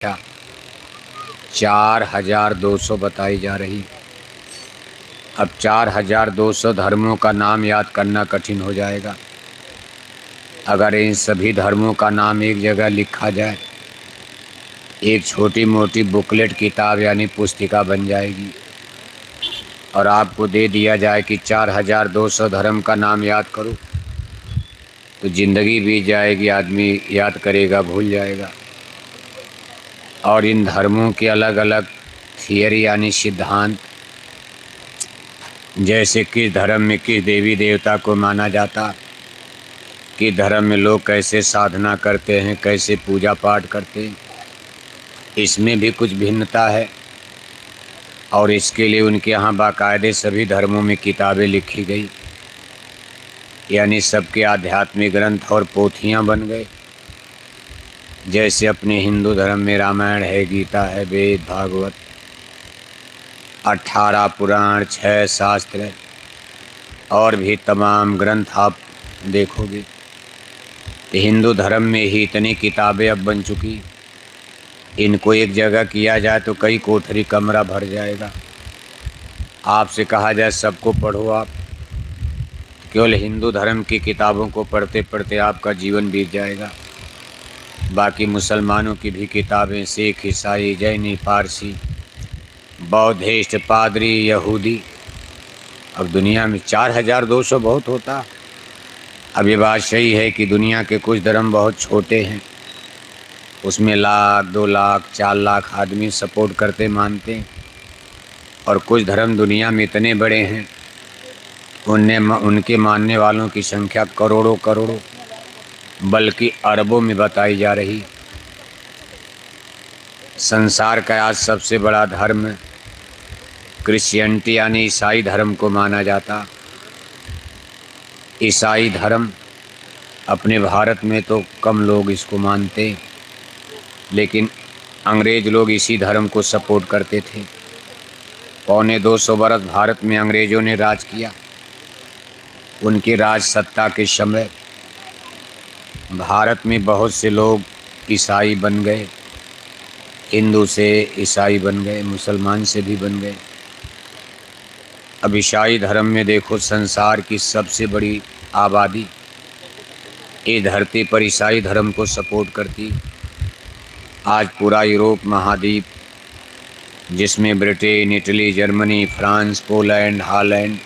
संख्या 4200 बताई जा रही। अब 4200 धर्मों का नाम याद करना कठिन हो जाएगा। अगर इन सभी धर्मों का नाम एक जगह लिखा जाए, एक छोटी मोटी बुकलेट किताब यानी पुस्तिका बन जाएगी और आपको दे दिया जाए कि 4200 धर्म का नाम याद करो, तो ज़िंदगी बीत जाएगी, आदमी याद करेगा भूल जाएगा। और इन धर्मों के अलग अलग थियरी यानी सिद्धांत, जैसे किस धर्म में किस देवी देवता को माना जाता, किस धर्म में लोग कैसे साधना करते हैं, कैसे पूजा पाठ करते हैं, इसमें भी कुछ भिन्नता है। और इसके लिए उनके यहाँ बाकायदे सभी धर्मों में किताबें लिखी गई, यानी सबके आध्यात्मिक ग्रंथ और पोथियाँ बन गए। जैसे अपने हिंदू धर्म में रामायण है, गीता है, वेद, भागवत, 18 पुराण, 6 शास्त्र और भी तमाम ग्रंथ आप देखोगे। हिंदू धर्म में ही इतनी किताबें अब बन चुकी, इनको एक जगह किया जाए तो कई कोठरी कमरा भर जाएगा। आपसे कहा जाए सबको पढ़ो, आप केवल हिंदू धर्म की किताबों को पढ़ते पढ़ते आपका जीवन बीत जाएगा। बाकी मुसलमानों की भी किताबें, सिख, ईसाई, जैनी, पारसी, बौद्धिस्ट, पादरी, यहूदी, अब दुनिया में 4200 बहुत होता। अब ये बात सही है कि दुनिया के कुछ धर्म बहुत छोटे हैं, उसमें 1 लाख, 2 लाख, 4 लाख आदमी सपोर्ट करते मानते हैं, और कुछ धर्म दुनिया में इतने बड़े हैं उनके मानने वालों की संख्या करोड़ों करोड़ों बल्कि अरबों में बताई जा रही। संसार का आज सबसे बड़ा धर्म क्रिश्चियनिटी यानी ईसाई धर्म को माना जाता। ईसाई धर्म अपने भारत में तो कम लोग इसको मानते, लेकिन अंग्रेज़ लोग इसी धर्म को सपोर्ट करते थे। 250 बरस भारत में अंग्रेज़ों ने राज किया। उनकी राज सत्ता के समय भारत में बहुत से लोग ईसाई बन गए, हिंदू से ईसाई बन गए, मुसलमान से भी बन गए। अब ईसाई धर्म में देखो, संसार की सबसे बड़ी आबादी इस धरती पर ईसाई धर्म को सपोर्ट करती। आज पूरा यूरोप महाद्वीप, जिसमें Britain, Italy, Germany, France, Poland, Holland,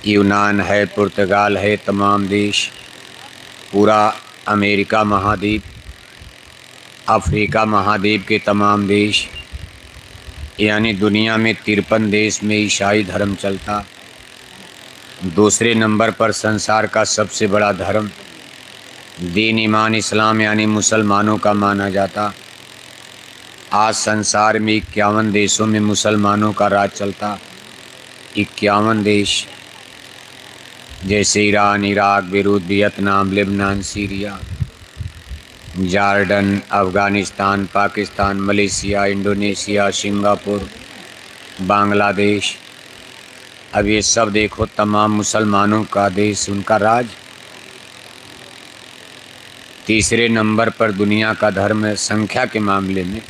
यूनान है, पुर्तगाल है, तमाम देश, पूरा अमेरिका महाद्वीप, अफ्रीका महाद्वीप के तमाम देश, यानी दुनिया में 53 देश में ईसाई धर्म चलता। दूसरे नंबर पर संसार का सबसे बड़ा धर्म दीन ईमान इस्लाम यानी मुसलमानों का माना जाता। आज संसार में 51 देशों में मुसलमानों का राज चलता। 51 देश, जैसे Iran, Iraq, Beirut, Vietnam, Lebanon, Syria, Jordan, Afghanistan, Pakistan, Malaysia, Indonesia, Singapore, Bangladesh. अब ये सब देखो तमाम मुसलमानों का देश, उनका राज। तीसरे नंबर पर दुनिया का धर्म है संख्या के मामले में,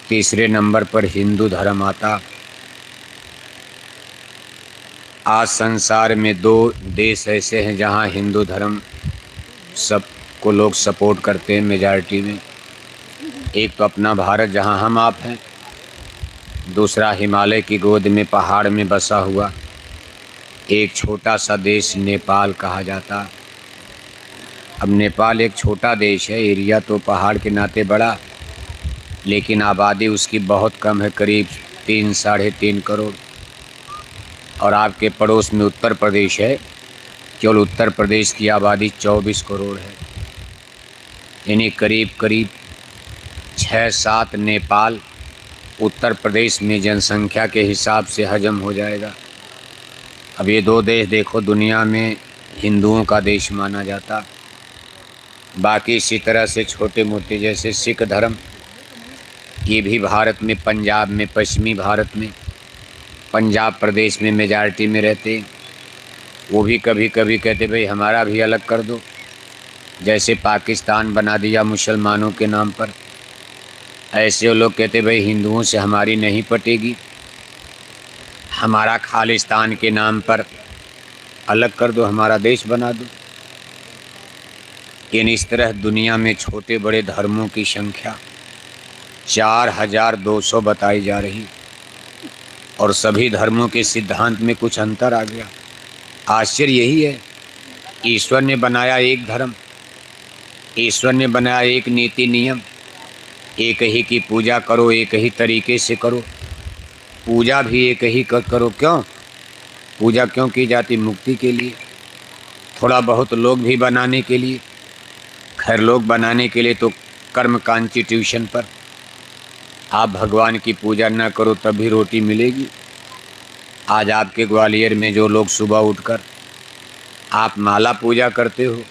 तीसरे नंबर पर हिंदू धर्म आता। आज संसार में 2 देश ऐसे हैं जहां हिंदू धर्म सबको लोग सपोर्ट करते हैं मेजॉरिटी में। एक तो अपना भारत जहां हम आप हैं, दूसरा हिमालय की गोद में पहाड़ में बसा हुआ एक छोटा सा देश नेपाल कहा जाता। अब नेपाल एक छोटा देश है, एरिया तो पहाड़ के नाते बड़ा, लेकिन आबादी उसकी बहुत कम है, करीब 3 साढ़े 3 करोड़। और आपके पड़ोस में उत्तर प्रदेश है, केवल उत्तर प्रदेश की आबादी 24 करोड़ है, यानी करीब करीब 6-7 नेपाल उत्तर प्रदेश में जनसंख्या के हिसाब से हजम हो जाएगा। अब ये 2 देश देखो दुनिया में हिंदुओं का देश माना जाता। बाकी इसी तरह से छोटे मोटे जैसे सिख धर्म, ये भी भारत में पंजाब में, पश्चिमी भारत में पंजाब प्रदेश में मेजॉरिटी में रहते। वो भी कभी कभी कहते भाई हमारा भी अलग कर दो, जैसे पाकिस्तान बना दिया मुसलमानों के नाम पर, ऐसे वो लोग कहते भाई हिंदुओं से हमारी नहीं पटेगी, हमारा खालिस्तान के नाम पर अलग कर दो, हमारा देश बना दो। इन इस तरह दुनिया में छोटे बड़े धर्मों की संख्या 4200 बताई जा रही, और सभी धर्मों के सिद्धांत में कुछ अंतर आ गया। आश्चर्य यही है, ईश्वर ने बनाया एक धर्म, ईश्वर ने बनाया एक नीति नियम, एक ही की पूजा करो, एक ही तरीके से करो, पूजा भी एक ही करो। क्यों पूजा क्यों की जाती? मुक्ति के लिए, थोड़ा बहुत लोग भी बनाने के लिए। खैर लोग बनाने के लिए तो कर्म कॉन्स्टिट्यूशन पर आप भगवान की पूजा न करो तब भी रोटी मिलेगी। आज आपके ग्वालियर में जो लोग सुबह उठकर आप माला पूजा करते हो,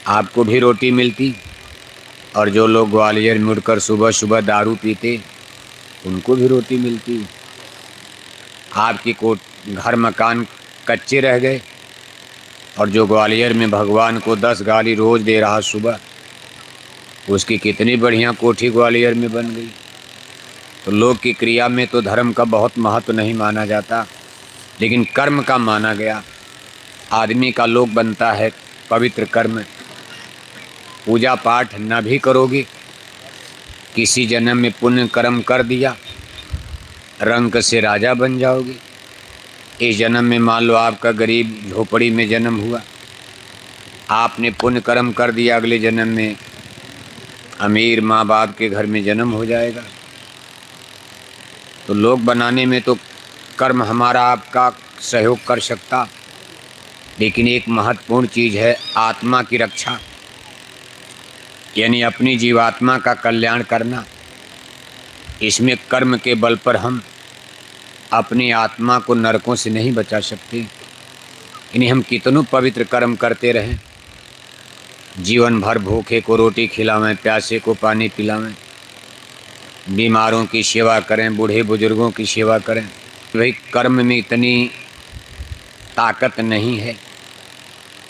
आपको भी रोटी मिलती, और जो लोग ग्वालियर में उठकर सुबह सुबह दारू पीते उनको भी रोटी मिलती। आपकी घर मकान कच्चे रह गए, और जो ग्वालियर में भगवान को 10 गाली रोज दे रहा सुबह, उसकी कितनी बढ़िया कोठी ग्वालियर में बन गई। तो लोग की क्रिया में तो धर्म का बहुत महत्व नहीं माना जाता, लेकिन कर्म का माना गया। आदमी का लोग बनता है पवित्र कर्म। पूजा पाठ न भी करोगे, किसी जन्म में पुण्य कर्म कर दिया, रंक से राजा बन जाओगे। इस जन्म में मान लो आपका गरीब झोपड़ी में जन्म हुआ, आपने पुण्य कर्म कर दिया, अगले जन्म में अमीर माँ बाप के घर में जन्म हो जाएगा। तो लोग बनाने में तो कर्म हमारा आपका सहयोग कर सकता, लेकिन एक महत्वपूर्ण चीज़ है आत्मा की रक्षा, यानी अपनी जीवात्मा का कल्याण करना। इसमें कर्म के बल पर हम अपनी आत्मा को नरकों से नहीं बचा सकते। यानी हम कितनों पवित्र कर्म करते रहें, जीवन भर भूखे को रोटी खिलावें, प्यासे को पानी पिलावें, बीमारों की सेवा करें, बूढ़े बुजुर्गों की सेवा करें, भाई कर्म में इतनी ताकत नहीं है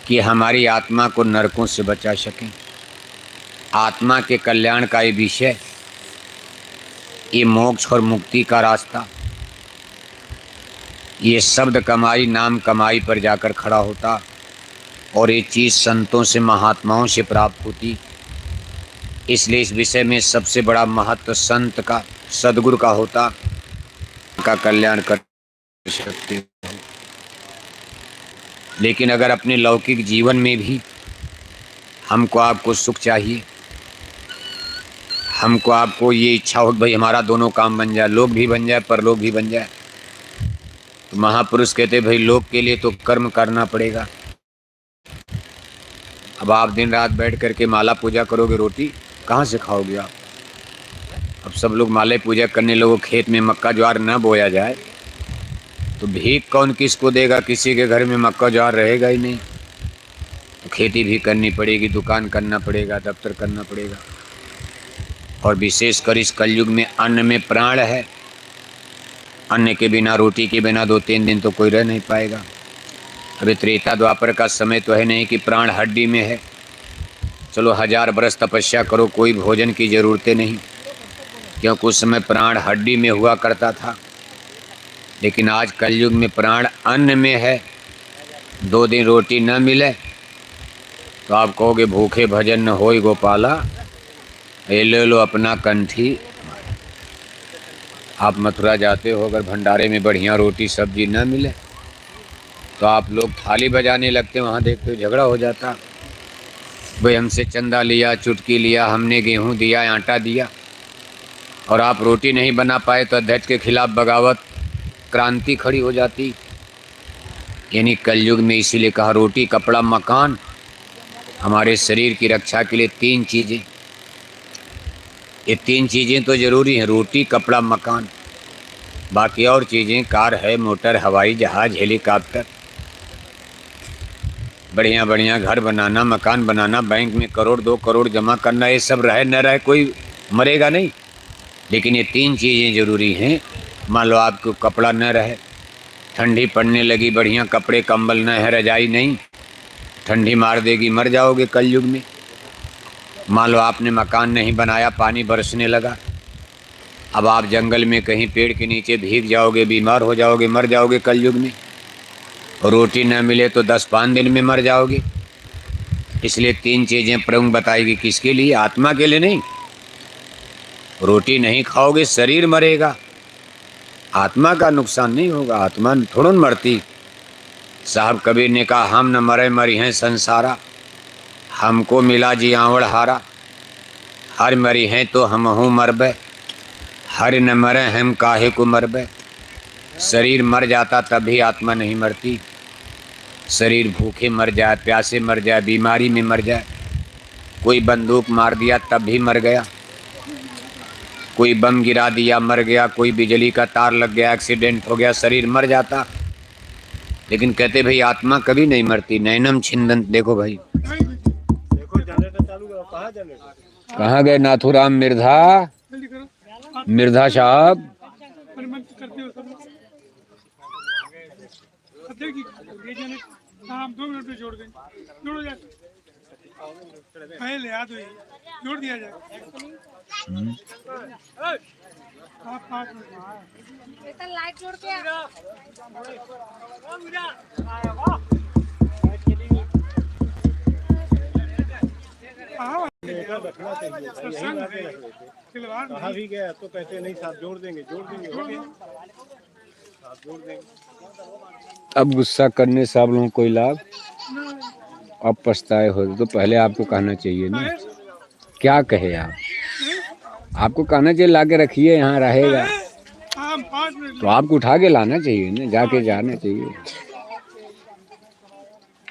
कि हमारी आत्मा को नरकों से बचा सकें। आत्मा के कल्याण का ये विषय, ये मोक्ष और मुक्ति का रास्ता, ये शब्द कमाई नाम कमाई पर जाकर खड़ा होता, और ये चीज़ संतों से महात्माओं से प्राप्त होती। इसलिए इस विषय में सबसे बड़ा महत्व संत का, सद्गुरु का होता, का कल्याण कर सकते हो। लेकिन अगर अपने लौकिक जीवन में भी हमको आपको सुख चाहिए, हमको आपको ये इच्छा हो भाई हमारा दोनों काम बन जाए, लोक भी बन जाए परलोक भी बन जाए, तो महापुरुष कहते भाई लोक के लिए तो कर्म करना पड़ेगा। अब आप दिन रात बैठ करके माला पूजा करोगे, रोटी कहाँ से खाओगे आप? अब सब लोग माले पूजा करने लोगों, खेत में मक्का ज्वार न बोया जाए तो भीख कौन किसको देगा? किसी के घर में मक्का ज्वार रहेगा ही नहीं। तो खेती भी करनी पड़ेगी, दुकान करना पड़ेगा, दफ्तर करना पड़ेगा। और विशेषकर इस कलयुग में अन्न में प्राण है। अन्न के बिना, रोटी के बिना 2-3 दिन तो कोई रह नहीं पाएगा। अभी त्रेता द्वापर का समय तो है नहीं कि प्राण हड्डी में है। चलो 1000 बरस तपस्या करो, कोई भोजन की ज़रूरतें नहीं, क्योंकि उस समय प्राण हड्डी में हुआ करता था। लेकिन आज कलयुग में प्राण अन्न में है। 2 दिन रोटी न मिले तो आप कहोगे भूखे भजन न होई गोपाला, ये ले लो अपना कंठी। आप मथुरा जाते हो, अगर भंडारे में बढ़िया रोटी सब्जी न मिले तो आप लोग थाली बजाने लगते, वहाँ देखते हो झगड़ा हो जाता। भाई हमसे चंदा लिया, चुटकी लिया, हमने गेहूँ दिया, आटा दिया, और आप रोटी नहीं बना पाए तो अध्यक्ष के खिलाफ बगावत, क्रांति खड़ी हो जाती। यानी कलयुग में इसीलिए कहा रोटी कपड़ा मकान। हमारे शरीर की रक्षा के लिए 3 चीज़ें, ये 3 चीज़ें तो ज़रूरी हैं, रोटी कपड़ा मकान। बाकी और चीज़ें कार है, मोटर, हवाई जहाज़, हेलीकॉप्टर, बढ़िया बढ़िया घर बनाना, मकान बनाना, बैंक में 1 करोड़ 2 करोड़ जमा करना, ये सब रहे न रहे कोई मरेगा नहीं। लेकिन ये 3 चीज़ें ज़रूरी हैं। मान लो आपको कपड़ा न रहे, ठंडी पड़ने लगी, बढ़िया कपड़े कंबल न है, रजाई नहीं, ठंडी मार देगी, मर जाओगे कलयुग में। मान लो आपने मकान नहीं बनाया, पानी बरसने लगा, अब आप जंगल में कहीं पेड़ के नीचे भीग जाओगे, बीमार हो जाओगे, मर जाओगे कलयुग में। रोटी न मिले तो 10-5 दिन में मर जाओगे। इसलिए 3 चीज़ें प्रमुख बताएगी, किसके लिए? आत्मा के लिए नहीं। रोटी नहीं खाओगे शरीर मरेगा, आत्मा का नुकसान नहीं होगा। आत्मा थोड़ा न मरती। साहब कबीर ने कहा, हम न मरे मरी हैं संसारा, हमको मिला जी आंवड़ हारा। हर मरी हैं तो हम हूँ मरबे, हर न मरे हम काहे को मरबे। शरीर मर जाता तब भी आत्मा नहीं मरती। शरीर भूखे मर जाए, प्यासे मर जाए, बीमारी में मर जाए, कोई बंदूक मार दिया तब भी मर गया, कोई बम गिरा दिया मर गया, कोई बिजली का तार लग गया, एक्सीडेंट हो गया, शरीर मर जाता। लेकिन कहते भाई आत्मा कभी नहीं मरती। नैनम छिंदन। देखो भाई, देखो जनरेटर चालू करो। कहाँ जनरेटर? कहाँ गए नाथुराम मिर्धा? मिर्धा साहब हम 2 मिनट में जोड़ देंगे। जोड़ो जाए, पहले याद हुई, जोड़ दिया जाए। आप 5 मिनट लाइट जोड़ के रखना चाहिए। कहा भी गया तो कहते नहीं साहब जोड़ देंगे, जोड़ देंगे, हो गया साहब जोड़ देंगे। अब गुस्सा करने से आप लोगों को कोई लाभ? अब पछताए हो तो पहले आपको कहना चाहिए ना। क्या कहे आप? आपको कहना चाहिए ला के रखिए, यहाँ रहेगा। तो आपको उठा के लाना चाहिए ना, जाके जाना चाहिए।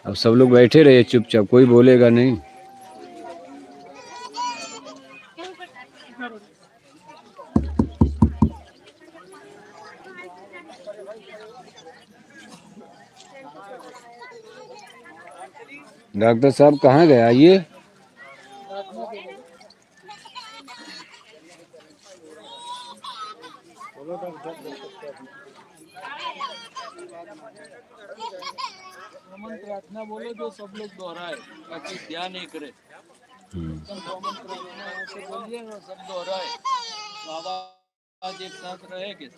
अब सब लोग बैठे रहे चुपचाप, कोई बोलेगा नहीं। डॉक्टर साहब कहाँ गए? आइए। प्रार्थना बोलो जो सब लोग दोहराए ताकि ध्यान एक रहे। प्रार्थना से बोलिए और सब दोहराए, आवाज एक साथ रहेगी।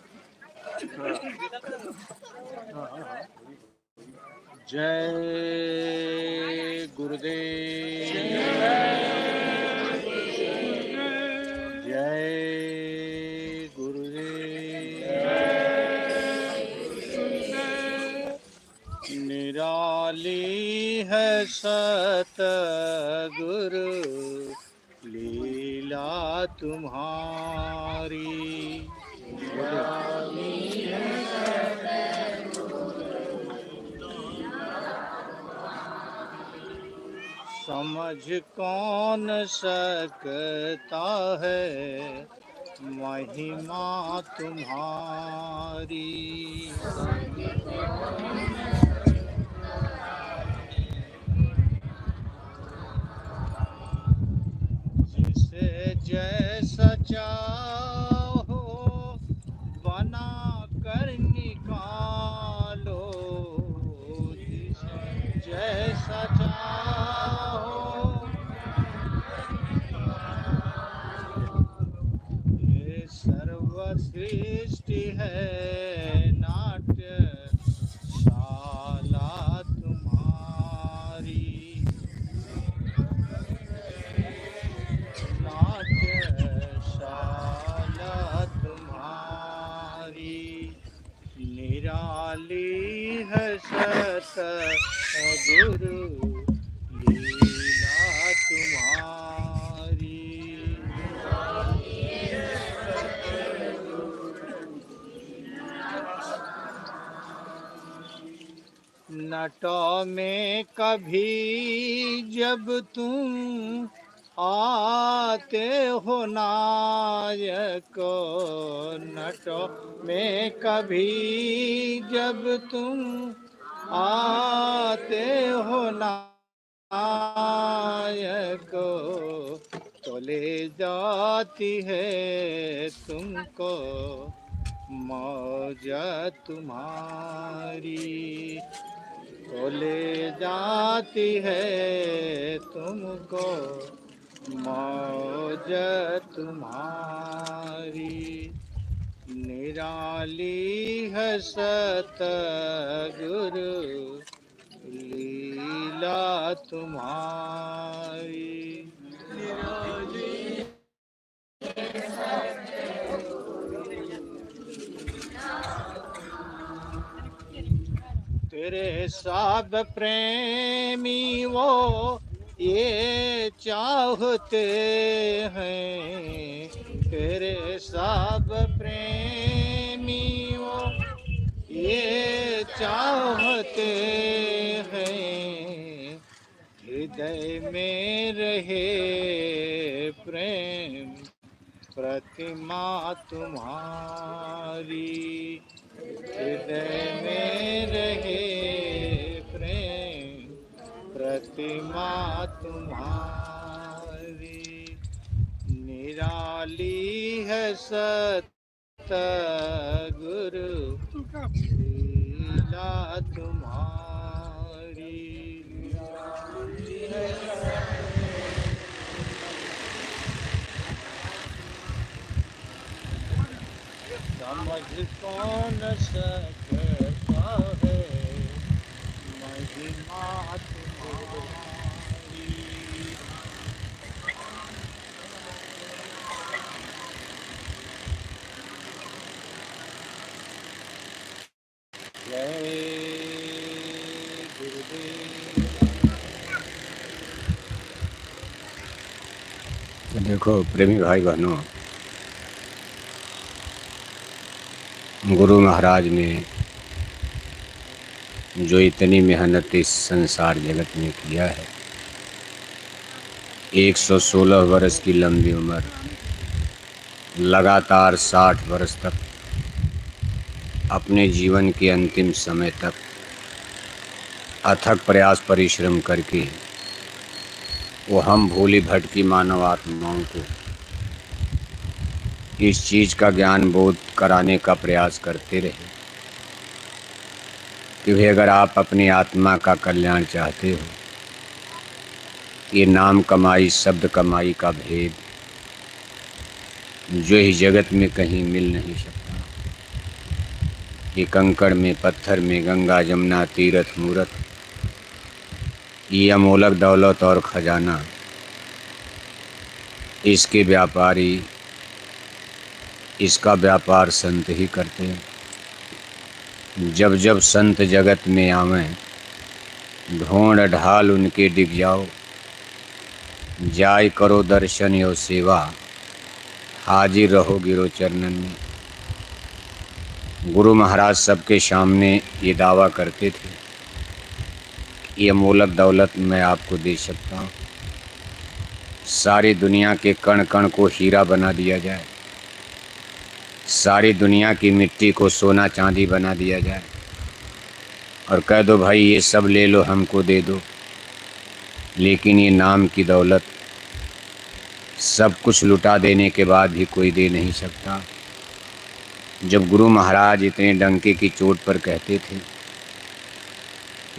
जय गुरुदेव, जय गुरुदेव। निराली है सतगुरु लीला तुम्हारी, समझ कौन सकता है महिमा तुम्हारी। जिसे जैसा चाहो बना कर निकालो, जिसे जैसा चाहो। ये सर्व सृष्टि है नाट्य शाला तुम्हारी, नाट्यशाला तुम्हारी। निराली है सतगुरु लीला तुम्हारी। नटों में कभी जब तुम आते हो नायक, नटों में कभी जब तुम आते हो नायक, तो ले जाती है तुमको मौज तुम्हारी। तो ले जाती है तुमको मौज तुम्हारी। निराली है सतगुरु लीला तुम्हारी। तेरे सब प्रेमी वो ये चाहते हैं, तेरे सब प्रेमी वो ये चाहते हैं, हृदय में रहे प्रेम प्रतिमा तुम्हारी। हृदय में रहे प्रेम प्रतिमा तुम्हारी। निराली है सतगुरु लीला तुम्हारी। समझ कौन सकता है महिमा तुम्हारी। जय गुरुदेव। तो देखो प्रेमी भाई बहनों, गुरु महाराज ने जो इतनी मेहनत इस संसार जगत में किया है, 116 वर्ष की लंबी उम्र, लगातार 60 वर्ष तक, अपने जीवन के अंतिम समय तक अथक प्रयास परिश्रम करके वो हम भोली भटकी मानव आत्माओं को इस चीज़ का ज्ञान बोध कराने का प्रयास करते रहे कि भाई अगर आप अपनी आत्मा का कल्याण चाहते हो, ये नाम कमाई शब्द कमाई का भेद जो इस जगत में कहीं मिल नहीं सकता। ये कंकड़ में, पत्थर में, गंगा जमुना तीर्थ मूरत, ये अमोलक दौलत और खजाना, इसके व्यापारी, इसका व्यापार संत ही करते हैं। जब जब संत जगत में आवें, ढोंड ढाल उनके डिग जाओ, जाय करो दर्शन यो सेवा, हाजिर रहो गिरो चरणन में। गुरु महाराज सबके सामने ये दावा करते थे, ये अमोलक दौलत मैं आपको दे सकता हूँ। सारी दुनिया के कण कण को हीरा बना दिया जाए, सारी दुनिया की मिट्टी को सोना चांदी बना दिया जाए और कह दो भाई ये सब ले लो, हमको दे दो, लेकिन ये नाम की दौलत सब कुछ लुटा देने के बाद भी कोई दे नहीं सकता। जब गुरु महाराज इतने डंके की चोट पर कहते थे,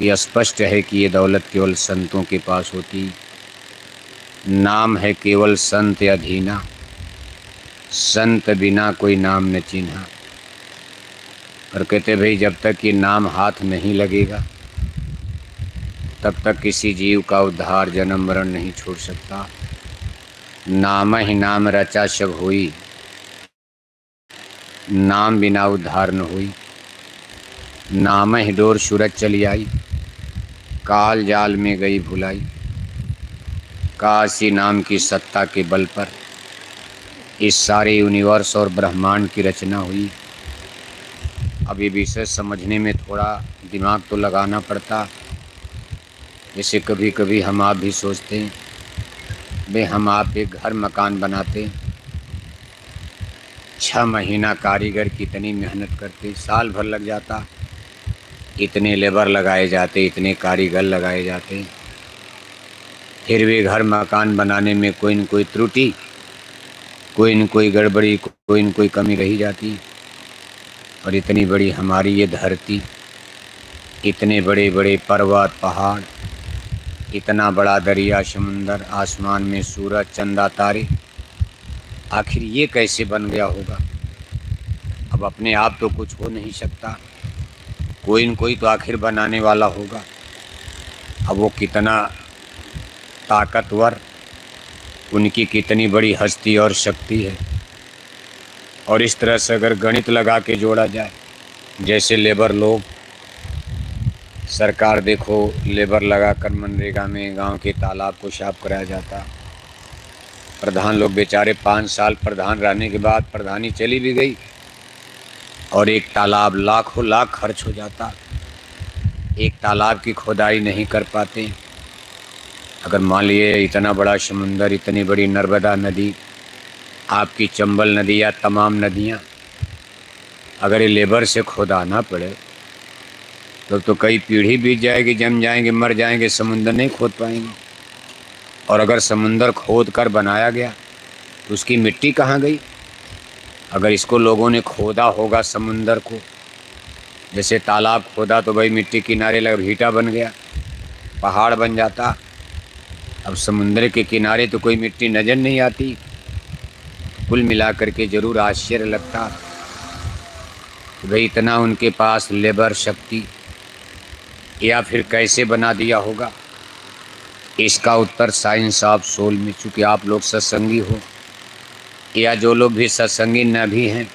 ये स्पष्ट है कि ये दौलत केवल संतों के पास होती, नाम है केवल संत अधीना, संत बिना कोई नाम न चिन्हा। और कहते भाई जब तक ये नाम हाथ नहीं लगेगा तब तक किसी जीव का उद्धार जन्म मरण नहीं छोड़ सकता। नाम ही नाम रचा सब हुई, नाम बिना उद्धार न हुई। नाम ही डोर सूरज चली आई, काल जाल में गई भुलाई। काशी नाम की सत्ता के बल पर इस सारे यूनिवर्स और ब्रह्मांड की रचना हुई। अब ये विषय समझने में थोड़ा दिमाग तो लगाना पड़ता। जैसे कभी कभी हम आप भी सोचते हैं, भाई हम आप एक घर मकान बनाते, 6 महीना कारीगर कितनी मेहनत करते, साल भर लग जाता, इतने लेबर लगाए जाते, इतने कारीगर लगाए जाते, फिर भी घर मकान बनाने में कोई न कोई त्रुटि, कोई न कोई गड़बड़ी, कोई न कोई कमी रही जाती। और इतनी बड़ी हमारी ये धरती, इतने बड़े बड़े पर्वत पहाड़, इतना बड़ा दरिया समुंदर, आसमान में सूरज चंदा तारे, आखिर ये कैसे बन गया होगा? अब अपने आप तो कुछ हो नहीं सकता, कोई न कोई तो आखिर बनाने वाला होगा। अब वो कितना ताकतवर, उनकी कितनी बड़ी हस्ती और शक्ति है। और इस तरह से अगर गणित लगा के जोड़ा जाए, जैसे लेबर लोग, सरकार देखो लेबर लगाकर मनरेगा में गांव के तालाब को साफ कराया जाता। प्रधान लोग बेचारे 5 साल प्रधान रहने के बाद प्रधानी चली भी गई और एक तालाब लाखों लाख खर्च हो जाता, एक तालाब की खोदाई नहीं कर पाते। अगर मान लिए इतना बड़ा समुंदर, इतनी बड़ी नर्मदा नदी, आपकी चंबल नदी या तमाम नदियाँ अगर ये लेबर से खोदाना पड़े तो कई पीढ़ी बीत जाएगी, जम जाएंगे, मर जाएंगे, समुंदर नहीं खोद पाएंगे। और अगर समुंदर खोद कर बनाया गया तो उसकी मिट्टी कहाँ गई? अगर इसको लोगों ने खोदा होगा समुंदर को, जैसे तालाब खोदा तो भाई मिट्टी किनारे लगा भीटा बन गया, पहाड़ बन जाता। अब समुंदर के किनारे तो कोई मिट्टी नज़र नहीं आती। कुल मिलाकर के ज़रूर आश्चर्य लगता कि भाई इतना उनके पास लेबर शक्ति, या फिर कैसे बना दिया होगा। इसका उत्तर साइंस ऑफ सोल में, चूँकि आप लोग सत्संगी हो या जो लोग भी सत्संगी न भी हैं,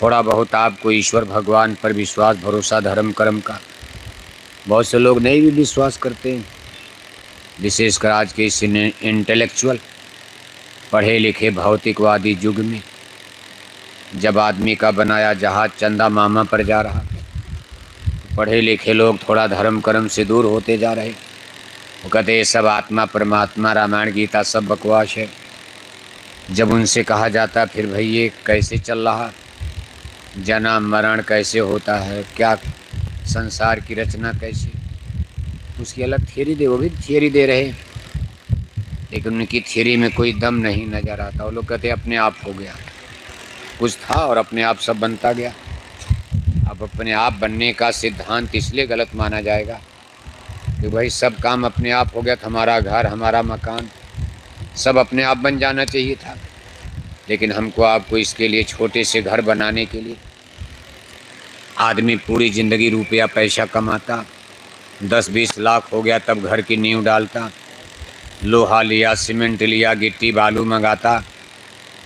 थोड़ा बहुत आपको ईश्वर भगवान पर विश्वास भरोसा धर्म कर्म का, बहुत से लोग नहीं भी विश्वास करते हैं, विशेषकर आज के इस इंटेलेक्चुअल पढ़े लिखे भौतिकवादी युग में, जब आदमी का बनाया जहाज चंदा मामा पर जा रहा, पढ़े लिखे लोग थोड़ा धर्म कर्म से दूर होते जा रहे। वो कहते ये सब आत्मा परमात्मा रामायण गीता सब बकवास है। जब उनसे कहा जाता फिर भाई ये कैसे चल रहा, जन्म मरण कैसे होता है, क्या संसार की रचना कैसे, उसकी अलग थियरी दे, वो भी थियरी दे रहे, लेकिन उनकी थियरी में कोई दम नहीं नज़र आता। वो लोग कहते अपने आप हो गया, कुछ था और अपने आप सब बनता गया। अब अपने आप बनने का सिद्धांत इसलिए गलत माना जाएगा कि भाई सब काम अपने आप हो गया था, हमारा घर हमारा मकान सब अपने आप बन जाना चाहिए था। लेकिन हमको आपको इसके लिए छोटे से घर बनाने के लिए आदमी पूरी ज़िंदगी रुपया पैसा कमाता, 10-20 लाख हो गया तब घर की नींव डालता, लोहा लिया, सीमेंट लिया, गिट्टी बालू मंगाता,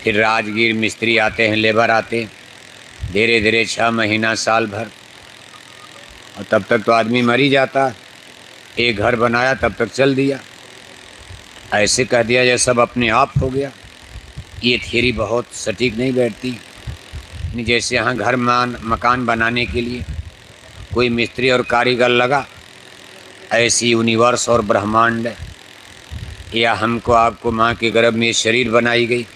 फिर राजगीर मिस्त्री आते हैं, लेबर आते, धीरे धीरे 6 महीना साल भर, और तब तक तो आदमी मर ही जाता। एक घर बनाया तब तक चल दिया, ऐसे कह दिया जैसे सब अपने आप हो गया। ये थियरी बहुत सटीक नहीं बैठती। जैसे यहाँ घर मकान बनाने के लिए कोई मिस्त्री और कारीगर लगा, ऐसी यूनिवर्स और ब्रह्मांड, या हमको आपको माँ के गर्भ में शरीर बनाई गई,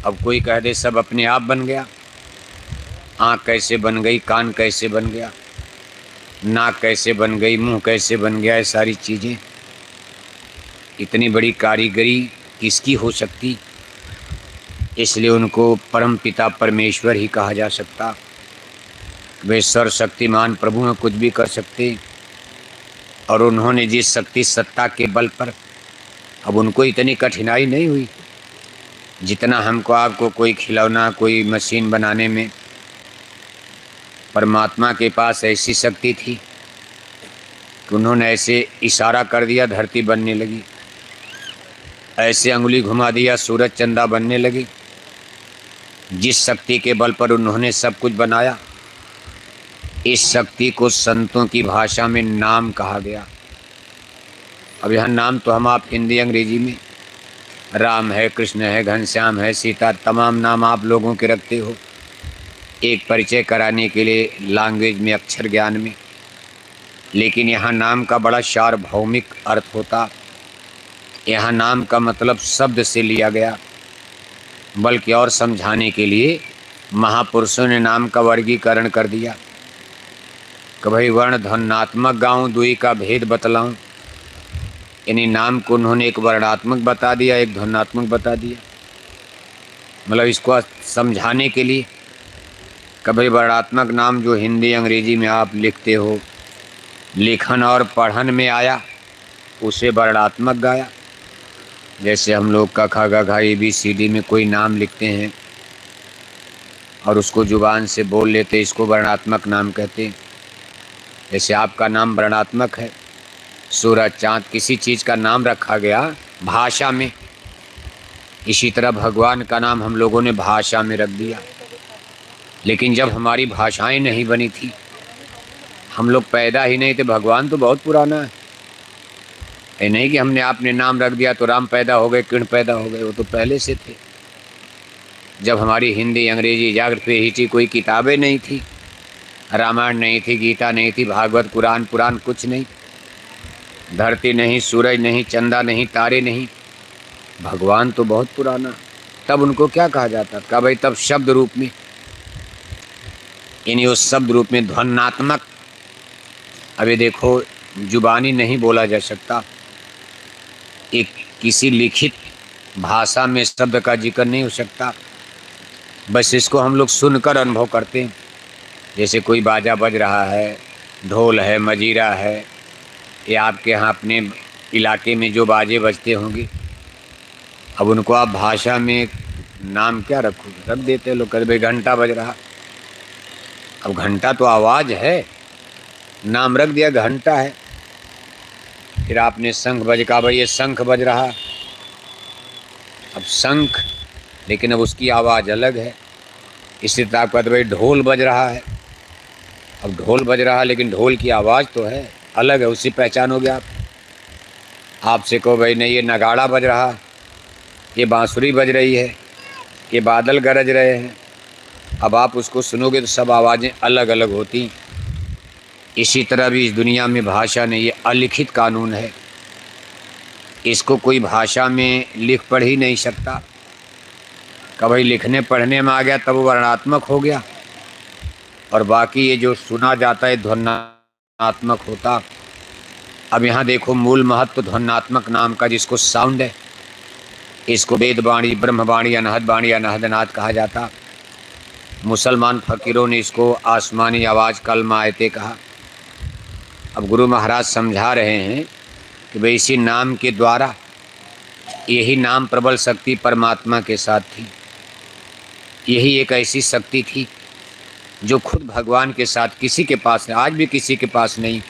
अब कोई कह दे सब अपने आप बन गया। आँख कैसे बन गई, कान कैसे बन गया, नाक कैसे बन गई, मुंह कैसे बन गया, ये सारी चीज़ें, इतनी बड़ी कारीगरी किसकी हो सकती? इसलिए उनको परम पिता परमेश्वर ही कहा जा सकता। वे सर्वशक्तिमान प्रभु में कुछ भी कर सकते, और उन्होंने जिस शक्ति सत्ता के बल पर, अब उनको इतनी कठिनाई नहीं हुई जितना हमको आपको कोई खिलौना कोई मशीन बनाने में। परमात्मा के पास ऐसी शक्ति थी कि उन्होंने ऐसे इशारा कर दिया धरती बनने लगी, ऐसे अंगुली घुमा दिया सूरज चंदा बनने लगी। जिस शक्ति के बल पर उन्होंने सब कुछ बनाया, इस शक्ति को संतों की भाषा में नाम कहा गया। अब यहाँ नाम तो हम आप हिंदी अंग्रेजी में, राम है, कृष्ण है, घनश्याम है, सीता, तमाम नाम आप लोगों के रखते हो एक परिचय कराने के लिए, लैंग्वेज में, अक्षर ज्ञान में। लेकिन यहाँ नाम का बड़ा सार्वभौमिक अर्थ होता। यहाँ नाम का मतलब शब्द से लिया गया, बल्कि और समझाने के लिए महापुरुषों ने नाम का वर्गीकरण कर दिया कि भाई वर्ण ध्वन्यात्मक गाऊँ, दुई का भेद बतलाऊँ। यानी नाम को उन्होंने एक वर्णात्मक बता दिया, एक ध्वन्यात्मक बता दिया। मतलब इसको समझाने के लिए कभी वर्णात्मक नाम जो हिंदी अंग्रेजी में आप लिखते हो, लिखन और पढ़न में आया उसे वर्णात्मक गाया। जैसे हम लोग क ख ग घ ABCD में कोई नाम लिखते हैं और उसको जुबान से बोल लेते, इसको वर्णात्मक नाम कहते हैं। जैसे आपका नाम वर्णात्मक है, सूरज चाँद, किसी चीज़ का नाम रखा गया भाषा में, इसी तरह भगवान का नाम हम लोगों ने भाषा में रख दिया। लेकिन जब हमारी भाषाएं नहीं बनी थी, हम लोग पैदा ही नहीं थे, भगवान तो बहुत पुराना है। ये नहीं कि हमने आपने नाम रख दिया तो राम पैदा हो गए, कृष्ण पैदा हो गए, वो तो पहले से थे। जब हमारी हिंदी अंग्रेजी जागृति ही थी, कोई किताबें नहीं थी, रामायण नहीं थी, गीता नहीं थी, भागवत कुरान पुराण कुछ नहीं, धरती नहीं, सूरज नहीं, चंदा नहीं, तारे नहीं, भगवान तो बहुत पुराना। तब उनको क्या कहा जाता था भाई? तब शब्द रूप में, यानी उस शब्द रूप में ध्वन्यात्मक। अभी देखो, जुबानी नहीं बोला जा सकता, एक किसी लिखित भाषा में शब्द का जिक्र नहीं हो सकता, बस इसको हम लोग सुनकर अनुभव करते हैं। जैसे कोई बाजा बज रहा है, ढोल है, मजीरा है, या आपके यहाँ अपने इलाके में जो बाजे बजते होंगे, अब उनको आप भाषा में नाम क्या रखोगे? रख देते लोग, कहते भाई घंटा बज रहा। अब घंटा तो आवाज़ है, नाम रख दिया घंटा है। फिर आपने शंख बज कहा, भाई ये शंख बज रहा। अब शंख, लेकिन अब उसकी आवाज़ अलग है। इसी तरह आप कहते भाई ढोल बज रहा है। अब ढोल बज रहा है, लेकिन ढोल की आवाज़ तो है, अलग है, उससे पहचानोगे आप। आपसे कहो भाई नहीं ये नगाड़ा बज रहा, ये बांसुरी बज रही है, ये बादल गरज रहे हैं, अब आप उसको सुनोगे तो सब आवाज़ें अलग अलग होती। इसी तरह भी इस दुनिया में भाषा नहीं, ये अलिखित कानून है, इसको कोई भाषा में लिख पढ़ ही नहीं सकता। कभी लिखने पढ़ने में आ गया तब वो वर्णात्मक हो गया, और बाकी ये जो सुना जाता है ध्वन्यात्मक होता। अब यहाँ देखो, मूल महत्व ध्वन्यात्मक नाम का, जिसको साउंड है, इसको वेदवाणी, ब्रह्मवाणी, अनहदवाणी, अनहदनाद कहा जाता। मुसलमान फ़कीरों ने इसको आसमानी आवाज़, कलमा, आयते कहा। अब गुरु महाराज समझा रहे हैं कि भाई इसी नाम के द्वारा, यही नाम प्रबल शक्ति परमात्मा के साथ थी। यही एक ऐसी शक्ति थी जो खुद भगवान के साथ, किसी के पास नहीं, आज भी किसी के पास नहीं।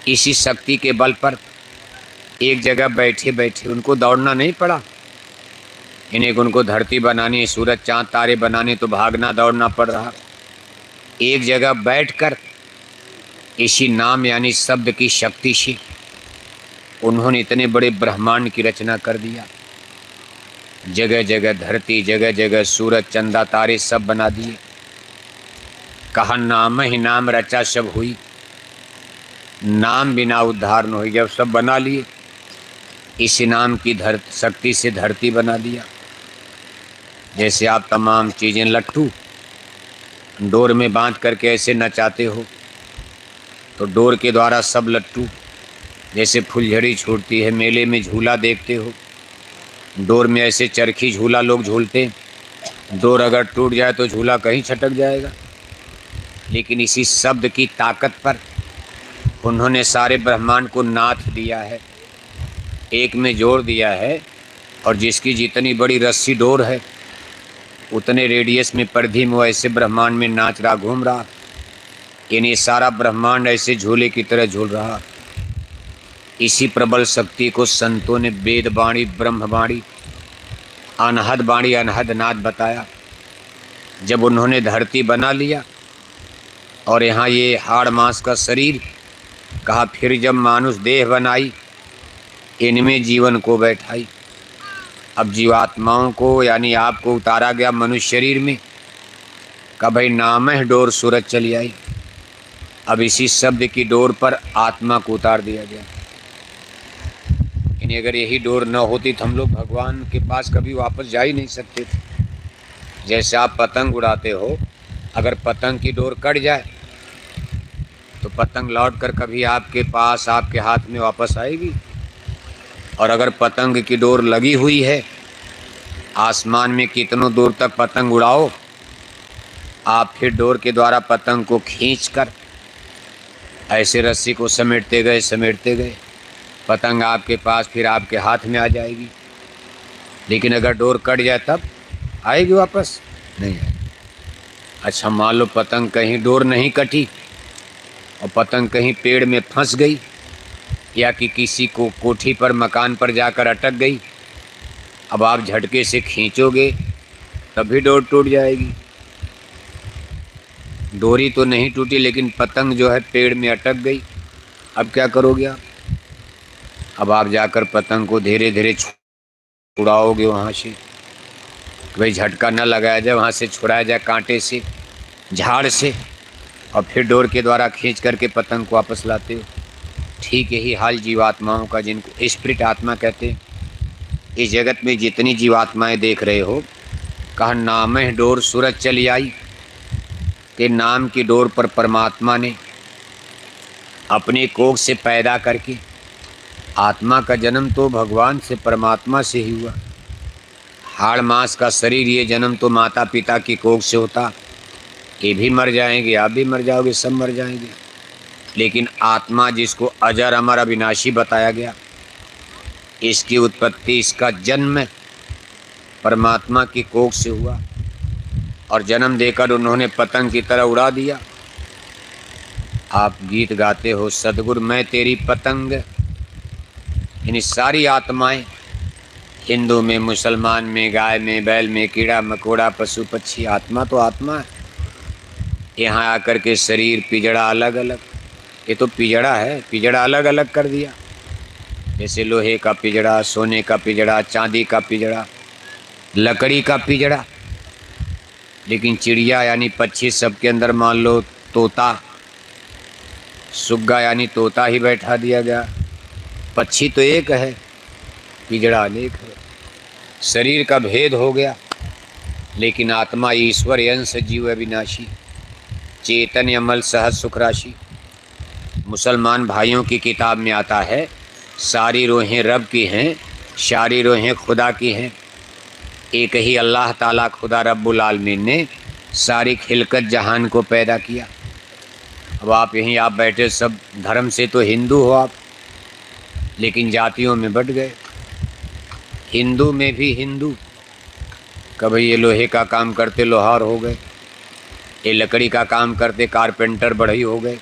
इसी शक्ति के बल पर एक जगह बैठे बैठे उनको दौड़ना नहीं पड़ा। इन्हें उनको धरती बनानी, सूरज चाँद तारे बनाने, तो भागना दौड़ना पड़ रहा। एक जगह बैठकर इसी नाम यानी शब्द की शक्ति से उन्होंने इतने बड़े ब्रह्मांड की रचना कर दिया। जगह जगह धरती, जगह जगह सूरज चंदा तारे सब बना दिए। कहा नाम ही नाम रचा सब हुई, नाम बिना उद्धार न हुई। जब सब बना लिए, इसी नाम की शक्ति से धरती बना दिया। जैसे आप तमाम चीज़ें लट्टू डोर में बांध करके ऐसे नचाते हो, तो डोर के द्वारा सब लट्टू, जैसे फुलझड़ी छूटती है, मेले में झूला देखते हो, डोर में ऐसे चरखी झूला लोग झूलते हैं। डोर अगर टूट जाए तो झूला कहीं छटक जाएगा। लेकिन इसी शब्द की ताकत पर उन्होंने सारे ब्रह्मांड को नाथ दिया है, एक में जोड़ दिया है। और जिसकी जितनी बड़ी रस्सी डोर है, उतने रेडियस में परिधि में ऐसे ब्रह्मांड में नाच रहा, घूम रहा। यानी सारा ब्रह्मांड ऐसे झूले की तरह झूल रहा। इसी प्रबल शक्ति को संतों ने वेदवाणी, ब्रह्मवाणी, अनहदवाणी, अनहदनाद बताया। जब उन्होंने धरती बना लिया और यहाँ ये हाड़ मांस का शरीर, कहा फिर जब मानुष देह बनाई, इनमें जीवन को बैठाई। अब जीवात्माओं को यानी आपको उतारा गया मनुष्य शरीर में, कहा भाई नाम है डोर, सूरज चली आई। अब इसी शब्द की डोर पर आत्मा को उतार दिया गया। यानी अगर यही डोर न होती तो हम लोग भगवान के पास कभी वापस जा ही नहीं सकते थे। जैसे आप पतंग उड़ाते हो, अगर पतंग की डोर कट जाए तो पतंग लौट कर कभी आपके पास, आपके हाथ में वापस आएगी। और अगर पतंग की डोर लगी हुई है, आसमान में कितनों दूर तक पतंग उड़ाओ, आप फिर डोर के द्वारा पतंग को खींचकर ऐसे रस्सी को समेटते गए, पतंग आपके पास फिर आपके हाथ में आ जाएगी। लेकिन अगर डोर कट जाए तब आएगी वापस? नहीं आएगी। अच्छा, मान लो पतंग कहीं डोर नहीं कटी और पतंग कहीं पेड़ में फंस गई या कि किसी को कोठी पर मकान पर जाकर अटक गई, अब आप झटके से खींचोगे तभी डोर टूट जाएगी। डोरी तो नहीं टूटी लेकिन पतंग जो है पेड़ में अटक गई, अब क्या करोगे आप? अब आप जाकर पतंग को धीरे धीरे छुड़ाओगे वहाँ से, भाई झटका न लगाया जाए, वहाँ से छुड़ाया जाए कांटे से, झाड़ से, और फिर डोर के द्वारा खींच करके पतंग को वापस लाते हो। ठीक यही हाल जीवात्माओं का, जिनको स्पिरिट आत्मा कहते हैं। इस जगत में जितनी जीवात्माएं देख रहे हो, कहा नाम है डोर सूरज चली आई, के नाम की डोर पर परमात्मा ने अपने कोख से पैदा करके, आत्मा का जन्म तो भगवान से परमात्मा से ही हुआ। हाड़ मांस का शरीर, ये जन्म तो माता पिता की कोख से होता। ये भी मर जाएंगे, आप भी मर जाओगे, सब मर जाएंगे। लेकिन आत्मा जिसको अजर अमर अविनाशी बताया गया, इसकी उत्पत्ति, इसका जन्म परमात्मा की कोख से हुआ और जन्म देकर उन्होंने पतंग की तरह उड़ा दिया। आप गीत गाते हो सदगुरु मैं तेरी पतंग। इन सारी आत्माएं, हिंदू में, मुसलमान में, गाय में, बैल में, कीड़ा मकोड़ा, पशु पक्षी, आत्मा तो आत्मा है। यहाँ आकर के शरीर पिजड़ा अलग अलग, ये तो पिजड़ा है, पिजड़ा अलग अलग कर दिया। जैसे लोहे का पिजड़ा, सोने का पिजड़ा, चांदी का पिजड़ा, लकड़ी का पिजड़ा। लेकिन चिड़िया यानी पक्षी, सबके अंदर मान लो तोता, सुग्गा यानी तोता ही बैठा दिया गया। पक्षी तो एक है, पिजड़ा अनेक है। शरीर का भेद हो गया, लेकिन आत्मा ईश्वर अंश जीव अविनाशी, चेतन अमल सहज सुख राशि। मुसलमान भाइयों की किताब में आता है, सारी रोहें रब की हैं, सारी रोहें खुदा की हैं। एक ही अल्लाह ताला खुदा रब्बुल आलमीन ने सारी खिलकत जहान को पैदा किया। अब आप यहीं आप बैठे, सब धर्म से तो हिंदू हो आप, लेकिन जातियों में बट गए। हिंदू में भी हिंदू, कभी ये लोहे का काम करते लोहार हो गए, ये लकड़ी का काम करते कारपेंटर बढ़ई हो गए,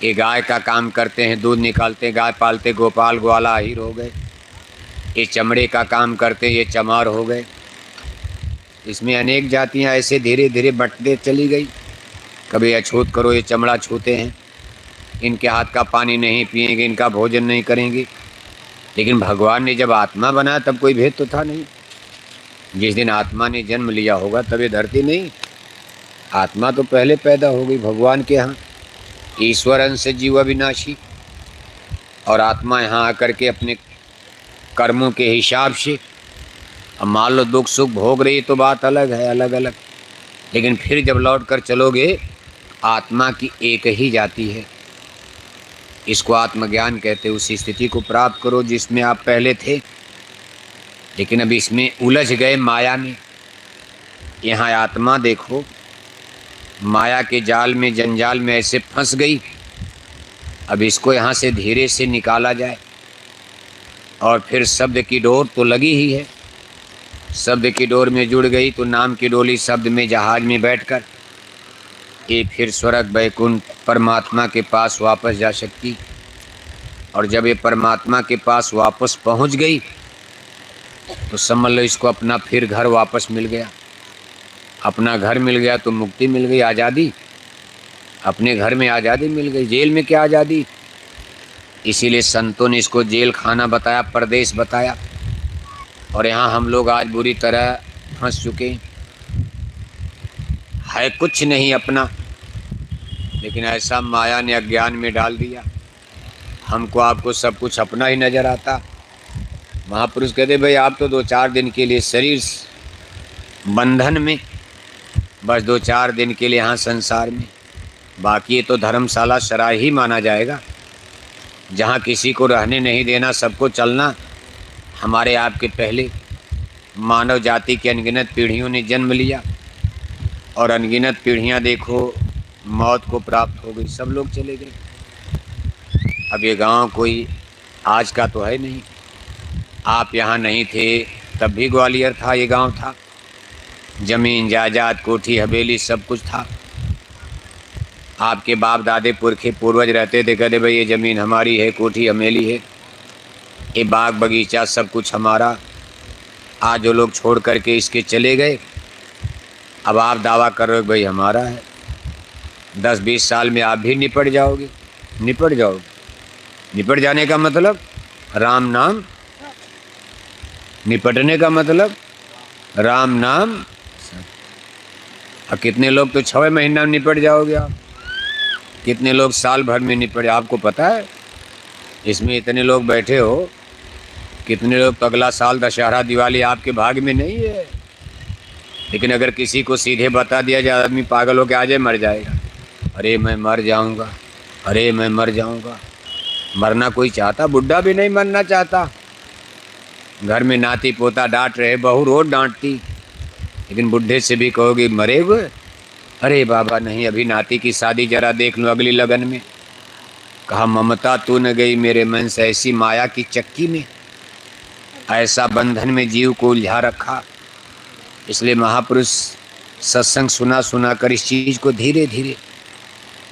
ये गाय का काम करते हैं, दूध निकालते, गाय पालते गोपाल ग्वाला आहिर हो गए, ये चमड़े का काम करते ये चमार हो गए। इसमें अनेक जातियां ऐसे धीरे धीरे बंटते चली गई। कभी अछूत करो, ये चमड़ा छूते हैं, इनके हाथ का पानी नहीं पिएंगे, इनका भोजन नहीं करेंगे। लेकिन भगवान ने जब आत्मा बनाया तब कोई भेद तो था नहीं। जिस दिन आत्मा ने जन्म लिया होगा तब ये धरती नहीं, आत्मा तो पहले पैदा हो गई भगवान के यहाँ। ईश्वर अंश जीव अविनाशी, और आत्मा यहाँ आकर के अपने कर्मों के हिसाब से, अब मान लो दुख सुख भोग रही तो बात अलग है, अलग अलग। लेकिन फिर जब लौट कर चलोगे, आत्मा की एक ही जाति है। इसको आत्मज्ञान कहते। उस स्थिति को प्राप्त करो जिसमें आप पहले थे, लेकिन अब इसमें उलझ गए माया में। यहाँ आत्मा देखो, माया के जाल में, जंजाल में ऐसे फंस गई। अब इसको यहाँ से धीरे से निकाला जाए, और फिर शब्द की डोर तो लगी ही है। शब्द की डोर में जुड़ गई तो नाम की डोली शब्द में जहाज में बैठकर ये फिर स्वर्ग वैकुंठ परमात्मा के पास वापस जा सकती। और जब ये परमात्मा के पास वापस पहुंच गई तो समझ लो इसको अपना फिर घर वापस मिल गया। अपना घर मिल गया तो मुक्ति मिल गई, आज़ादी। अपने घर में आज़ादी मिल गई, जेल में क्या आज़ादी। इसीलिए संतों ने इसको जेल खाना बताया, परदेश बताया। और यहाँ हम लोग आज बुरी तरह फंस चुके हैं। है कुछ नहीं अपना, लेकिन ऐसा माया ने अज्ञान में डाल दिया, हमको आपको सब कुछ अपना ही नज़र आता। महापुरुष कहते भाई आप तो 2-4 दिन के लिए शरीर बंधन में, बस 2-4 दिन के लिए यहाँ संसार में, बाकी ये तो धर्मशाला सराय ही माना जाएगा, जहाँ किसी को रहने नहीं देना, सबको चलना। हमारे आपके पहले मानव जाति की अनगिनत पीढ़ियों ने जन्म लिया और अनगिनत पीढ़ियां देखो मौत को प्राप्त हो गई, सब लोग चले गए। अब ये गांव कोई आज का तो है नहीं। आप यहाँ नहीं थे तब भी ग्वालियर था, ये गांव था। जमीन जायदाद कोठी हवेली सब कुछ था। आपके बाप दादे पुरखे पूर्वज रहते थे, कहते भाई ये ज़मीन हमारी है, कोठी हमेली है, ये बाग बगीचा सब कुछ हमारा। आज जो लोग छोड़ करके इसके चले गए, अब आप दावा कर रहे हो भाई हमारा है। 10-20 साल में आप भी निपट जाओगे, निपट जाओगे। निपट जाने का मतलब राम नाम, निपटने का मतलब राम नाम। और कितने लोग तो 6 महीना में निपट जाओगे आप, कितने लोग साल भर में निपट, आपको पता है। इसमें इतने लोग बैठे हो, कितने लोग तो अगला साल दशहरा दिवाली आपके भाग में नहीं है। लेकिन अगर किसी को सीधे बता दिया जाए, आदमी पागल हो के आज मर जाएगा। अरे मैं मर जाऊंगा, अरे मैं मर जाऊंगा। मरना कोई चाहता? बुढ़ा भी नहीं मरना चाहता। घर में नाती पोता डांट रहे, बहू रोज डांटती, लेकिन बुढ़े से भी कहोगे मरे हुए, अरे बाबा नहीं, अभी नाती की शादी जरा देख लो अगली लगन में। कहा ममता तू न गई मेरे मन से, ऐसी माया की चक्की में, ऐसा बंधन में जीव को उलझा रखा। इसलिए महापुरुष सत्संग सुना सुना कर इस चीज़ को धीरे धीरे,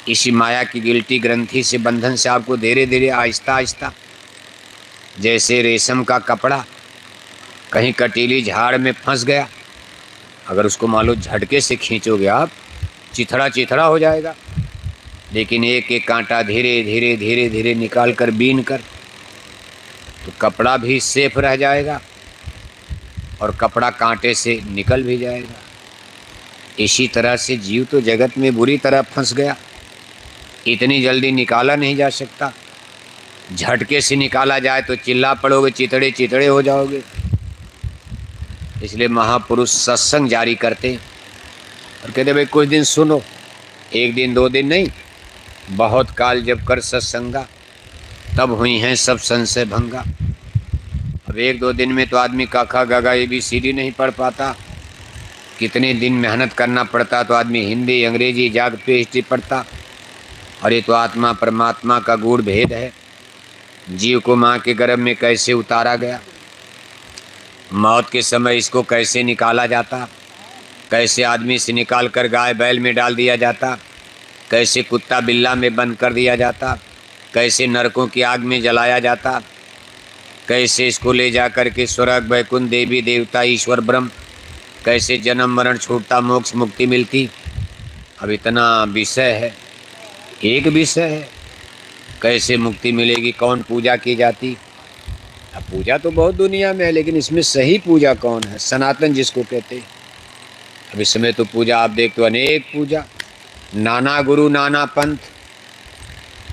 इसी माया की गिल्टी ग्रंथि से, बंधन से आपको धीरे धीरे आहिस्ता आहिस्ता, जैसे रेशम का कपड़ा कहीं कटीली झाड़ में फंस गया, अगर उसको मान लो झटके से खींचोगे आप, चिथड़ा चिथड़ा हो जाएगा। लेकिन एक एक कांटा धीरे धीरे धीरे धीरे निकाल कर बीन कर, तो कपड़ा भी सेफ रह जाएगा और कपड़ा कांटे से निकल भी जाएगा। इसी तरह से जीव तो जगत में बुरी तरह फंस गया, इतनी जल्दी निकाला नहीं जा सकता। झटके से निकाला जाए तो चिल्ला पड़ोगे, चितड़े चितड़े हो जाओगे। इसलिए महापुरुष सत्संग जारी करते और कहते भाई कुछ दिन सुनो, 1 दिन 2 दिन नहीं, बहुत काल जब कर सत्संगा, तब हुई हैं सब संशय भंगा। अब 1-2 दिन में तो आदमी काखा गागा ABCD नहीं पढ़ पाता। कितने दिन मेहनत करना पड़ता तो आदमी हिंदी अंग्रेजी जाग PhD पढ़ता। और ये तो आत्मा परमात्मा का गूढ़ भेद है। जीव को माँ के गर्भ में कैसे उतारा गया, मौत के समय इसको कैसे निकाला जाता, कैसे आदमी से निकाल कर गाय बैल में डाल दिया जाता, कैसे कुत्ता बिल्ला में बंद कर दिया जाता, कैसे नरकों की आग में जलाया जाता, कैसे इसको ले जा कर के स्वर्ग वैकुंठ देवी देवता ईश्वर ब्रह्म, कैसे जन्म मरण छूटता, मोक्ष मुक्ति मिलती। अब इतना विषय है, एक विषय है, कैसे मुक्ति मिलेगी, कौन पूजा की जाती। अब पूजा तो बहुत दुनिया में है, लेकिन इसमें सही पूजा कौन है, सनातन जिसको कहते हैं। अब इस समय तो पूजा आप देखते हो, अनेक पूजा, नाना गुरु नाना पंथ।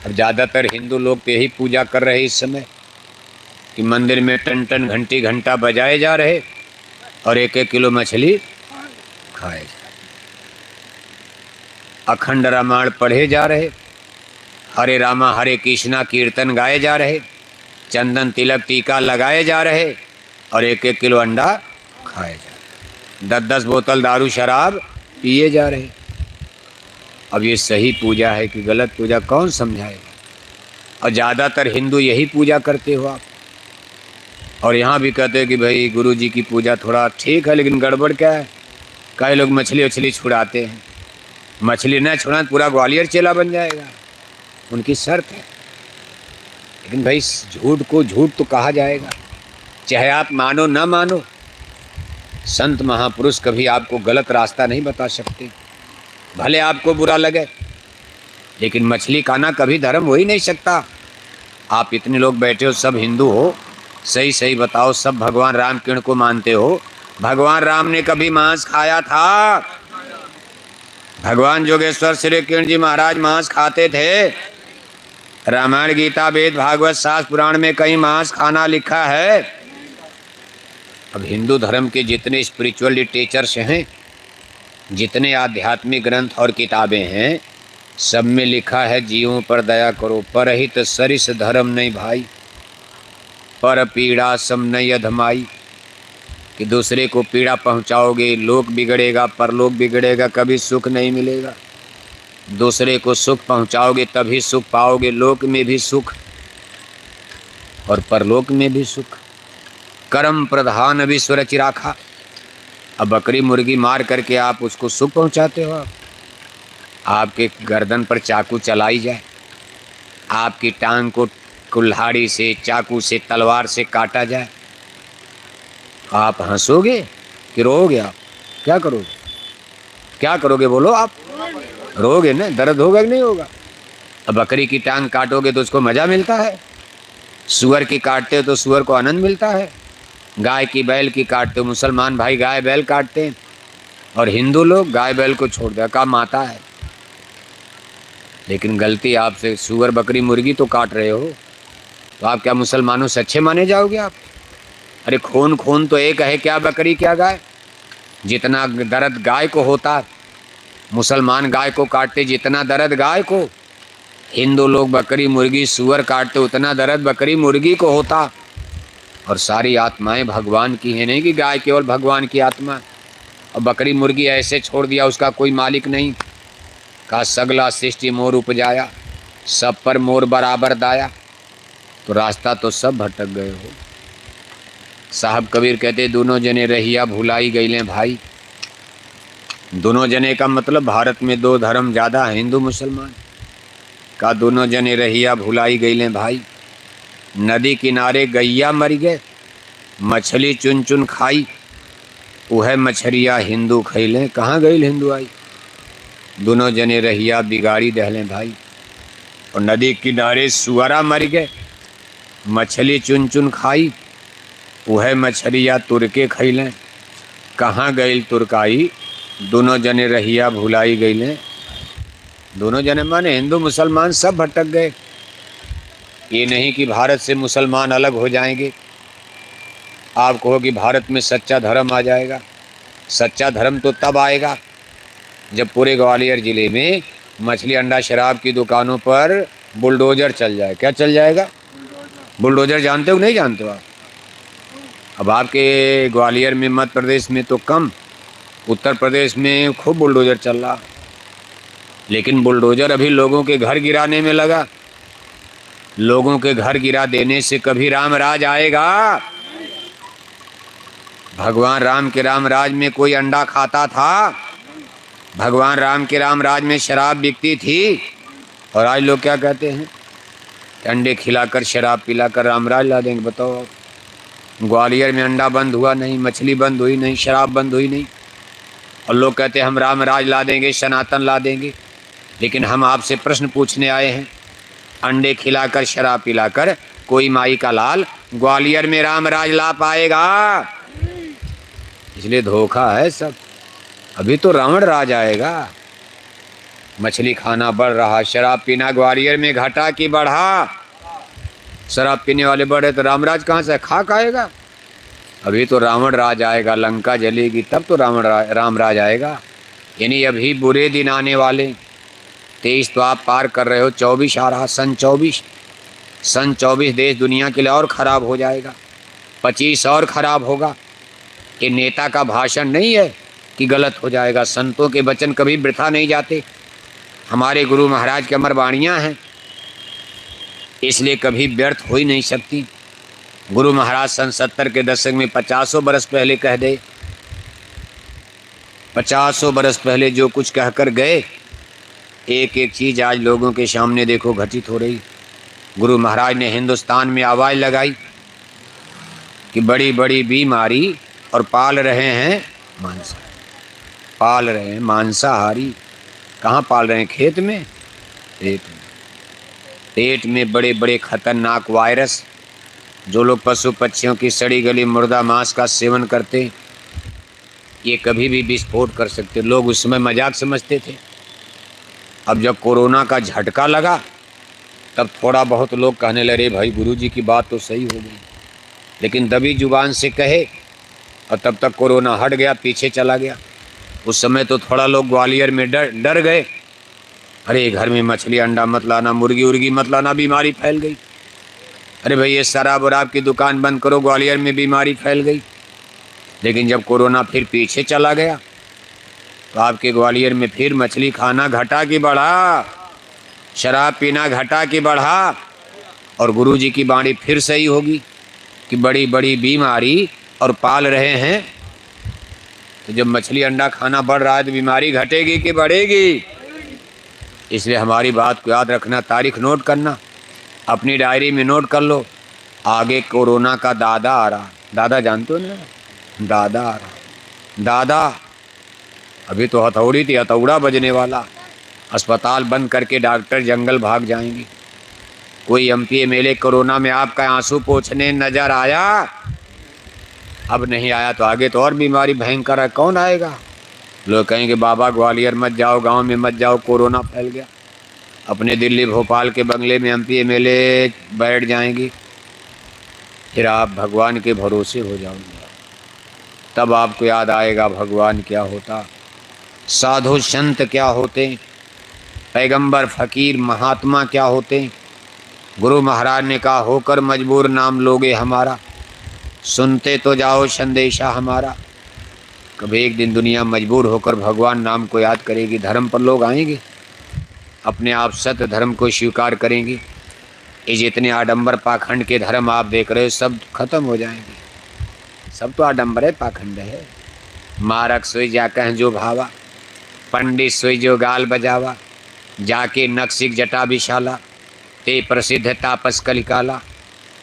अब ज़्यादातर हिंदू लोग तो यही पूजा कर रहे इस समय कि मंदिर में टन टन घंटी घंटा बजाए जा रहे और 1-1 किलो मछली खाए जा रहे, अखंड रामायण पढ़े जा रहे, हरे रामा हरे कृष्णा कीर्तन गाए जा रहे, चंदन तिलक टीका लगाए जा रहे और 1-1 किलो अंडा खाए जा रहे, 10-10 बोतल दारू शराब पिए जा रहे। अब ये सही पूजा है कि गलत पूजा, कौन समझाएगा। और ज़्यादातर हिंदू यही पूजा करते हो आप। और यहाँ भी कहते हैं कि भाई गुरु जी की पूजा थोड़ा ठीक है, लेकिन गड़बड़ क्या है, कई लोग मछली उछली छुड़ाते हैं। मछली न छुड़ा पूरा ग्वालियर चेला बन जाएगा, उनकी शर्त है। लेकिन भाई झूठ को झूठ तो कहा जाएगा, चाहे आप मानो ना मानो। संत महापुरुष कभी आपको गलत रास्ता नहीं बता सकते, भले आपको बुरा लगे, लेकिन मछली खाना कभी धर्म हो ही नहीं सकता। आप इतने लोग बैठे हो, सब हिंदू हो, सही सही बताओ, सब भगवान राम किरण को मानते हो। भगवान राम ने कभी मांस खाया था? भगवान जोगेश्वर श्री किरण जी महाराज मांस खाते थे? रामायण गीता वेद भागवत शास्त्र पुराण में कहीं मांस खाना लिखा है? अब हिंदू धर्म के जितने स्पिरिचुअल लिटरेचर्स हैं, जितने आध्यात्मिक ग्रंथ और किताबें हैं, सब में लिखा है जीवों पर दया करो, परहित सरिस धर्म नहीं भाई, पर पीड़ा सम नहीं अधमाई। कि दूसरे को पीड़ा पहुंचाओगे, लोक बिगड़ेगा, परलोक बिगड़ेगा, कभी सुख नहीं मिलेगा। दूसरे को सुख पहुंचाओगे तभी सुख पाओगे, लोक में भी सुख और परलोक में भी सुख। कर्म प्रधान विश्व रचि राखा। अब बकरी मुर्गी मार करके आप उसको सुख पहुंचाते हो। आपके गर्दन पर चाकू चलाई जाए, आपकी टांग को कुल्हाड़ी से, चाकू से, तलवार से काटा जाए, आप हंसोगे कि रोओगे? आप क्या करोगे? क्या करोगे बोलो? आप रोगे ना, दर्द होगा कि नहीं होगा? अब बकरी की टांग काटोगे तो उसको मजा मिलता है, सुअर की काटते हो तो सुअर को आनंद मिलता है, गाय की बैल की काटते हो, मुसलमान भाई गाय बैल काटते हैं और हिंदू लोग गाय बैल को छोड़ दिया, का माता है। लेकिन गलती आपसे, सुअर बकरी मुर्गी तो काट रहे हो, तो आप क्या मुसलमानों से अच्छे माने जाओगे आप? अरे खून खून तो एक है, क्या बकरी क्या गाय? जितना दर्द गाय को होता, मुसलमान गाय को काटते, जितना दर्द गाय को, हिंदू लोग बकरी मुर्गी सुअर काटते, उतना दर्द बकरी मुर्गी को होता। और सारी आत्माएं भगवान की हैं, नहीं कि गाय केवल भगवान की आत्मा। और बकरी मुर्गी ऐसे छोड़ दिया, उसका कोई मालिक नहीं। कहा सगला सृष्टि मोर उपजाया, सब पर मोर बराबर दाया। तो रास्ता तो सब भटक गए हो। साहब कबीर कहते दोनों जने रहिया भुलाई गईले भाई। दोनों जने का मतलब भारत में दो धर्म ज़्यादा है, हिंदू मुसलमान। का दोनों जने रहिया भुलाई गईले भाई। नदी किनारे गैया मर गए, मछली चुन चुन खाई, वह मछरिया हिंदू खैले। कहाँ गई हिंदू आई? दोनों जने रहिया बिगाड़ी दहले भाई। और नदी किनारे सुअरा मर गए, मछली चुन चुन खाई, वह मछरिया तुरके खैले। कहाँ गई तुरकाई? दोनों जने रहिया भुलाई गईले। दोनों जने माने हिंदू मुसलमान सब भटक गए। ये नहीं कि भारत से मुसलमान अलग हो जाएंगे। आप कहो कि भारत में सच्चा धर्म आ जाएगा। सच्चा धर्म तो तब आएगा जब पूरे ग्वालियर ज़िले में मछली अंडा शराब की दुकानों पर बुलडोजर चल जाए। क्या चल जाएगा? बुलडोजर जानते हो नहीं जानते हो आप? अब आपके ग्वालियर में, मध्य प्रदेश में तो कम, उत्तर प्रदेश में खूब बुलडोजर चल रहा। लेकिन बुलडोजर अभी लोगों के घर गिराने में लगा। लोगों के घर गिरा देने से कभी राम राज आएगा? भगवान राम के राम राज में कोई अंडा खाता था? भगवान राम के राम राज में शराब बिकती थी? और आज लोग क्या कहते हैं? अंडे खिलाकर शराब पिलाकर राम राज ला देंगे। बताओ आप, ग्वालियर में अंडा बंद हुआ नहीं, मछली बंद हुई नहीं, शराब बंद हुई नहीं, और लोग कहते हैं हम राम राज ला देंगे, सनातन ला देंगे। लेकिन हम आपसे प्रश्न पूछने आए हैं, अंडे खिलाकर शराब पिलाकर कोई माई का लाल ग्वालियर में राम राज ला पाएगा? इसलिए धोखा है सब। अभी तो रावण राज आएगा। मछली खाना बढ़ रहा, शराब पीना ग्वालियर में घटा कि बढ़ा? शराब पीने वाले बढ़े तो रामराज कहाँ से खाक आएगा? अभी तो रावण राज आएगा, लंका जलेगी तब तो राम राज आएगा। यानी अभी बुरे दिन आने वाले। 23 तो आप पार कर रहे हो, 24 आ रहा, सन 24 देश दुनिया के लिए और ख़राब हो जाएगा, 25 और ख़राब होगा। ये नेता का भाषण नहीं है कि गलत हो जाएगा। संतों के वचन कभी वृथा नहीं जाते। हमारे गुरु महाराज की अमर वाणियाँ हैं, इसलिए कभी व्यर्थ हो ही नहीं सकती। गुरु महाराज सन 70 के दशक में 50 बरस पहले कह दे, 50 बरस पहले जो कुछ कहकर गए, एक एक चीज़ आज लोगों के सामने देखो घटित हो रही। गुरु महाराज ने हिंदुस्तान में आवाज़ लगाई कि बड़ी बड़ी बीमारी और पाल रहे हैं मांसाहारी। कहाँ पाल रहे हैं? खेत में, पेट में बड़े बड़े खतरनाक वायरस। जो लोग पशु पक्षियों की सड़ी गली मुर्दा मांस का सेवन करते, ये कभी भी विस्फोट कर सकते। लोग उस समय मजाक समझते थे। अब जब कोरोना का झटका लगा तब थोड़ा बहुत लोग कहने लगे भाई गुरुजी की बात तो सही हो गई। लेकिन दबी जुबान से कहे और तब तक कोरोना हट गया, पीछे चला गया। उस समय तो थोड़ा लोग ग्वालियर में डर गए। अरे घर में मछली अंडा मत लाना, मुर्गी उर्गी मत लाना, बीमारी फैल गई। अरे भाई ये शराब वराब की दुकान बंद करो, ग्वालियर में बीमारी फैल गई। लेकिन जब कोरोना फिर पीछे चला गया तो आपके ग्वालियर में फिर मछली खाना घटा कि बढ़ा, शराब पीना घटा कि बढ़ा। और गुरुजी की बाणी फिर सही होगी कि बड़ी बड़ी बीमारी और पाल रहे हैं। तो जब मछली अंडा खाना बढ़ रहा है तो बीमारी घटेगी कि बढ़ेगी? इसलिए हमारी बात को याद रखना, तारीख नोट करना, अपनी डायरी में नोट कर लो। आगे कोरोना का दादा आ रहा। दादा जानते हो ना? दादा आ रहा। दादा अभी तो हथौड़ी थी, हथौड़ा बजने वाला। अस्पताल बंद करके डॉक्टर जंगल भाग जाएंगे। कोई एमपी एमएलए कोरोना में आपका आंसू पोंछने नजर आया? अब नहीं आया तो आगे तो और बीमारी भयंकर है, कौन आएगा? लोग कहेंगे बाबा ग्वालियर मत जाओ, गांव में मत जाओ, कोरोना फैल गया। अपने दिल्ली भोपाल के बंगले में एमपी एमएलए बैठ जाएंगी। फिर आप भगवान के भरोसे हो जाओगे। तब आपको याद आएगा भगवान क्या होता, साधु संत क्या होते, पैगंबर फकीर महात्मा क्या होते। गुरु महाराज ने कहा होकर मजबूर नाम लोगे हमारा, सुनते तो जाओ संदेशा हमारा। कभी एक दिन दुनिया मजबूर होकर भगवान नाम को याद करेगी। धर्म पर लोग आएंगे, अपने आप सत्य धर्म को स्वीकार करेंगे। ये जितने आडंबर पाखंड के धर्म आप देख रहे हो सब खत्म हो जाएंगे। सब तो आडंबर है, पाखंड है। मारक सोई जा कह जो भावा, पंडित सोई जो गाल बजावा, जाके नक्सिक जटा विशाला, ते प्रसिद्ध तापस कलिकाला।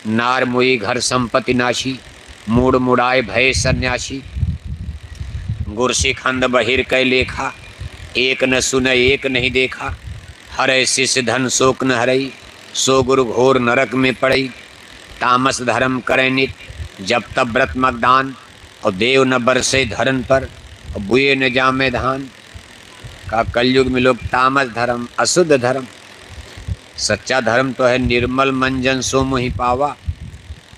नार मुई घर संपत्ति नाशी, मूड मुड़ाए भय सन्यासी। गुरसी खंड बहिर कै लेखा, एक न सुने एक नहीं देखा। हरे शिष्य धन शोक न हरई, सो गुरु घोर नरक में पड़ई। तामस धर्म करे नित, जब तब व्रत मगदान। और देव न बरसे धरन पर, और बुए न जामे धान। का कलयुग में लोग तामस धर्म, अशुद्ध धर्म। सच्चा धर्म तो है निर्मल मंजन सो मोहि पावा,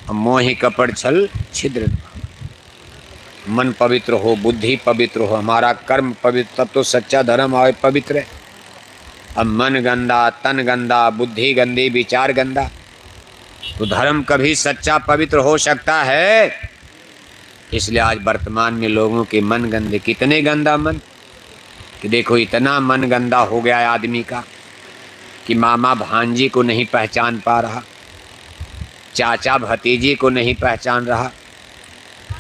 और मोहि कपड़ छल छिद्र न पावा। मन पवित्र हो, बुद्धि पवित्र हो, हमारा कर्म पवित्र, तब तो सच्चा धर्म आए पवित्र है। अब मन गंदा, तन गंदा, बुद्धि गंदी, विचार गंदा, तो धर्म कभी सच्चा पवित्र हो सकता है? इसलिए आज वर्तमान में लोगों के मन गंदे। कितने गंदा मन कि देखो इतना मन गंदा हो गया है आदमी का कि मामा भांजी को नहीं पहचान पा रहा, चाचा भतीजी को नहीं पहचान रहा,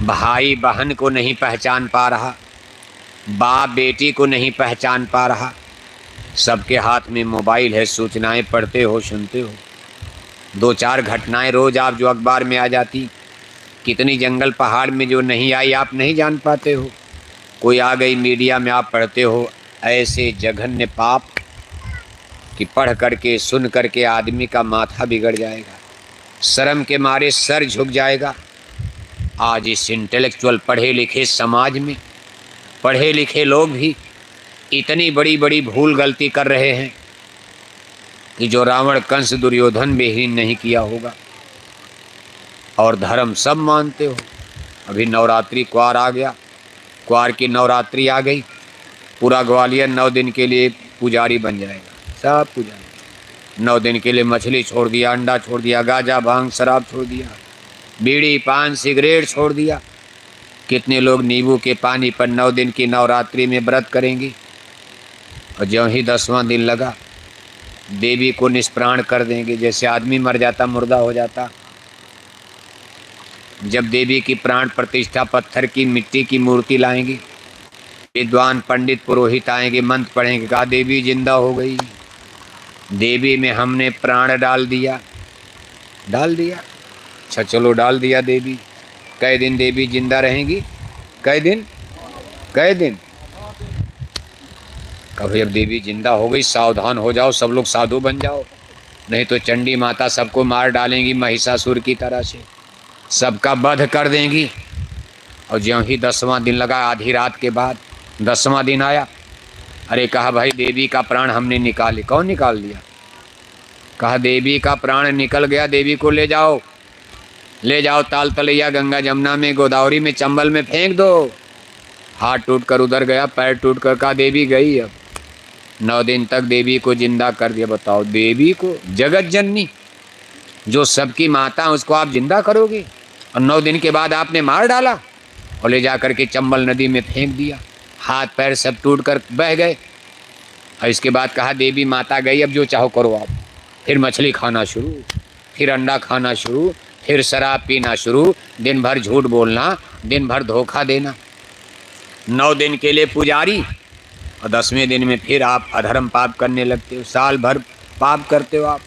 भाई बहन को नहीं पहचान पा रहा, बाप बेटी को नहीं पहचान पा रहा। सबके हाथ में मोबाइल है, सूचनाएं पढ़ते हो, सुनते हो। दो चार घटनाएं रोज आप जो अखबार में आ जाती, कितनी जंगल पहाड़ में जो नहीं आई आप नहीं जान पाते हो। कोई आ गई मीडिया में आप पढ़ते हो। ऐसे जघन्य पाप कि पढ़ करके सुन करके आदमी का माथा बिगड़ जाएगा, शर्म के मारे सर झुक जाएगा। आज इस इंटेलेक्चुअल पढ़े लिखे समाज में पढ़े लिखे लोग भी इतनी बड़ी बड़ी भूल गलती कर रहे हैं कि जो रावण कंस दुर्योधन भी नहीं किया होगा। और धर्म सब मानते हो। अभी नवरात्रि क्वार आ गया, क्वार की नवरात्रि आ गई, पूरा ग्वालियर 9 दिन के लिए पुजारी बन जाएगा। सब पुजारी 9 दिन के लिए मछली छोड़ दिया, अंडा छोड़ दिया, गांजा भांग शराब छोड़ दिया, बीड़ी पान सिगरेट छोड़ दिया। कितने लोग नींबू के पानी पर 9 दिन की नवरात्रि में व्रत करेंगे। और ज्यों ही 10वां दिन लगा देवी को निष्प्राण कर देंगे। जैसे आदमी मर जाता मुर्दा हो जाता। जब देवी की प्राण प्रतिष्ठा पत्थर की मिट्टी की मूर्ति लाएंगे, विद्वान पंडित पुरोहित आएंगे, मंत्र पढ़ेंगे, कहा देवी जिंदा हो गई, देवी में हमने प्राण डाल दिया। डाल दिया? अच्छा चलो डाल दिया देवी। कई दिन देवी जिंदा रहेंगी? कई दिन? कई दिन? कभी अब देवी जिंदा हो गई, सावधान हो जाओ, सब लोग साधु बन जाओ, नहीं तो चंडी माता सबको मार डालेंगी महिषासुर की तरह से, सबका वध कर देंगी। और ज्यों ही 10वां दिन लगा, आधी रात के बाद 10वां दिन आया, अरे कहा भाई देवी का प्राण हमने निकाले। कौन निकाल लिया? कहा देवी का प्राण निकल गया, देवी को ले जाओ, ले जाओ ताल तलैया, गंगा जमुना में, गोदावरी में, चंबल में फेंक दो। हाथ टूट कर उधर गया, पैर टूट कर, कहा देवी गई। अब 9 दिन तक देवी को जिंदा कर दिया। बताओ, देवी को, जगत जननी जो सबकी माता, उसको आप जिंदा करोगे और 9 दिन के बाद आपने मार डाला। और ले जा कर के चंबल नदी में फेंक दिया। हाथ पैर सब टूट कर बह गए। और इसके बाद कहा देवी माता गई, अब जो चाहो करो आप। फिर मछली खाना शुरू, फिर अंडा खाना शुरू, फिर शराब पीना शुरू, दिन भर झूठ बोलना, दिन भर धोखा देना। 9 दिन के लिए पुजारी और 10वें दिन में फिर आप अधर्म पाप करने लगते हो। साल भर पाप करते हो आप।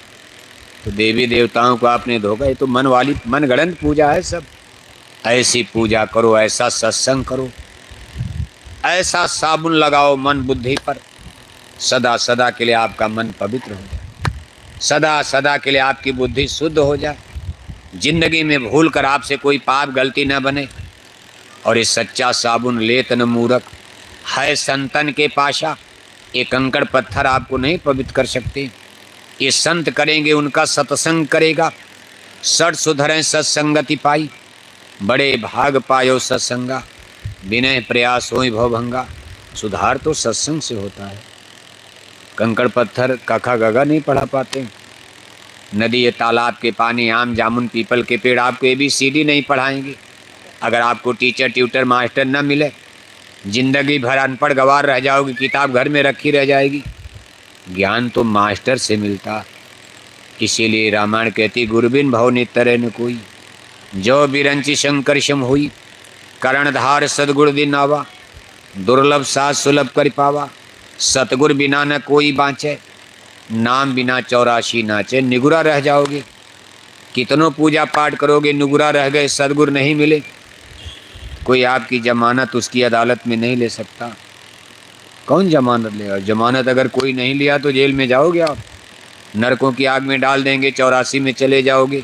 तो देवी देवताओं को आपने धोखा। ये तो मनगढ़ंत पूजा है सब। ऐसी पूजा करो, ऐसा सत्संग करो, ऐसा साबुन लगाओ मन बुद्धि पर, सदा सदा के लिए आपका मन पवित्र हो जाए, सदा सदा के लिए आपकी बुद्धि शुद्ध हो जाए, जिंदगी में भूल कर आपसे कोई पाप गलती न बने। और ये सच्चा साबुन लेत न मूरख है संतन के पाशा। ये कंकड़ पत्थर आपको नहीं पवित्र कर सकते। ये संत करेंगे, उनका सत्संग करेगा। सठ सुधरें सत्संगति पाई, बड़े भाग पायो सत्संगा, विनय प्रयास होई भवभंगा। सुधार तो सत्संग से होता है। कंकड़ पत्थर कखा गगा नहीं पढ़ा पाते। नदी या तालाब के पानी, आम जामुन पीपल के पेड़ आपको ABCD नहीं पढ़ाएंगे। अगर आपको टीचर ट्यूटर मास्टर न मिले, जिंदगी भर अनपढ़ गवार रह जाओगे, किताब घर में रखी रह जाएगी। ज्ञान तो मास्टर से मिलता। इसीलिए रामायण कहती गुरबिन भव नितरे न कोई, जो बिरंची शंकर शम हुई, कर्णधार सदगुर दिन आवा, दुर्लभ साथ सुलभ कर पावा, सतगुर बिना न कोई बाँचे, नाम बिना 84 नाचे। निगुरा रह जाओगे, कितनों पूजा पाठ करोगे, निगुरा रह गए, सदगुर नहीं मिले, कोई आपकी जमानत उसकी अदालत में नहीं ले सकता। कौन जमानत लेगा? जमानत अगर कोई नहीं लिया तो जेल में जाओगे आप, नरकों की आग में डाल देंगे, 84 में चले जाओगे।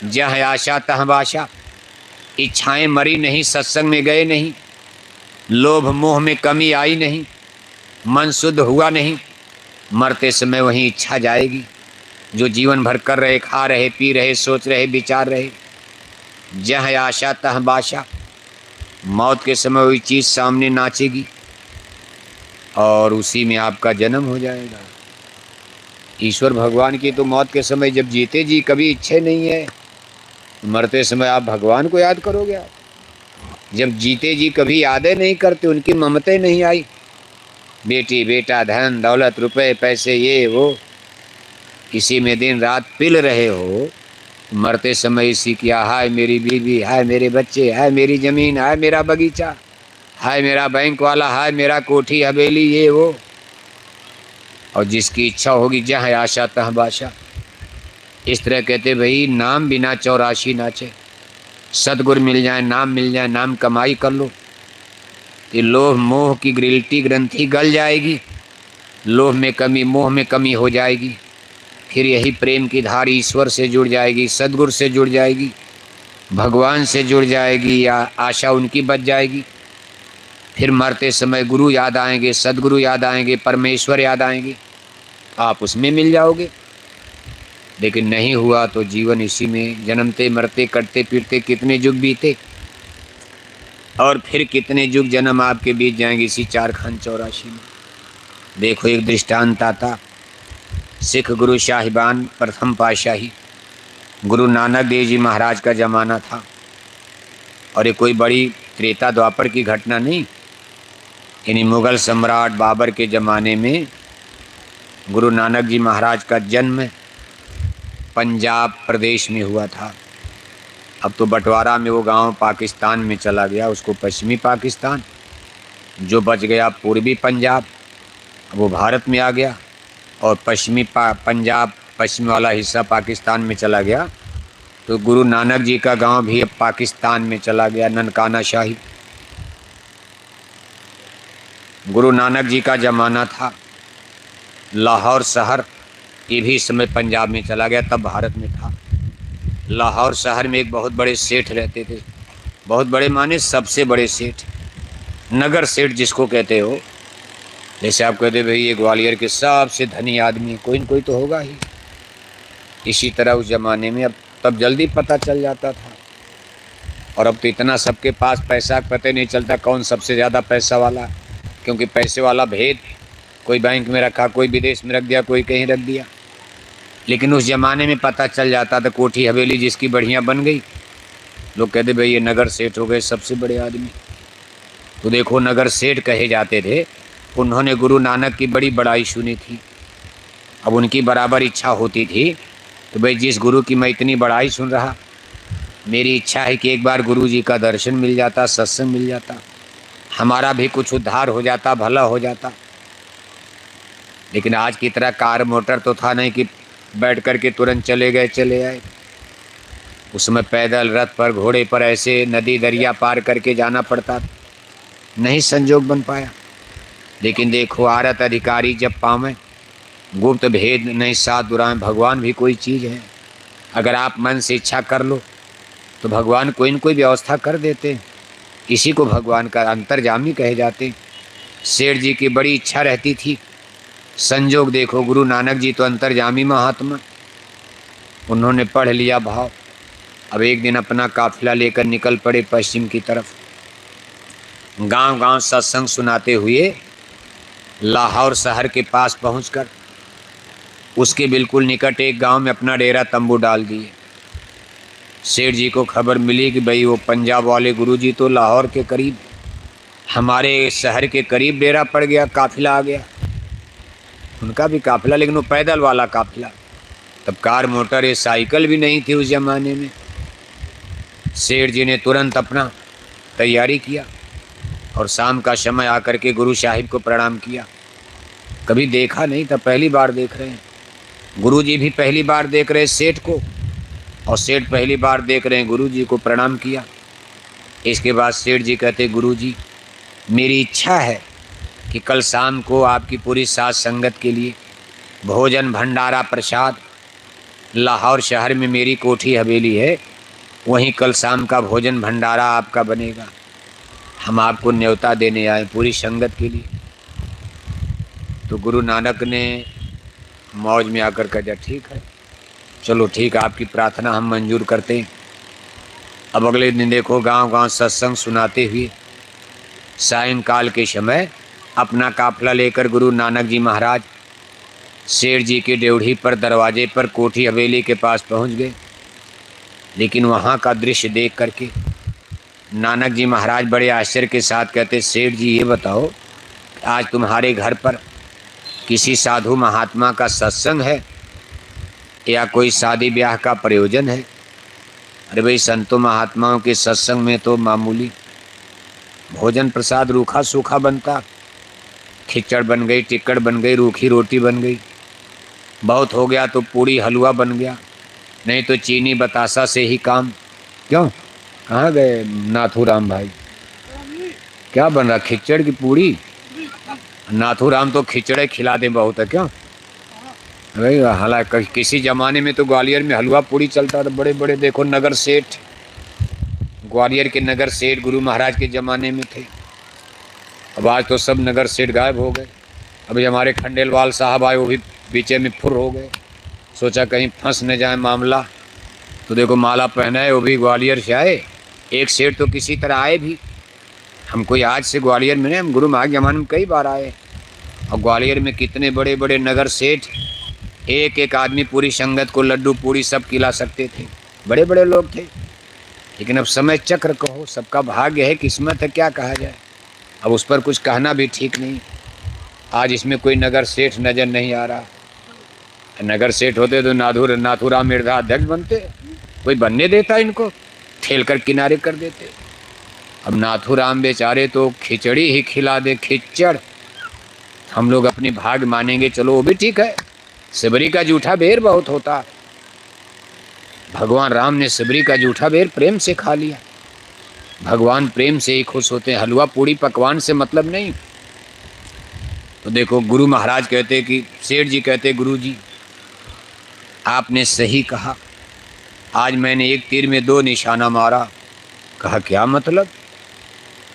जह आशा तह बाशा, इच्छाएं मरी नहीं, सत्संग में गए नहीं, लोभ मोह में कमी आई नहीं, मन शुद्ध हुआ नहीं, मरते समय वही इच्छा जाएगी जो जीवन भर कर रहे, खा रहे, पी रहे, सोच रहे, विचार रहे। जह आशा तह बाशा, मौत के समय वही चीज़ सामने नाचेगी और उसी में आपका जन्म हो जाएगा। ईश्वर भगवान की तो मौत के समय जब जीते जी कभी इच्छा नहीं है, मरते समय आप भगवान को याद करोगे। आप जब जीते जी कभी यादें नहीं करते, उनकी ममता नहीं आई, बेटी बेटा धन दौलत रुपए पैसे ये वो, इसी में दिन रात पिल रहे हो, मरते समय इसी किया, हाय मेरी बीवी, हाय मेरे बच्चे, हाय मेरी ज़मीन, हाय मेरा बगीचा, हाय मेरा बैंक वाला, हाय मेरा कोठी हवेली ये वो। और जिसकी इच्छा होगी जहाँ आशा तहाँ बाशा। इस तरह कहते भाई नाम बिना 84 नाचे, सदगुरु मिल जाए, नाम मिल जाए, नाम कमाई कर लो, ये लोभ मोह की गिल्टी ग्रंथि गल जाएगी, लोभ में कमी मोह में कमी हो जाएगी। फिर यही प्रेम की धार ईश्वर से जुड़ जाएगी, सदगुरु से जुड़ जाएगी, भगवान से जुड़ जाएगी, या आशा उनकी बच जाएगी। फिर मरते समय गुरु याद आएंगे, सदगुरु याद आएंगे, परमेश्वर याद आएंगे, आप उसमें मिल जाओगे। लेकिन नहीं हुआ तो जीवन इसी में जन्मते मरते कटते फिरते कितने युग बीते, और फिर कितने युग जन्म आपके बीत जाएंगे इसी 4 खान 84 में। देखो एक दृष्टांत आता, सिख गुरु साहिबान प्रथम पातशाही गुरु नानक देव जी महाराज का ज़माना था। और ये कोई बड़ी त्रेता द्वापर की घटना नहीं, यानी मुग़ल सम्राट बाबर के ज़माने में गुरु नानक जी महाराज का जन्म पंजाब प्रदेश में हुआ था। अब तो बंटवारा में वो गांव पाकिस्तान में चला गया, उसको पश्चिमी पाकिस्तान, जो बच गया पूर्वी पंजाब वो भारत में आ गया, और पश्चिमी पंजाब पश्चिम वाला हिस्सा पाकिस्तान में चला गया। तो गुरु नानक जी का गांव भी अब पाकिस्तान में चला गया, ननकाना शाही। गुरु नानक जी का ज़माना था, लाहौर शहर ये भी इस समय पंजाब में चला गया, तब भारत में था। लाहौर शहर में एक बहुत बड़े सेठ रहते थे, बहुत बड़े माने सबसे बड़े सेठ, नगर सेठ जिसको कहते हो। जैसे आप कहते भाई ये ग्वालियर के सबसे धनी आदमी, कोई न कोई तो होगा ही। इसी तरह उस ज़माने में, अब तब जल्दी पता चल जाता था, और अब तो इतना सबके पास पैसा पता नहीं चलता कौन सबसे ज़्यादा पैसा वाला, क्योंकि पैसे वाला भेद कोई बैंक में रखा, कोई विदेश में रख दिया, कोई कहीं रख दिया। लेकिन उस ज़माने में पता चल जाता था, कोठी हवेली जिसकी बढ़िया बन गई, लोग कहते भाई ये नगर सेठ हो गए सबसे बड़े आदमी। तो देखो नगर सेठ कहे जाते थे, उन्होंने गुरु नानक की बड़ी बड़ाई सुनी थी। अब उनकी बराबर इच्छा होती थी तो भाई जिस गुरु की मैं इतनी बड़ाई सुन रहा, मेरी इच्छा है कि एक बार गुरु जी का दर्शन मिल जाता, सत्संग मिल जाता, हमारा भी कुछ उद्धार हो जाता, भला हो जाता। लेकिन आज की तरह कार मोटर तो था नहीं कि बैठ कर के तुरंत चले गए चले आए। उसमें पैदल, रथ पर, घोड़े पर, ऐसे नदी दरिया पार करके जाना पड़ता, नहीं संजोग बन पाया। लेकिन देखो आरत अधिकारी जब पावें, गुप्त भेद नहीं साथ दुराएं, भगवान भी कोई चीज़ है। अगर आप मन से इच्छा कर लो तो भगवान कोई न कोई व्यवस्था कर देते हैं। इसी को भगवान का अंतर्जामी कहे जाते। सेठ जी की बड़ी इच्छा रहती थी। संजोग देखो, गुरु नानक जी तो अंतर्जामी महात्मा, उन्होंने पढ़ लिया भाव। अब एक दिन अपना काफिला लेकर निकल पड़े पश्चिम की तरफ। गांव गांव सत्संग सुनाते हुए लाहौर शहर के पास पहुंचकर उसके बिल्कुल निकट एक गांव में अपना डेरा तंबू डाल दिए। सेठ जी को खबर मिली कि भाई वो पंजाब वाले गुरुजी तो लाहौर के करीब, हमारे शहर के करीब डेरा पड़ गया, काफिला आ गया। उनका भी काफिला, लेकिन वो पैदल वाला काफिला। तब कार मोटर या साइकिल भी नहीं थी उस ज़माने में। सेठ जी ने तुरंत अपना तैयारी किया और शाम का समय आकर के गुरु साहिब को प्रणाम किया। कभी देखा नहीं था, पहली बार देख रहे हैं। गुरु जी भी पहली बार देख रहे सेठ को, और सेठ पहली बार देख रहे हैं गुरु जी को। प्रणाम किया। इसके बाद सेठ जी कहते, गुरु जी मेरी इच्छा है कि कल शाम को आपकी पूरी साथ संगत के लिए भोजन भंडारा प्रसाद, लाहौर शहर में मेरी कोठी हवेली है, वहीं कल शाम का भोजन भंडारा आपका बनेगा। हम आपको न्योता देने आए पूरी संगत के लिए। तो गुरु नानक ने मौज में आकर कहा, ठीक है, चलो ठीक है, आपकी प्रार्थना हम मंजूर करते हैं। अब अगले दिन देखो गांव गांव सत्संग सुनाते हुए सायंकाल के समय अपना काफिला लेकर गुरु नानक जी महाराज सेठ जी की ड्योढ़ी पर, दरवाजे पर, कोठी हवेली के पास पहुंच गए। लेकिन वहां का दृश्य देख करके नानक जी महाराज बड़े आश्चर्य के साथ कहते, सेठ जी ये बताओ आज तुम्हारे घर पर किसी साधु महात्मा का सत्संग है या कोई शादी ब्याह का प्रयोजन है? अरे भाई, संतों महात्माओं के सत्संग में तो मामूली भोजन प्रसाद रूखा सूखा बनता, खिचड़ बन गई, टिक्कड़ बन गई, रूखी रोटी बन गई, बहुत हो गया तो पूड़ी हलवा बन गया, नहीं तो चीनी बतासा से ही काम। क्यों, कहाँ गए नाथूराम भाई? क्या बन रहा, खिचड़ की पूड़ी? नाथूराम तो खिचड़े खिला दे बहुत है। क्यों भाई, हालांकि किसी ज़माने में तो ग्वालियर में हलवा पूड़ी चलता था। बड़े बड़े देखो नगर सेठ, ग्वालियर के नगर सेठ गुरु महाराज के ज़माने में थे। अब आज तो सब नगर सेठ गायब हो गए। अभी हमारे खंडेलवाल साहब आए, वो भी बीचे में फुर हो गए। सोचा कहीं फंस न जाए मामला, तो देखो माला पहना है, वो भी ग्वालियर से आए। एक सेठ तो किसी तरह आए भी। हम कोई आज से ग्वालियर में नहीं, हम गुरु महाराज के ज़माने में कई बार आए। और ग्वालियर में कितने बड़े बड़े नगर सेठ, एक एक आदमी पूरी संगत को लड्डू पूड़ी सब खिला सकते थे, बड़े बड़े लोग थे। लेकिन अब समय चक्र कहो, सबका भाग्य है, किस्मत है, क्या कहा जाए। अब उस पर कुछ कहना भी ठीक नहीं। आज इसमें कोई नगर सेठ नज़र नहीं आ रहा। नगर सेठ होते तो नाथूराम मिर्जा अध्यक्ष बनते, कोई बनने देता, इनको ठेल कर किनारे कर देते। अब नाथूराम बेचारे तो खिचड़ी ही खिला दे, खिचड़। हम लोग अपनी भाग मानेंगे, चलो वो भी ठीक है। सबरी का जूठा बेर बहुत होता, भगवान राम ने सबरी का जूठा बेर प्रेम से खा लिया। भगवान प्रेम से ही खुश होते हैं, हलवा पूड़ी पकवान से मतलब नहीं। तो देखो गुरु महाराज कहते कि सेठ जी कहते, गुरु जी आपने सही कहा, आज मैंने एक तीर में दो निशाना मारा। कहा क्या मतलब?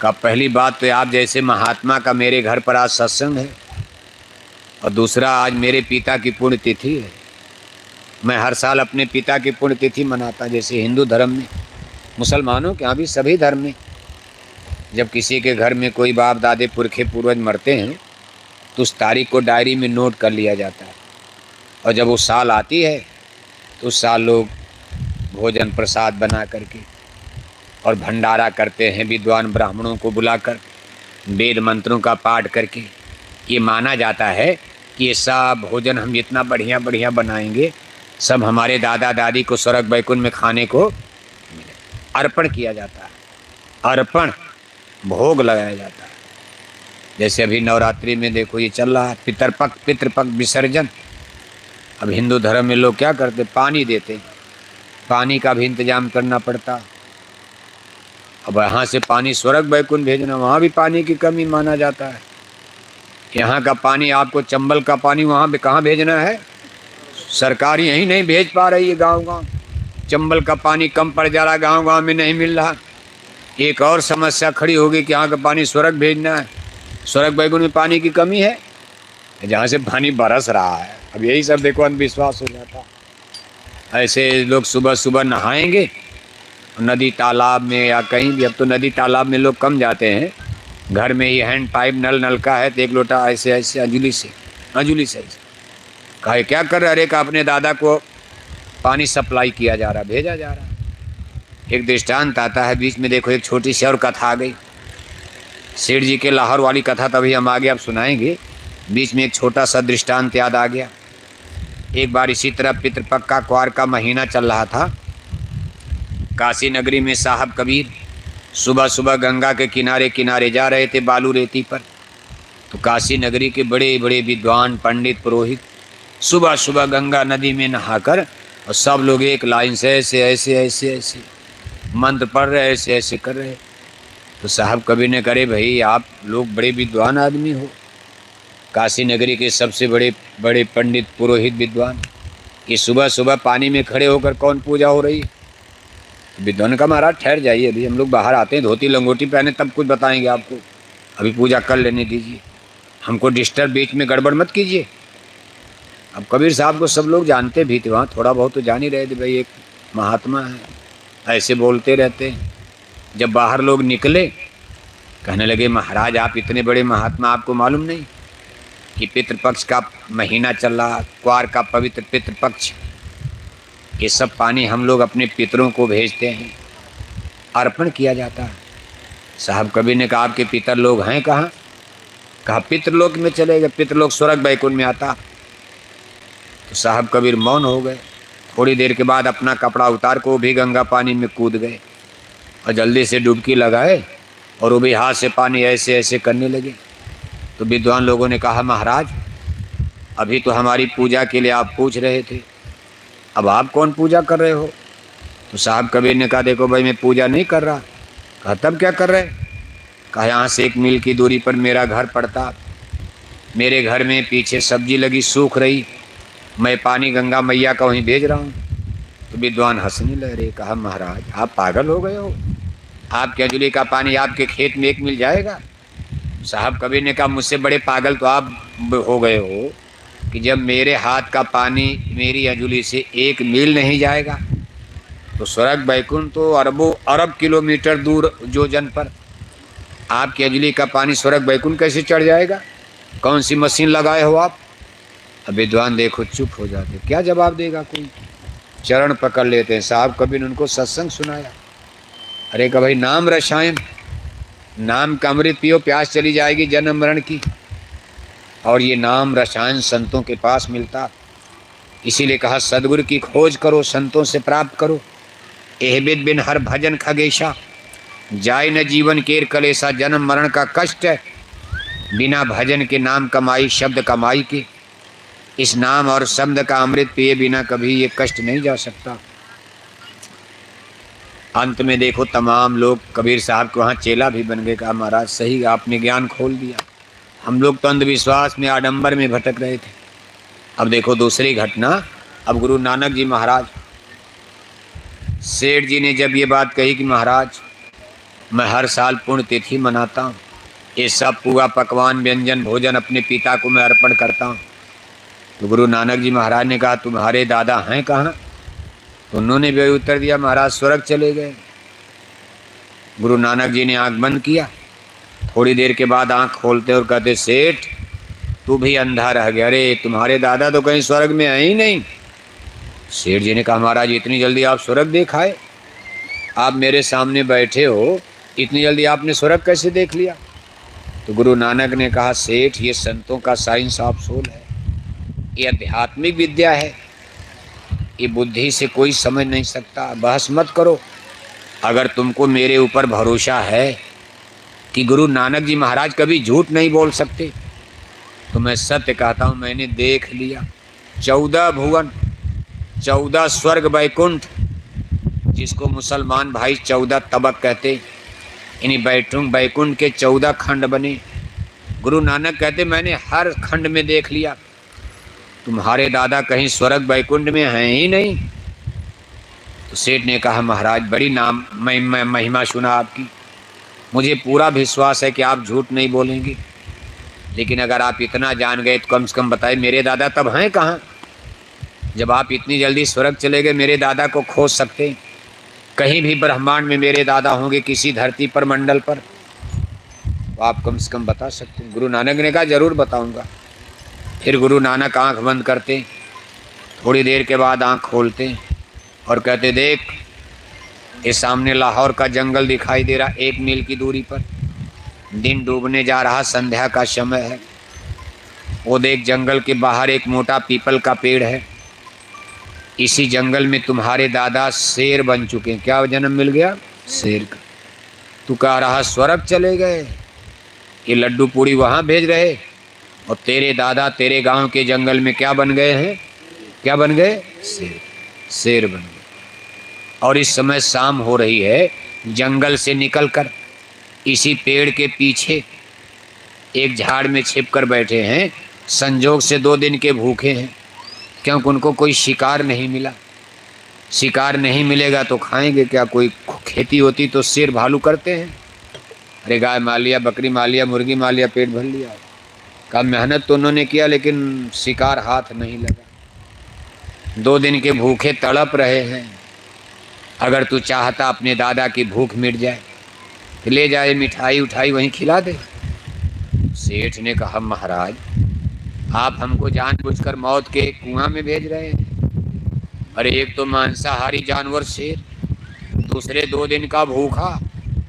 कहा पहली बात तो आप जैसे महात्मा का मेरे घर पर आज सत्संग है, और दूसरा आज मेरे पिता की पुण्यतिथि है। मैं हर साल अपने पिता की पुण्यतिथि मनाता, जैसे हिंदू धर्म में, मुसलमानों के यहाँ भी, सभी धर्म में जब किसी के घर में कोई बाप दादे पुरखे पूर्वज मरते हैं तो उस तारीख को डायरी में नोट कर लिया जाता है। और जब वो साल आती है तो उस साल लोग भोजन प्रसाद बना करके और भंडारा करते हैं, विद्वान ब्राह्मणों को बुलाकर वेद मंत्रों का पाठ करके। ये माना जाता है कि ये सब भोजन हम इतना बढ़िया बढ़िया बनाएंगे, सब हमारे दादा दादी को स्वर्ग वैकुंठ में खाने को अर्पण किया जाता है। अर्पण भोग लगाया जाता है। जैसे अभी नवरात्रि में देखो ये चल रहा है पितृपक्ष विसर्जन। अब हिंदू धर्म में लोग क्या करते, पानी देते, पानी का भी इंतजाम करना पड़ता। अब यहाँ से पानी स्वर्ग वैकुंठ भेजना, वहाँ भी पानी की कमी माना जाता है। यहाँ का पानी आपको, चंबल का पानी वहाँ पे कहाँ भेजना है, सरकार यहीं नहीं भेज पा रही है। गांव गांव चंबल का पानी कम पड़ जा रहा, गांव गांव में नहीं मिल रहा। एक और समस्या खड़ी होगी कि यहाँ का पानी स्वर्ग भेजना है, स्वर्ग वैकुंठ में पानी की कमी है, जहाँ से पानी बरस रहा है। अब यही सब देखो अंधविश्वास हो जाता। ऐसे लोग सुबह सुबह नहाएंगे नदी तालाब में या कहीं भी। अब तो नदी तालाब में लोग कम जाते हैं, घर में ही हैंड पाइप नलका है तो एक लोटा ऐसे ऐसे अंजुली से कहे क्या कर रहे, अरे का अपने दादा को पानी सप्लाई किया जा रहा, भेजा जा रहा। एक दृष्टांत आता है बीच में, देखो एक छोटी सी और कथा आ गई, सेठ जी के लाहौर वाली कथा तभी हम आगे अब सुनाएंगे। बीच में एक छोटा सा दृष्टांत याद आ गया। एक बार इसी तरह पितृपक्ष का क्वार का महीना चल रहा था। काशी नगरी में साहब कबीर सुबह सुबह गंगा के किनारे किनारे जा रहे थे बालू रेती पर। तो काशी नगरी के बड़े बड़े विद्वान पंडित पुरोहित सुबह सुबह गंगा नदी में नहाकर, और सब लोग एक लाइन से ऐसे ऐसे ऐसे ऐसे मंत्र पढ़ रहे, ऐसे ऐसे कर रहे। तो साहब कबीर ने करे, भाई आप लोग बड़े विद्वान आदमी हो, काशी नगरी के सबसे बड़े बड़े पंडित पुरोहित विद्वान, कि सुबह सुबह पानी में खड़े होकर कौन पूजा हो रही है। विद्वान का महाराज ठहर जाइए, अभी हम लोग बाहर आते हैं, धोती लंगोटी पहने तब कुछ बताएंगे आपको, अभी पूजा कर लेने दीजिए, हमको डिस्टर्ब बीच में गड़बड़ मत कीजिए। अब कबीर साहब को सब लोग जानते भी थे, वहाँ थोड़ा बहुत तो जान ही रहे थे, भाई एक महात्मा है, ऐसे बोलते रहते हैं। जब बाहर लोग निकले कहने लगे, महाराज आप इतने बड़े महात्मा, आपको मालूम नहीं कि पितृपक्ष का महीना चल रहा, क्वार का पवित्र पितृपक्ष, ये सब पानी हम लोग अपने पितरों को भेजते हैं, अर्पण किया जाता है। साहब कबीर ने कहा, आपके पितर लोग हैं कहाँ? कहा पितृलोक में चले गए, पितृलोक स्वर्ग वैकुंठ में आता। तो साहब कबीर मौन हो गए। थोड़ी देर के बाद अपना कपड़ा उतार को भी गंगा पानी में कूद गए और जल्दी से डुबकी लगाए, और वो भी हाथ से पानी ऐसे ऐसे करने लगे। तो विद्वान लोगों ने कहा, महाराज अभी तो हमारी पूजा के लिए आप पूछ रहे थे, अब आप कौन पूजा कर रहे हो? तो साहब कबीर ने कहा, देखो भाई मैं पूजा नहीं कर रहा। कहा तब क्या कर रहे? कहा यहाँ से 1 मील की दूरी पर मेरा घर पड़ता, मेरे घर में पीछे सब्जी लगी सूख रही, मैं पानी गंगा मैया का वहीं भेज रहा हूँ। तो विद्वान हंसने लगे। कहा, महाराज आप पागल हो गए हो, आपके अंजलि का पानी आपके खेत में 1 मील जाएगा? साहब कबीर ने कहा, मुझसे बड़े पागल तो आप हो गए हो कि जब मेरे हाथ का पानी मेरी अंजलि से 1 मील नहीं जाएगा तो स्वर्ग वैकुंठ तो अरबों अरब किलोमीटर दूर जोजन पर, आपकी अंजलि का पानी स्वर्ग वैकुंठ कैसे चढ़ जाएगा? कौन सी मशीन लगाए हो आप? अब विद्वान देखो चुप हो जाते, क्या जवाब देगा कोई? चरण पकड़ लेते हैं। साहब कबीर ने उनको सत्संग सुनाया। अरे का भाई नाम रसायन, नाम का अमृत पियो, प्यास चली जाएगी जन्म मरण की। और ये नाम रसायन संतों के पास मिलता, इसीलिए कहा सदगुरु की खोज करो, संतों से प्राप्त करो। एहबिद बिन हर भजन खगेशा, जाय न जीवन केर कलेसा। जन्म मरण का कष्ट है, बिना भजन के नाम कमाई शब्द कमाई के। इस नाम और शब्द का अमृत पिए बिना कभी ये कष्ट नहीं जा सकता। अंत में देखो तमाम लोग कबीर साहब के वहाँ चेला भी बन गए। कहा, महाराज सही आपने ज्ञान खोल दिया, हम लोग तो अंधविश्वास में आडंबर में भटक रहे थे। अब देखो दूसरी घटना। अब गुरु नानक जी महाराज, सेठ जी ने जब ये बात कही कि महाराज मैं हर साल पुण्य तिथि मनाता हूँ, ये सब पूरा पकवान व्यंजन भोजन अपने पिता को मैं अर्पण करता हूँ। तो गुरु नानक जी महाराज ने कहा, तुम्हारे दादा हैं कहाँ? तो उन्होंने भी उत्तर दिया, महाराज स्वर्ग चले गए। गुरु नानक जी ने आंख बंद किया। थोड़ी देर के बाद आंख खोलते और कहते, सेठ तू भी अंधा रह गया, अरे तुम्हारे दादा तो कहीं स्वर्ग में है ही नहीं। सेठ जी ने कहा, महाराज इतनी जल्दी आप स्वर्ग देख आए? आप मेरे सामने बैठे हो, इतनी जल्दी आपने स्वर्ग कैसे देख लिया? तो गुरु नानक ने कहा, सेठ ये संतों का साइंस ऑफ सोल है, ये आध्यात्मिक विद्या है, ये बुद्धि से कोई समझ नहीं सकता, बहस मत करो। अगर तुमको मेरे ऊपर भरोसा है कि गुरु नानक जी महाराज कभी झूठ नहीं बोल सकते, तो मैं सत्य कहता हूँ, मैंने देख लिया 14 भुवन, 14 स्वर्ग वैकुंठ, जिसको मुसलमान भाई 14 तबक कहते, इन्हीं वैकुंठ के 14 खंड बने। गुरु नानक कहते मैंने हर खंड में देख लिया, तुम्हारे दादा कहीं स्वर्ग वैकुंठ में हैं ही नहीं। तो सेठ ने कहा, महाराज बड़ी नाम महिमा सुना आपकी, मुझे पूरा विश्वास है कि आप झूठ नहीं बोलेंगे, लेकिन अगर आप इतना जान गए तो कम से कम बताइए मेरे दादा तब हैं कहाँ? जब आप इतनी जल्दी स्वर्ग चले गए, मेरे दादा को खोज सकते हैं? कहीं भी ब्रह्मांड में मेरे दादा होंगे, किसी धरती पर मंडल पर, तो आप कम से कम बता सकते हैं। गुरु नानक ने कहा, जरूर बताऊंगा। फिर गुरु नानक आंख बंद करते, थोड़ी देर के बाद आंख खोलते और कहते, देख ये सामने लाहौर का जंगल दिखाई दे रहा, 1 मील की दूरी पर, दिन डूबने जा रहा, संध्या का समय है। वो देख जंगल के बाहर एक मोटा पीपल का पेड़ है, इसी जंगल में तुम्हारे दादा शेर बन चुके हैं। क्या जन्म मिल गया? शेर का। तू कह रहा स्वर्ग चले गए, ये लड्डू पूड़ी वहाँ भेज रहे, और तेरे दादा तेरे गांव के जंगल में क्या बन गए हैं? क्या बन गए? शेर। शेर बन गए। और इस समय शाम हो रही है, जंगल से निकलकर इसी पेड़ के पीछे एक झाड़ में छिपकर बैठे हैं, संजोग से 2 दिन के भूखे हैं, क्योंकि उनको कोई शिकार नहीं मिला। शिकार नहीं मिलेगा तो खाएंगे क्या? कोई खेती होती तो शेर भालू करते हैं, अरे गाय मार लिया, बकरी मार लिया, मुर्गी मार लिया, पेट भर लिया। कम मेहनत तो उन्होंने किया, लेकिन शिकार हाथ नहीं लगा। 2 दिन के भूखे तड़प रहे हैं। अगर तू चाहता अपने दादा की भूख मिट जाए, तो ले जाए मिठाई उठाई वहीं खिला दे। सेठ ने कहा, महाराज आप हमको जानबूझकर मौत के कुआं में भेज रहे हैं। अरे एक तो मांसाहारी जानवर शेर, दूसरे 2 दिन का भूखा,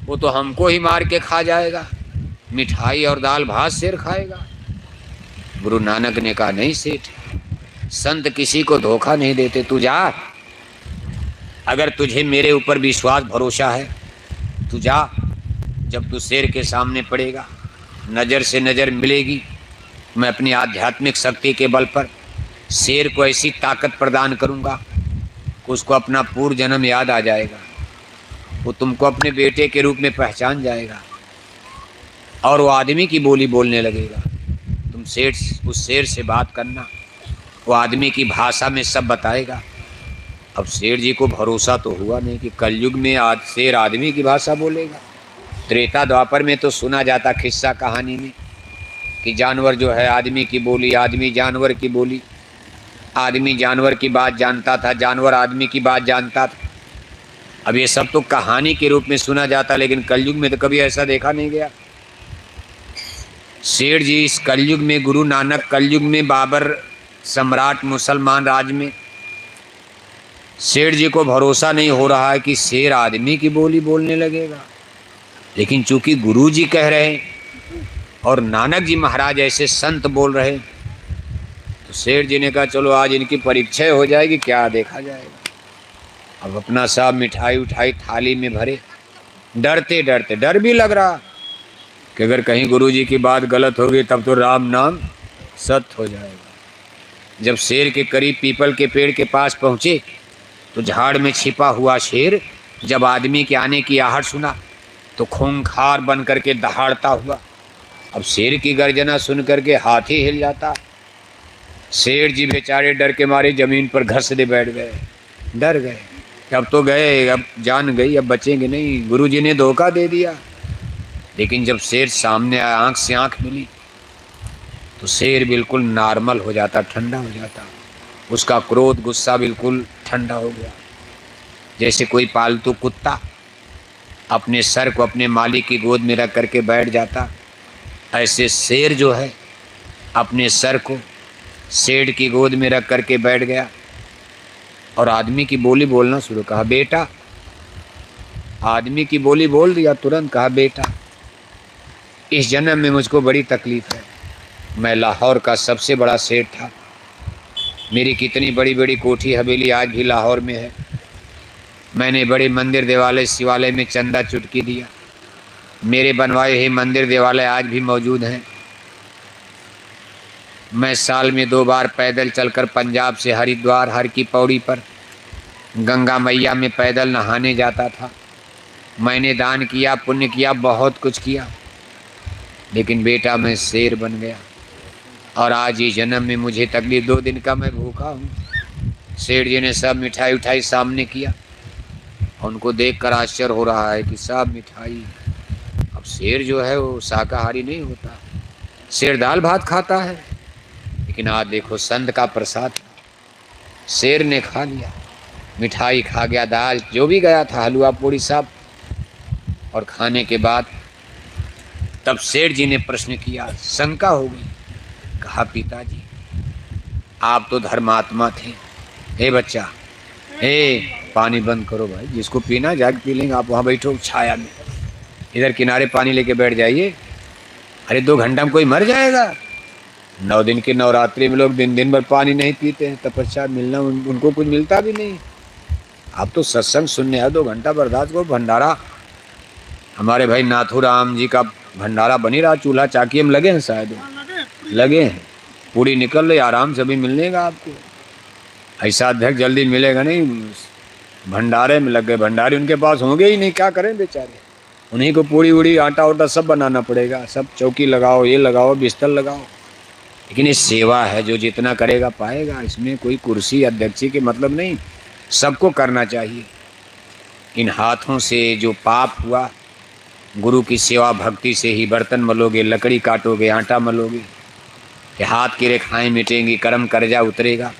वो तो हमको ही मार के खा जाएगा। मिठाई और दाल भात शेर खाएगा। गुरु नानक ने कहा, नहीं सेठ, संत किसी को धोखा नहीं देते, तू जा। अगर तुझे मेरे ऊपर विश्वास भरोसा है, तू जा। जब तू शेर के सामने पड़ेगा, नज़र से नज़र मिलेगी, मैं अपनी आध्यात्मिक शक्ति के बल पर शेर को ऐसी ताकत प्रदान करूंगा कि उसको अपना पूर्व जन्म याद आ जाएगा, वो तुमको अपने बेटे के रूप में पहचान जाएगा, और वो आदमी की बोली बोलने लगेगा। तुम उस शेर से बात करना, वो आदमी की भाषा में सब बताएगा। अब शेर जी को भरोसा तो हुआ नहीं कि कलयुग में आज शेर आदमी की भाषा बोलेगा। त्रेता द्वापर में तो सुना जाता किस्सा कहानी में कि जानवर जो है आदमी की बोली, आदमी जानवर की बोली, आदमी जानवर की बात जानता था, जानवर आदमी की बात जानता था। अब ये सब तो कहानी के रूप में सुना जाता, लेकिन कलयुग में तो कभी ऐसा देखा नहीं गया। शेर जी इस कलयुग में, गुरु नानक कलयुग में, बाबर सम्राट मुसलमान राज में, शेर जी को भरोसा नहीं हो रहा है कि शेर आदमी की बोली बोलने लगेगा। लेकिन चूंकि गुरु जी कह रहे हैं और नानक जी महाराज ऐसे संत बोल रहे, तो शेर जी ने कहा चलो आज इनकी परीक्षा हो जाएगी, क्या देखा जाएगा। अब अपना सब मिठाई उठाई थाली में भरे, डरते डरते, डर भी लग रहा कि अगर कहीं गुरु जी की बात गलत होगी तब तो राम नाम सत्य हो जाएगा। जब शेर के करीब पीपल के पेड़ के पास पहुँचे, तो झाड़ में छिपा हुआ शेर जब आदमी के आने की आहट सुना तो खूंखार बन करके दहाड़ता हुआ, अब शेर की गर्जना सुन करके हाथी हिल जाता। शेर जी बेचारे डर के मारे जमीन पर घस दे बैठ गए, डर गए, अब तो गए, अब जान गई, अब बचेंगे नहीं, गुरु जी ने धोखा दे दिया। लेकिन जब शेर सामने आया, आँख से आँख मिली, तो शेर बिल्कुल नॉर्मल हो जाता, ठंडा हो जाता, उसका क्रोध गुस्सा बिल्कुल ठंडा हो गया। जैसे कोई पालतू कुत्ता अपने सर को अपने मालिक की गोद में रख करके बैठ जाता, ऐसे शेर जो है अपने सर को शेर की गोद में रख करके बैठ गया और आदमी की बोली बोलना शुरू, कहा बेटा। आदमी की बोली बोल दिया, तुरंत कहा बेटा। इस जन्म में मुझको बड़ी तकलीफ है। मैं लाहौर का सबसे बड़ा सेठ था। मेरी कितनी बड़ी बड़ी कोठी हवेली आज भी लाहौर में है। मैंने बड़े मंदिर देवालय शिवालय में चंदा चुटकी दिया। मेरे बनवाए हुए मंदिर देवालय आज भी मौजूद हैं। मैं साल में 2 बार पैदल चलकर पंजाब से हरिद्वार हर की पौड़ी पर गंगा मैया में पैदल नहाने जाता था। मैंने दान किया, पुण्य किया, बहुत कुछ किया, लेकिन बेटा मैं शेर बन गया। और आज ये जन्म में मुझे तकलीफ, 2 दिन का मैं भूखा हूँ। सेठ जी ने सब मिठाई उठाई सामने किया। उनको देखकर आश्चर्य हो रहा है कि सब मिठाई। अब शेर जो है वो शाकाहारी नहीं होता, शेर दाल भात खाता है। लेकिन आज देखो संत का प्रसाद, शेर ने खा लिया, मिठाई खा गया, दाल जो भी गया था, हलवा पूड़ी सब। और खाने के बाद तब सेठ जी ने प्रश्न किया, शंका हो गई। कहा पिताजी आप तो धर्मात्मा थे। हे बच्चा, हे पानी बंद करो भाई, जिसको पीना जाके पी लेंगे, आप वहाँ बैठो छाया में, इधर किनारे पानी लेके बैठ जाइए। अरे 2 घंटा में कोई मर जाएगा। 9 दिन के नवरात्रि में लोग दिन दिन भर पानी नहीं पीते हैं, तपस्या मिलना उनको कुछ मिलता भी नहीं। आप तो सत्संग सुनने है, 2 घंटा बर्दाश्त करो। भंडारा हमारे भाई नाथूराम जी का भंडारा बनी रहा, चूल्हा चाकी हम लगे हैं, शायद लगे हैं, पूरी निकल रही, आराम से भी मिलेगा आपको। ऐसा अध्यक्ष जल्दी मिलेगा नहीं, भंडारे में लग गए। भंडारी उनके पास होंगे ही नहीं, क्या करें बेचारे। उन्हीं को पूरी उड़ी आटा उटा सब बनाना पड़ेगा, सब चौकी लगाओ, ये लगाओ, बिस्तर लगाओ। लेकिन ये सेवा है, जो जितना करेगा पाएगा। इसमें कोई कुर्सी अध्यक्षी के मतलब नहीं, सबको करना चाहिए। इन हाथों से जो पाप हुआ, गुरु की सेवा भक्ति से ही बर्तन मलोगे, लकड़ी काटोगे, आटा मलोगे, कि हाथ की रेखाएं मिटेंगी, कर्म कर्जा उतरेगा।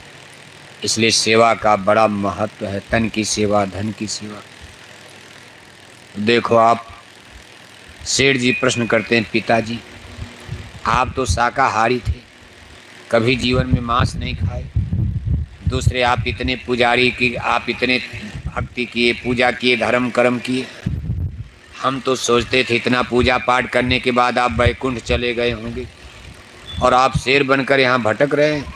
इसलिए सेवा का बड़ा महत्व है। तन की सेवा, धन की सेवा। देखो आप, सेठ जी प्रश्न करते हैं, पिताजी आप तो शाकाहारी थे, कभी जीवन में मांस नहीं खाए। दूसरे आप इतने पुजारी की, आप इतने भक्ति किए, पूजा किए, धर्म कर्म किए। हम तो सोचते थे इतना पूजा पाठ करने के बाद आप वैकुंठ चले गए होंगे, और आप शेर बनकर यहाँ भटक रहे हैं।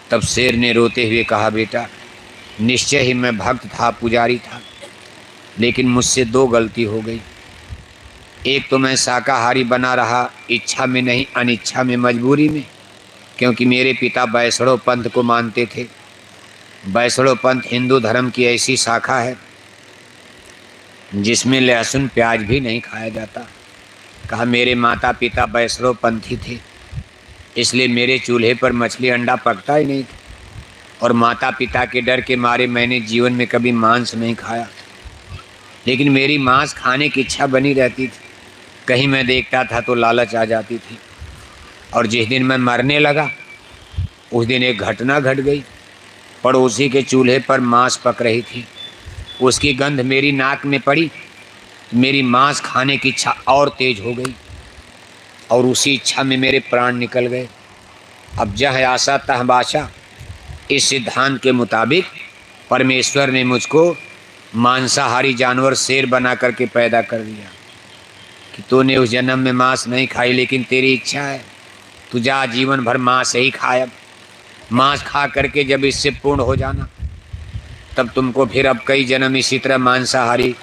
तब शेर ने रोते हुए कहा, बेटा निश्चय ही मैं भक्त था, पुजारी था, लेकिन मुझसे 2 गलती हो गई। एक तो मैं शाकाहारी बना रहा, इच्छा में नहीं, अनिच्छा में, मजबूरी में, क्योंकि मेरे पिता वैष्णव पंथ को मानते थे। वैष्णव पंथ हिंदू धर्म की ऐसी शाखा है जिसमें लहसुन प्याज भी नहीं खाया जाता। कहा मेरे माता पिता वैष्णव पंथी थे, इसलिए मेरे चूल्हे पर मछली अंडा पकता ही नहीं था, और माता पिता के डर के मारे मैंने जीवन में कभी मांस नहीं खाया। लेकिन मेरी मांस खाने की इच्छा बनी रहती थी, कहीं मैं देखता था तो लालच आ जाती थी। और जिस दिन मैं मरने लगा उस दिन एक घटना घट गई। पड़ोसी के चूल्हे पर मांस पक रही थी, उसकी गंध मेरी नाक में पड़ी, मेरी मांस खाने की इच्छा और तेज हो गई, और उसी इच्छा में मेरे प्राण निकल गए। अब जह आशा तह बाशा, इस सिद्धांत के मुताबिक परमेश्वर ने मुझको मांसाहारी जानवर शेर बना करके पैदा कर दिया कि तूने उस जन्म में मांस नहीं खाई, लेकिन तेरी इच्छा है तू जा जीवन भर मांस ही खाए। मांस खा करके जब इससे पूर्ण हो जाना, तब तुमको फिर अब कई जन्म इसी तरह मांसाहारी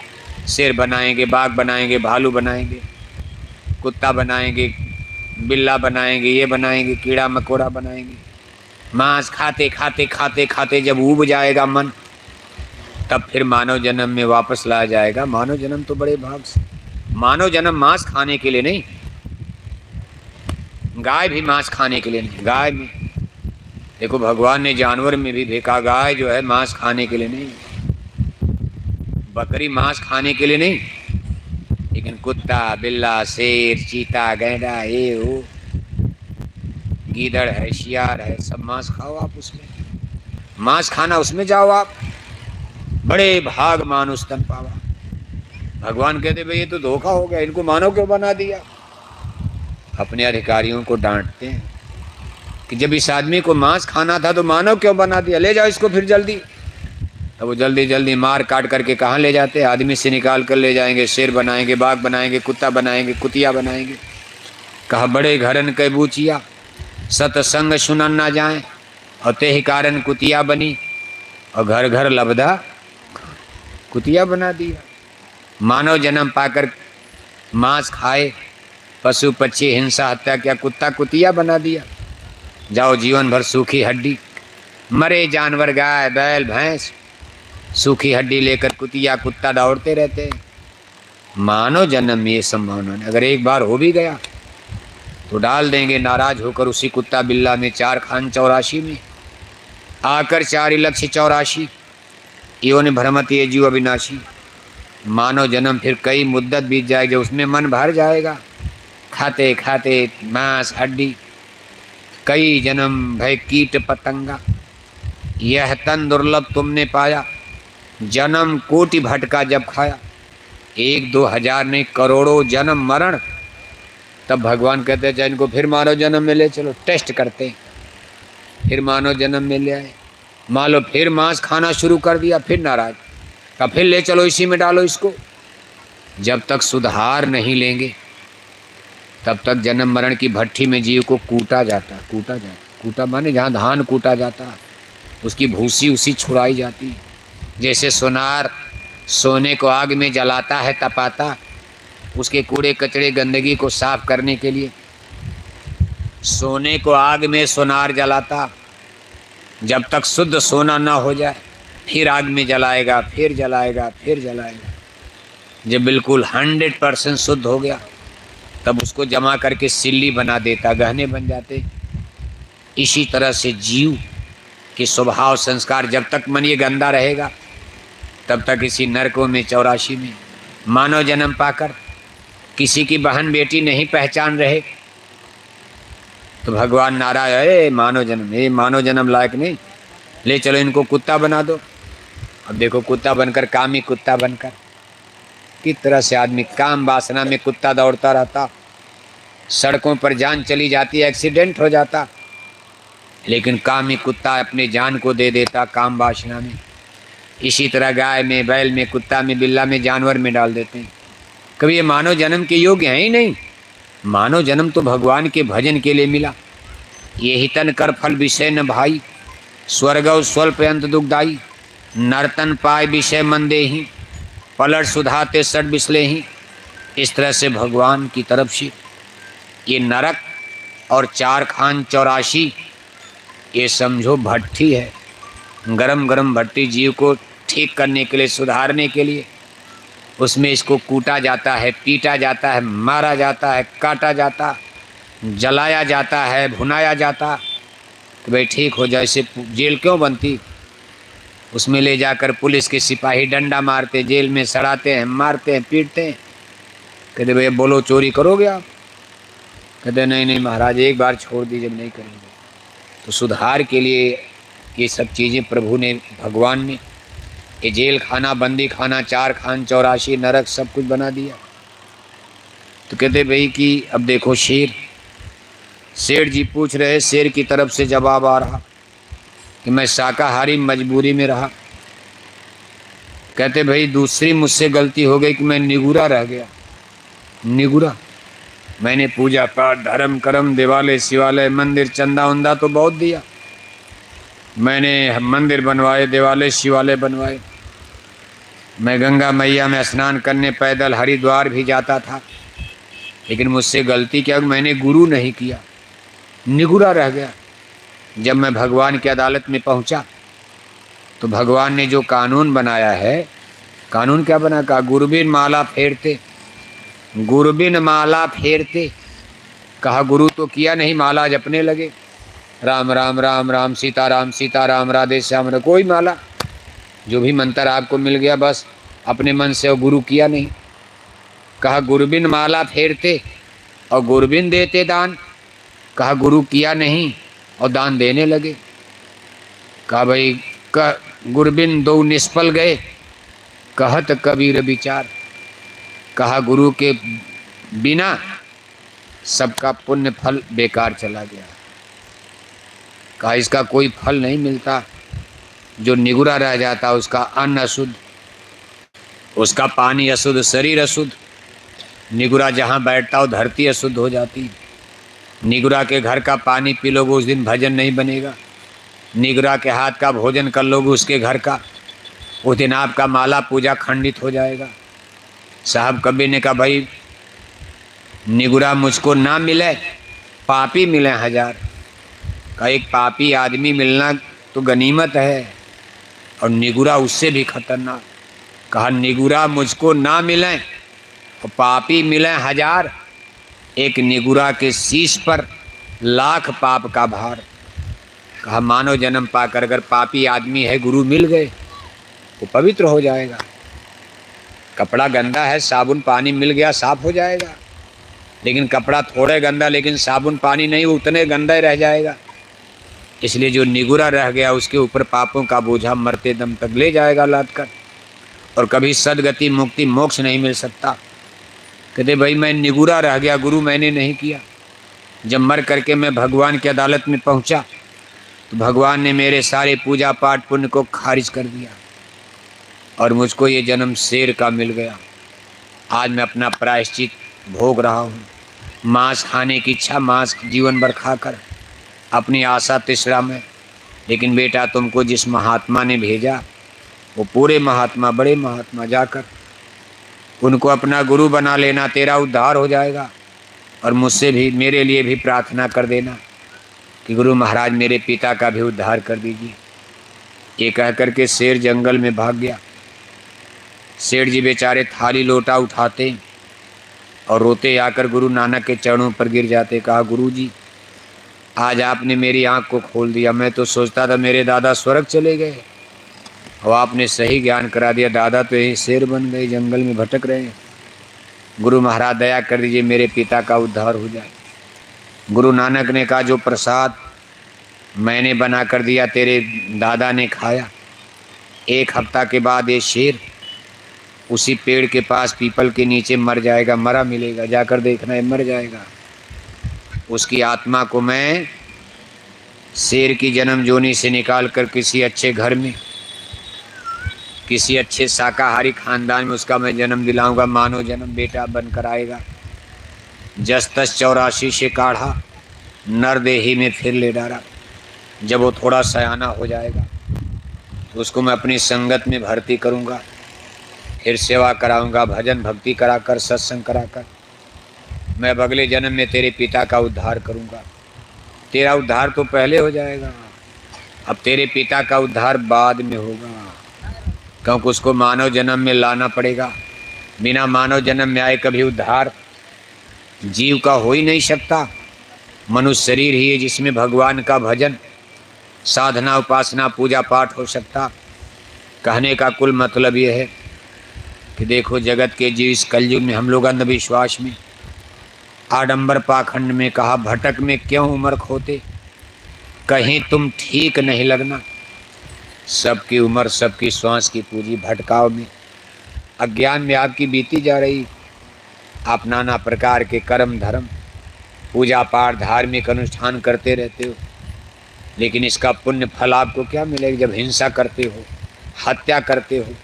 शेर बनाएंगे, बाघ बनाएंगे, भालू बनाएंगे, कुत्ता बनाएंगे, बिल्ला बनाएंगे, ये बनाएंगे, कीड़ा मकोड़ा बनाएंगे। मांस खाते खाते खाते खाते जब ऊब जाएगा मन, तब फिर मानव जन्म में वापस लाया जाएगा। मानव जन्म तो बड़े भाग से, मानव जन्म मांस खाने के लिए नहीं, गाय भी मांस खाने के लिए नहीं। गाय में देखो भगवान ने जानवर में भी देखा, गाय जो है मांस खाने के लिए नहीं, बकरी मांस खाने के लिए नहीं, लेकिन कुत्ता, बिल्ला, शेर, चीता, गैंडा, ये वो, गीदड़ है, शियार है, सब मांस खाओ आप। उसमें मांस खाना, उसमें जाओ आप। बड़े भाग मानुष तन पावा। भगवान कहते भाई ये तो धोखा हो गया, इनको मानव क्यों बना दिया। अपने अधिकारियों को डांटते हैं कि जब इस आदमी को मांस खाना था तो मानव क्यों बना दिया, ले जाओ इसको फिर जल्दी। तो वो जल्दी जल्दी मार काट करके कहाँ ले जाते हैं, आदमी से निकाल कर ले जाएंगे, शेर बनाएंगे, बाघ बनाएंगे, कुत्ता बनाएंगे, कुतिया बनाएंगे। कहा बड़े घरन के बूचिया, सतसंग सुनन ना जाए, और ते ही कारण कुतिया बनी, और घर घर लबदा कुतिया बना दिया। मानव जन्म पाकर मांस खाए, पशु पक्षी हिंसा हत्या क्या, कुत्ता कुतिया बना दिया। जाओ जीवन भर सूखी हड्डी, मरे जानवर गाय बैल भैंस सूखी हड्डी लेकर कुतिया कुत्ता दौड़ते रहते हैं। मानव जन्म में ये संभावना है, अगर एक बार हो भी गया तो डाल देंगे नाराज होकर उसी कुत्ता बिल्ला में, 4 खान 84 में आकर 4 लक्ष्य 84 योनि भ्रमत ये जीव अविनाशी। मानव जन्म फिर कई मुद्दत बीत जाएगी, उसमें मन भर जाएगा, खाते खाते मांस हड्डी, कई जन्म भय कीट पतंगा। यह तन दुर्लभ तुमने पाया, जन्म कोटि भटका जब खाया। 1-2 हजार नहीं, करोड़ों जन्म मरण। तब भगवान कहते हैं इनको फिर मानव जन्म में ले चलो, टेस्ट करते हैं। फिर मानव जन्म में ले आए, मान लो फिर मांस खाना शुरू कर दिया, फिर नाराज, तब फिर ले चलो इसी में डालो इसको। जब तक सुधार नहीं लेंगे तब तक जन्म मरण की भट्ठी में जीव को कूटा जाता। कूटा माने जहाँ धान कूटा जाता, उसकी भूसी उसी छुड़ाई जाती। जैसे सोनार सोने को आग में जलाता है, तपाता, उसके कूड़े कचरे गंदगी को साफ करने के लिए सोने को आग में सोनार जलाता। जब तक शुद्ध सोना ना हो जाए फिर आग में जलाएगा, फिर जलाएगा, फिर जलाएगा। जब बिल्कुल 100% शुद्ध हो गया तब उसको जमा करके सिल्ली बना देता, गहने बन जाते। इसी तरह से जीव के स्वभाव संस्कार, जब तक मन ये गंदा रहेगा तब तक इसी नरकों में 84 में मानव जन्म पाकर किसी की बहन बेटी नहीं पहचान रहे तो भगवान नारायण, ए मानव जन्म लायक नहीं, ले चलो इनको कुत्ता बना दो। अब देखो कुत्ता बनकर, कामी कुत्ता बनकर किस तरह से आदमी काम वासना में कुत्ता दौड़ता रहता, सड़कों पर जान चली जाती, एक्सीडेंट हो जाता, लेकिन कामी कुत्ता अपने जान को दे देता काम वासना में। इसी तरह गाय में, बैल में, कुत्ता में, बिल्ला में, जानवर में डाल देते हैं। कभी ये मानव जन्म के योग्य है ही नहीं। मानव जन्म तो भगवान के भजन के लिए मिला। ये ही तन कर फल विषय न भाई, स्वर्गव स्वल्प अंत दुखदाई, नर्तन पाए विषय मन देहि, पलट सुधाते सट बिसले ही। इस तरह से भगवान की तरफ से ये नरक और 4 खान 84 ये समझो भट्ठी है, गरम गरम भट्टी। जीव को ठीक करने के लिए, सुधारने के लिए उसमें इसको कूटा जाता है, पीटा जाता है, मारा जाता है, काटा जाता, जलाया जाता है, भुनाया जाता कि भाई ठीक हो जाए। इसे जेल क्यों बनती, उसमें ले जाकर पुलिस के सिपाही डंडा मारते, जेल में सड़ाते हैं, मारते हैं, पीटते हैं। कहते भैया बोलो चोरी करोगे आप? कहते नहीं महाराज एक बार छोड़ दीजिए, नहीं करेंगे। तो सुधार के लिए ये सब चीज़ें प्रभु ने, भगवान ने ये जेल खाना, बंदी खाना, 4 खान 84 नरक सब कुछ बना दिया। तो कहते भाई कि अब देखो शेर जी पूछ रहे, शेर की तरफ से जवाब आ रहा कि मैं शाकाहारी मजबूरी में रहा। कहते भाई दूसरी मुझसे गलती हो गई कि मैं निगुरा रह गया। निगुरा, मैंने पूजा पाठ, धर्म कर्म, देवालय शिवालय, मंदिर, चंदा उंदा तो बहुत दिया। मैंने मंदिर बनवाए, देवालय शिवालय बनवाए। मैं गंगा मैया में स्नान करने पैदल हरिद्वार भी जाता था, लेकिन मुझसे गलती क्या, मैंने गुरु नहीं किया, निगुरा रह गया। जब मैं भगवान की अदालत में पहुंचा तो भगवान ने जो कानून बनाया है, कानून क्या बना, कहा गुरुबिन माला फेरते, गुरुबिन माला फेरते। कहा गुरु तो किया नहीं, माला जपने लगे, राम राम राम राम, सीता राम राधे श्याम, कोई माला, जो भी मंत्र आपको मिल गया बस अपने मन से, और गुरु किया नहीं। कहा गुरुबिन माला फेरते और गुरुबिन देते दान। कहा गुरु किया नहीं और दान देने लगे। कहा भाई गुरुबिन 2 निष्फल गए, कहत कबीर विचार। कहा गुरु के बिना सबका पुण्य फल बेकार चला गया। कहा इसका कोई फल नहीं मिलता, जो निगुरा रह जाता उसका अन्न अशुद्ध, उसका पानी अशुद्ध, शरीर अशुद्ध। निगुरा जहाँ बैठता हो धरती अशुद्ध हो जाती। निगुरा के घर का पानी पी लोगे उस दिन भजन नहीं बनेगा। निगुरा के हाथ का भोजन कर लोगे उसके घर का, उस दिन आपका माला पूजा खंडित हो जाएगा। साहब कबीर ने कहा भाई निगुरा मुझको ना मिले, पापी मिले 1000। का एक पापी आदमी मिलना तो गनीमत है और निगुरा उससे भी खतरनाक। कहा निगुरा मुझको ना मिले और पापी मिले 1000, एक निगुरा के शीश पर लाख पाप का भार। कहा मानव जन्म पाकर अगर पापी आदमी है गुरु मिल गए वो पवित्र हो जाएगा। कपड़ा गंदा है, साबुन पानी मिल गया साफ हो जाएगा, लेकिन कपड़ा थोड़े गंदा लेकिन साबुन पानी नहीं, उतने गंदा ही रह जाएगा। इसलिए जो निगुरा रह गया उसके ऊपर पापों का बोझा मरते दम तक ले जाएगा लाद कर, और कभी सदगति मुक्ति मोक्ष नहीं मिल सकता। कहते भाई मैं निगुरा रह गया, गुरु मैंने नहीं किया। जब मर करके मैं भगवान की अदालत में पहुंचा तो भगवान ने मेरे सारे पूजा पाठ पुण्य को खारिज कर दिया और मुझको ये जन्म शेर का मिल गया। आज मैं अपना प्रायश्चित भोग रहा हूँ। मांस खाने की इच्छा, मांस जीवन भर खाकर अपनी आशा तिसरा में। लेकिन बेटा तुमको जिस महात्मा ने भेजा वो पूरे महात्मा, बड़े महात्मा, जाकर उनको अपना गुरु बना लेना, तेरा उद्धार हो जाएगा। और मुझसे भी, मेरे लिए भी प्रार्थना कर देना कि गुरु महाराज मेरे पिता का भी उद्धार कर दीजिए। ये कह करके शेर जंगल में भाग गया। सेठ जी बेचारे थाली लोटा उठाते और रोते आकर गुरु नानक के चरणों पर गिर जाते। कहा गुरु जी आज आपने मेरी आंख को खोल दिया। मैं तो सोचता था मेरे दादा स्वर्ग चले गए और आपने सही ज्ञान करा दिया। दादा तो यही शेर बन गए, जंगल में भटक रहे हैं। गुरु महाराज दया कर दीजिए, मेरे पिता का उद्धार हो जाए। गुरु नानक ने कहा जो प्रसाद मैंने बना कर दिया तेरे दादा ने खाया। 1 हफ्ता के बाद ये शेर उसी पेड़ के पास पीपल के नीचे मर जाएगा, मरा मिलेगा, जाकर देखना है, मर जाएगा। उसकी आत्मा को मैं शेर की जन्म जोनी से निकाल कर किसी अच्छे घर में, किसी अच्छे शाकाहारी खानदान में उसका मैं जन्म दिलाऊंगा। मानव जन्म बेटा बनकर आएगा। जस तस 84 से काढ़ा, नर देही में फिर ले डारा। जब वो थोड़ा सयाना हो जाएगा तो उसको मैं अपनी संगत में भर्ती करूंगा, फिर सेवा कराऊंगा, भजन भक्ति कराकर, सत्संग कराकर मैं अब अगले जन्म में तेरे पिता का उद्धार करूंगा। तेरा उद्धार तो पहले हो जाएगा, अब तेरे पिता का उद्धार बाद में होगा, क्योंकि उसको मानव जन्म में लाना पड़ेगा। बिना मानव जन्म में आए कभी उद्धार जीव का हो ही नहीं सकता। मनुष्य शरीर ही है जिसमें भगवान का भजन, साधना, उपासना, पूजा पाठ हो सकता। कहने का कुल मतलब ये है कि देखो जगत के जीव इस कलयुग में हम लोग अंधविश्वास में, आडंबर पाखंड में, कहा भटक में क्यों उम्र खोते, कहीं तुम ठीक नहीं लगना। सबकी उम्र, सबकी श्वास की पूंजी भटकाव में, अज्ञान में आपकी बीती जा रही। आप नाना प्रकार के कर्म धर्म, पूजा पाठ, धार्मिक अनुष्ठान करते रहते हो, लेकिन इसका पुण्य फल आपको क्या मिलेगा जब हिंसा करते हो, हत्या करते हो।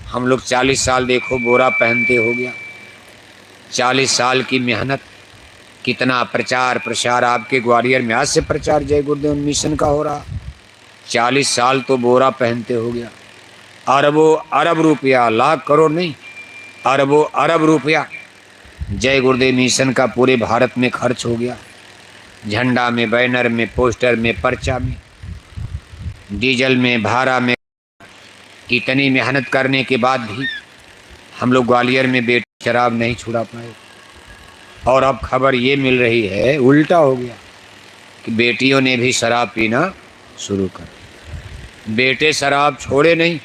हम लोग 40 साल देखो बोरा पहनते हो गया। 40 साल की मेहनत, कितना प्रचार प्रसार आपके ग्वालियर में आज से प्रचार जय गुरुदेव मिशन का हो रहा। 40 साल तो बोरा पहनते हो गया। अरबों अरब रुपया, लाख करोड़ नहीं, अरबों अरब रुपया जय गुरुदेव मिशन का पूरे भारत में खर्च हो गया। झंडा में, बैनर में, पोस्टर में, पर्चा में, डीजल में, भाड़ा में। इतनी मेहनत करने के बाद भी हम लोग ग्वालियर में बेटी शराब नहीं छुड़ा पाए। और अब खबर ये मिल रही है उल्टा हो गया कि बेटियों ने भी शराब पीना शुरू कर। बेटे शराब छोड़े नहीं।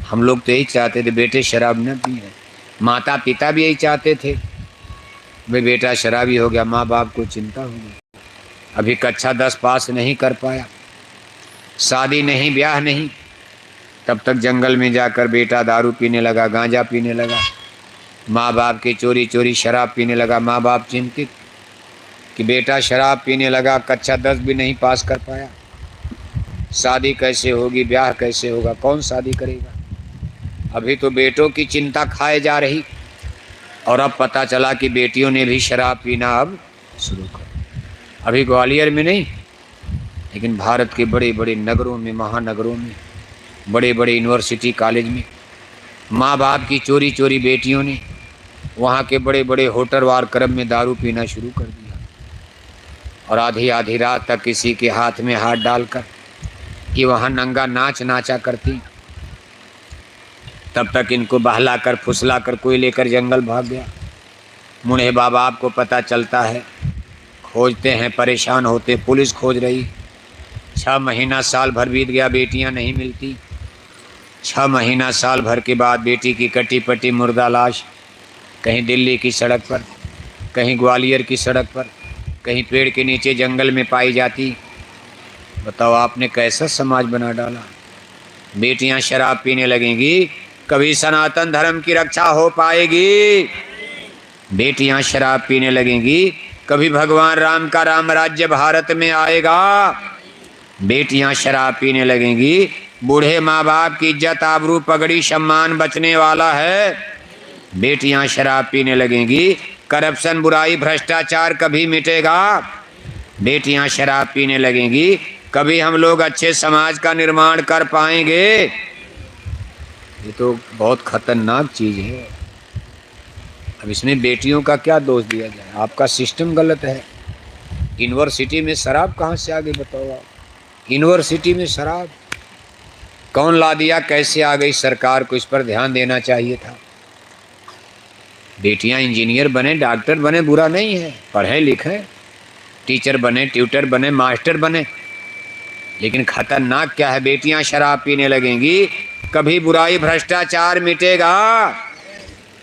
हम लोग तो यही चाहते थे बेटे शराब न पिए, माता पिता भी यही चाहते थे। वे बेटा शराबी हो गया, माँ बाप को चिंता हो गई। अभी कक्षा 10 पास नहीं कर पाया, शादी नहीं, ब्याह नहीं, तब तक जंगल में जाकर बेटा दारू पीने लगा, गांजा पीने लगा, माँ बाप के चोरी चोरी शराब पीने लगा। माँ बाप चिंतित कि बेटा शराब पीने लगा, कक्षा 10 भी नहीं पास कर पाया, शादी कैसे होगी, ब्याह कैसे होगा, कौन शादी करेगा। अभी तो बेटों की चिंता खाए जा रही और अब पता चला कि बेटियों ने भी शराब पीना अब शुरू कर। अभी ग्वालियर में नहीं, लेकिन भारत के बड़े बड़े नगरों में, महानगरों में, बड़े बड़े यूनिवर्सिटी कॉलेज में माँ बाप की चोरी चोरी बेटियों ने वहाँ के बड़े बड़े होटल वार क्लब में दारू पीना शुरू कर दिया, और आधी आधी रात तक किसी के हाथ में हाथ डालकर कि वहाँ नंगा नाच नाचा करती। तब तक इनको बहला कर फुसला कर कोई लेकर जंगल भाग गया। मुन्हे बाबा आपको पता चलता है, खोजते हैं, परेशान होते, पुलिस खोज रही। 6 महीना साल भर बीत गया, बेटियां नहीं मिलती। 6 महीना साल भर के बाद बेटी की कटी पटी मुर्दा लाश कहीं दिल्ली की सड़क पर, कहीं ग्वालियर की सड़क पर, कहीं पेड़ के नीचे जंगल में पाई जाती। बताओ आपने कैसा समाज बना डाला। बेटियां शराब पीने लगेंगी, कभी सनातन धर्म की रक्षा हो पाएगी? बेटियां शराब पीने लगेंगी, कभी भगवान राम का राम राज्य भारत में आएगा? बेटियां शराब पीने लगेंगी, बूढ़े माँ बाप की इज्जत आबरू पगड़ी सम्मान बचने वाला है। बेटियां शराब पीने लगेंगी, करप्शन बुराई भ्रष्टाचार कभी मिटेगा? बेटियां शराब पीने लगेंगी, कभी हम लोग अच्छे समाज का निर्माण कर पाएंगे? ये तो बहुत खतरनाक चीज़ है। अब इसमें बेटियों का क्या दोष दिया जाए? आपका सिस्टम गलत है। यूनिवर्सिटी में शराब कहाँ से आ गई बताओ आप? यूनिवर्सिटी में शराब कौन ला दिया, कैसे आ गई? सरकार को इस पर ध्यान देना चाहिए था। बेटियां इंजीनियर बने, डॉक्टर बने, बुरा नहीं है, पढ़ें लिखें, टीचर बने, ट्यूटर बने, मास्टर बने, लेकिन खतरनाक क्या है? बेटियां शराब पीने लगेंगी, कभी बुराई भ्रष्टाचार मिटेगा?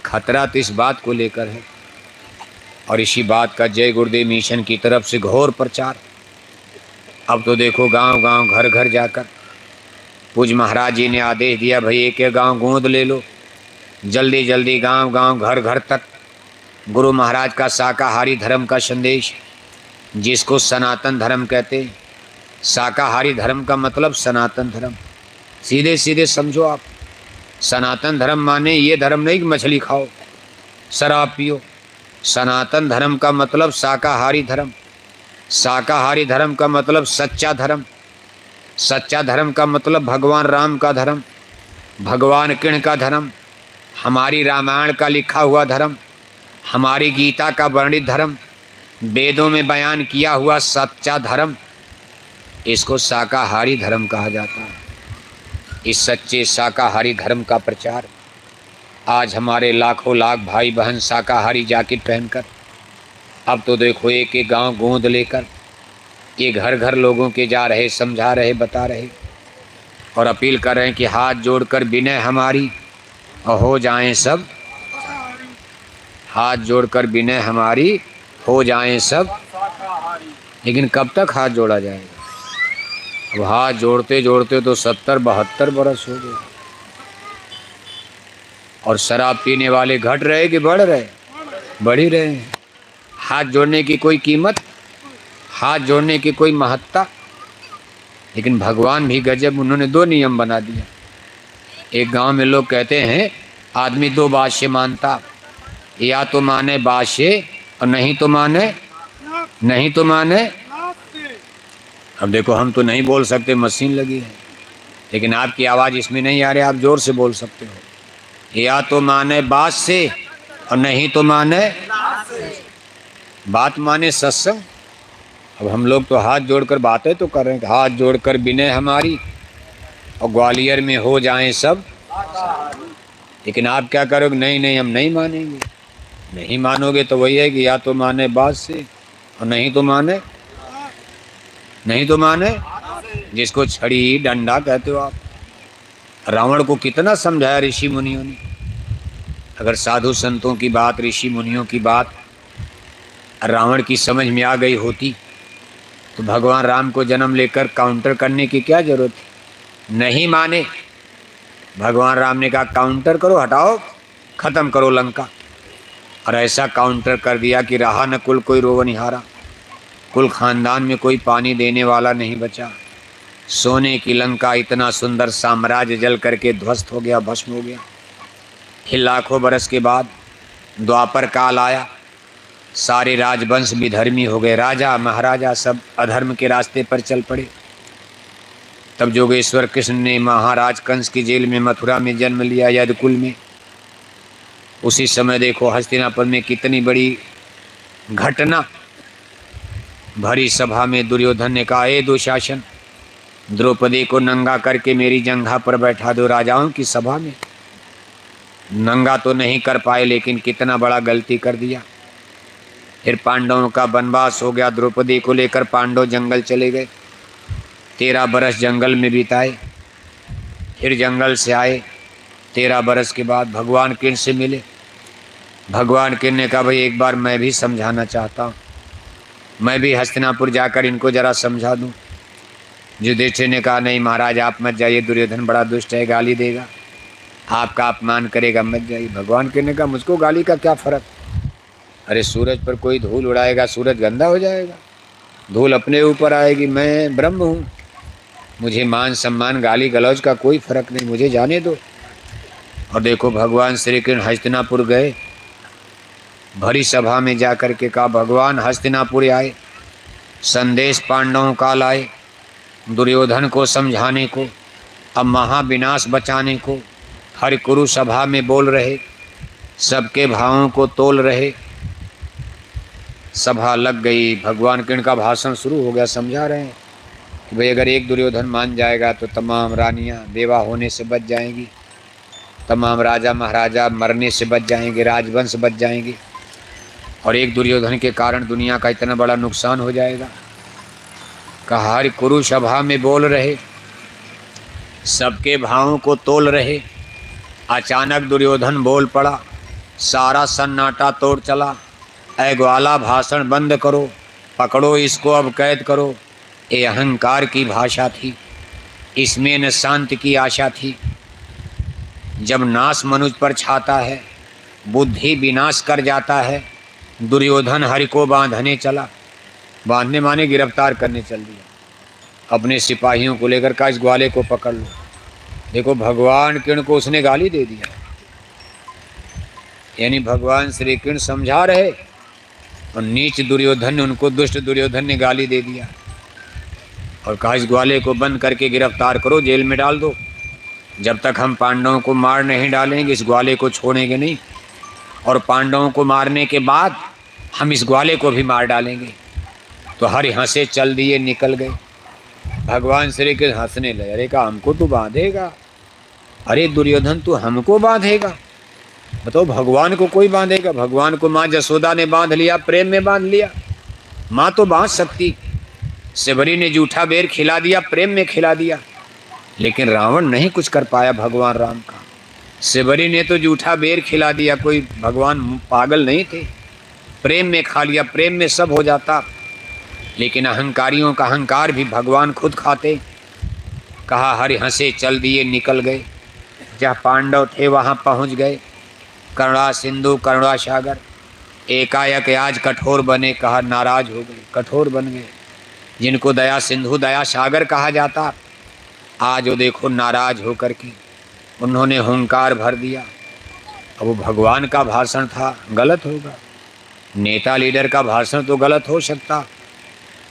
खतरा तो इस बात को लेकर है, और इसी बात का जय गुरुदेव मिशन की तरफ से घोर प्रचार। अब तो देखो गांव गांव घर घर जाकर पूज महाराज जी ने आदेश दिया, भाई एक एक गांव गोद ले लो, जल्दी जल्दी गांव गांव घर घर तक गुरु महाराज का शाकाहारी धर्म का संदेश, जिसको सनातन धर्म कहते हैं। शाकाहारी धर्म का मतलब सनातन धर्म, सीधे सीधे समझो आप। सनातन धर्म माने ये धर्म नहीं कि मछली खाओ, शराब पियो। सनातन धर्म का मतलब शाकाहारी धर्म। शाकाहारी धर्म का मतलब सच्चा धर्म। सच्चा धर्म का मतलब भगवान राम का धर्म, भगवान कृष्ण का धर्म, हमारी रामायण का लिखा हुआ धर्म, हमारी गीता का वर्णित धर्म, वेदों में बयान किया हुआ सच्चा धर्म, इसको शाकाहारी धर्म कहा जाता है। इस सच्चे शाकाहारी धर्म का प्रचार आज हमारे लाखों लाख भाई बहन शाकाहारी जैकेट पहनकर, अब तो देखो एक एक गांव गोंद लेकर ये घर घर लोगों के जा रहे, समझा रहे, बता रहे और अपील कर रहे हैं कि हाथ जोड़कर विनय हमारी और हो जाएं सब। हाथ जोड़कर विनय हमारी हो जाएं सब। लेकिन कब तक हाथ जोड़ा जाएगा? अब हाथ जोड़ते जोड़ते तो 70-72 बरस हो गए, और शराब पीने वाले घट रहे कि बढ़ रहे? बढ़ ही रहे हैं। हाथ जोड़ने की कोई कीमत, हाथ जोड़ने की कोई महत्ता? लेकिन भगवान भी गजब, उन्होंने 2 नियम बना दिया। एक गांव में लोग कहते हैं आदमी 2 बात से मानता, या तो माने बात से और नहीं तो माने नहीं तो माने। अब देखो हम तो नहीं बोल सकते, मशीन लगी है, लेकिन आपकी आवाज़ इसमें नहीं आ रही, आप जोर से बोल सकते हो। या तो माने बात से और नहीं तो माने बात माने सत्संग। अब हम लोग तो हाथ जोड़कर बातें तो कर रहे हैं, हाथ जोड़कर विनय हमारी और ग्वालियर में हो जाएं सब। लेकिन आप क्या करोगे? नहीं नहीं हम नहीं मानेंगे। नहीं मानोगे तो वही है कि या तो माने बात से और नहीं तो माने नहीं तो माने, जिसको छड़ी डंडा कहते हो आप। रावण को कितना समझाया ऋषि मुनियों ने। अगर साधु संतों की बात, ऋषि मुनियों की बात रावण की समझ में आ गई होती तो भगवान राम को जन्म लेकर काउंटर करने की क्या जरूरत थी? नहीं माने। भगवान राम ने कहा काउंटर करो, हटाओ, खत्म करो लंका। और ऐसा काउंटर कर दिया कि रहा न कुल कोई रोवनिहारा, कुल खानदान में कोई पानी देने वाला नहीं बचा। सोने की लंका, इतना सुंदर साम्राज्य जल करके ध्वस्त हो गया, भस्म हो गया। फिर लाखों बरस के बाद द्वापर काल आया, सारे राजवंश भी धर्मी हो गए, राजा महाराजा सब अधर्म के रास्ते पर चल पड़े। तब जोगेश्वर कृष्ण ने महाराज कंस की जेल में मथुरा में जन्म लिया, यदुकुल में। उसी समय देखो हस्तिनापुर में कितनी बड़ी घटना। भरी सभा में दुर्योधन ने कहा, हे दुशासन, द्रौपदी को नंगा करके मेरी जंघा पर बैठा दो। राजाओं की सभा में नंगा तो नहीं कर पाए, लेकिन कितना बड़ा गलती कर दिया। फिर पांडवों का वनवास हो गया, द्रौपदी को लेकर पांडव जंगल चले गए, 13 बरस जंगल में बिताए। फिर जंगल से आए, 13 बरस के बाद भगवान कृष्ण से मिले। भगवान कृष्ण ने कहा, भाई एक बार मैं भी समझाना चाहता हूँ, मैं भी हस्तिनापुर जाकर इनको जरा समझा दूँ। युधिष्ठिर ने कहा, नहीं महाराज आप मत जाइए, दुर्योधन बड़ा दुष्ट है, गाली देगा, आपका अपमान करेगा, मत जाइए। भगवान कृष्ण ने कहा, मुझको गाली का क्या फ़र्क, अरे सूरज पर कोई धूल उड़ाएगा, सूरज गंदा हो जाएगा, धूल अपने ऊपर आएगी, मैं ब्रह्म हूँ, मुझे मान सम्मान गाली गलौज का कोई फ़र्क नहीं, मुझे जाने दो। और देखो भगवान श्री कृष्ण हस्तिनापुर गए, भरी सभा में जाकर के कहा, भगवान हस्तिनापुर आए, संदेश पांडवों का लाए, दुर्योधन को समझाने को, अब महाविनाश बचाने को। हर कुरु सभा में बोल रहे, सबके भावों को तोल रहे। सभा लग गई, भगवान कृष्ण का भाषण शुरू हो गया, समझा रहे हैं कि भाई अगर एक दुर्योधन मान जाएगा तो तमाम रानियां बेवा होने से बच जाएंगी, तमाम राजा महाराजा मरने से बच जाएंगे, राजवंश बच जाएंगे, और एक दुर्योधन के कारण दुनिया का इतना बड़ा नुकसान हो जाएगा। कहा हर कुरु सभा में बोल रहे, सबके भावों को तोल रहे। अचानक दुर्योधन बोल पड़ा, सारा सन्नाटा तोड़ चला, ऐ ग्वाला भाषण बंद करो, पकड़ो इसको अब कैद करो। ये अहंकार की भाषा थी, इसमें न शांति की आशा थी। जब नाश मनुष्य पर छाता है, बुद्धि विनाश कर जाता है। दुर्योधन हरि को बांधने चला, बांधने माने गिरफ्तार करने चल दिया। अपने सिपाहियों को लेकर कहा, इस ग्वाले को पकड़ लो। देखो भगवान कृष्ण को उसने गाली दे दिया, यानी भगवान श्री कृष्ण समझा रहे और नीच दुर्योधन ने, उनको दुष्ट दुर्योधन ने गाली दे दिया और कहा, इस ग्वाले को बंद करके गिरफ्तार करो, जेल में डाल दो। जब तक हम पांडवों को मार नहीं डालेंगे इस ग्वाले को छोड़ेंगे नहीं, और पांडवों को मारने के बाद हम इस ग्वाले को भी मार डालेंगे। तो हरि हंसे चल दिए, निकल गए। भगवान श्री कृष्ण हंसने लगे, अरे कहा हमको तो बांधेगा, अरे दुर्योधन तू हमको बांधेगा, बताओ भगवान को कोई बांधेगा? भगवान को माँ जसोदा ने बांध लिया, प्रेम में बांध लिया, माँ तो बांध सकती। सेबरी ने जूठा बेर खिला दिया, प्रेम में खिला दिया, लेकिन रावण नहीं कुछ कर पाया भगवान राम का। सेबरी ने तो जूठा बेर खिला दिया, कोई भगवान पागल नहीं थे, प्रेम में खा लिया, प्रेम में सब हो जाता। लेकिन अहंकारियों का अहंकार भी भगवान खुद खाते। कहा हरि हंसे चल दिए, निकल गए। जहाँ पांडव थे वहाँ पहुँच गए, करुणा सिंधु करुणा सागर। एकाएक आज कठोर बने, कहा नाराज हो गए, कठोर बन गए। जिनको दया सिंधु दया सागर कहा जाता, आज वो देखो नाराज हो कर के उन्होंने हुंकार भर दिया। अब वो भगवान का भाषण था, गलत होगा, नेता लीडर का भाषण तो गलत हो सकता।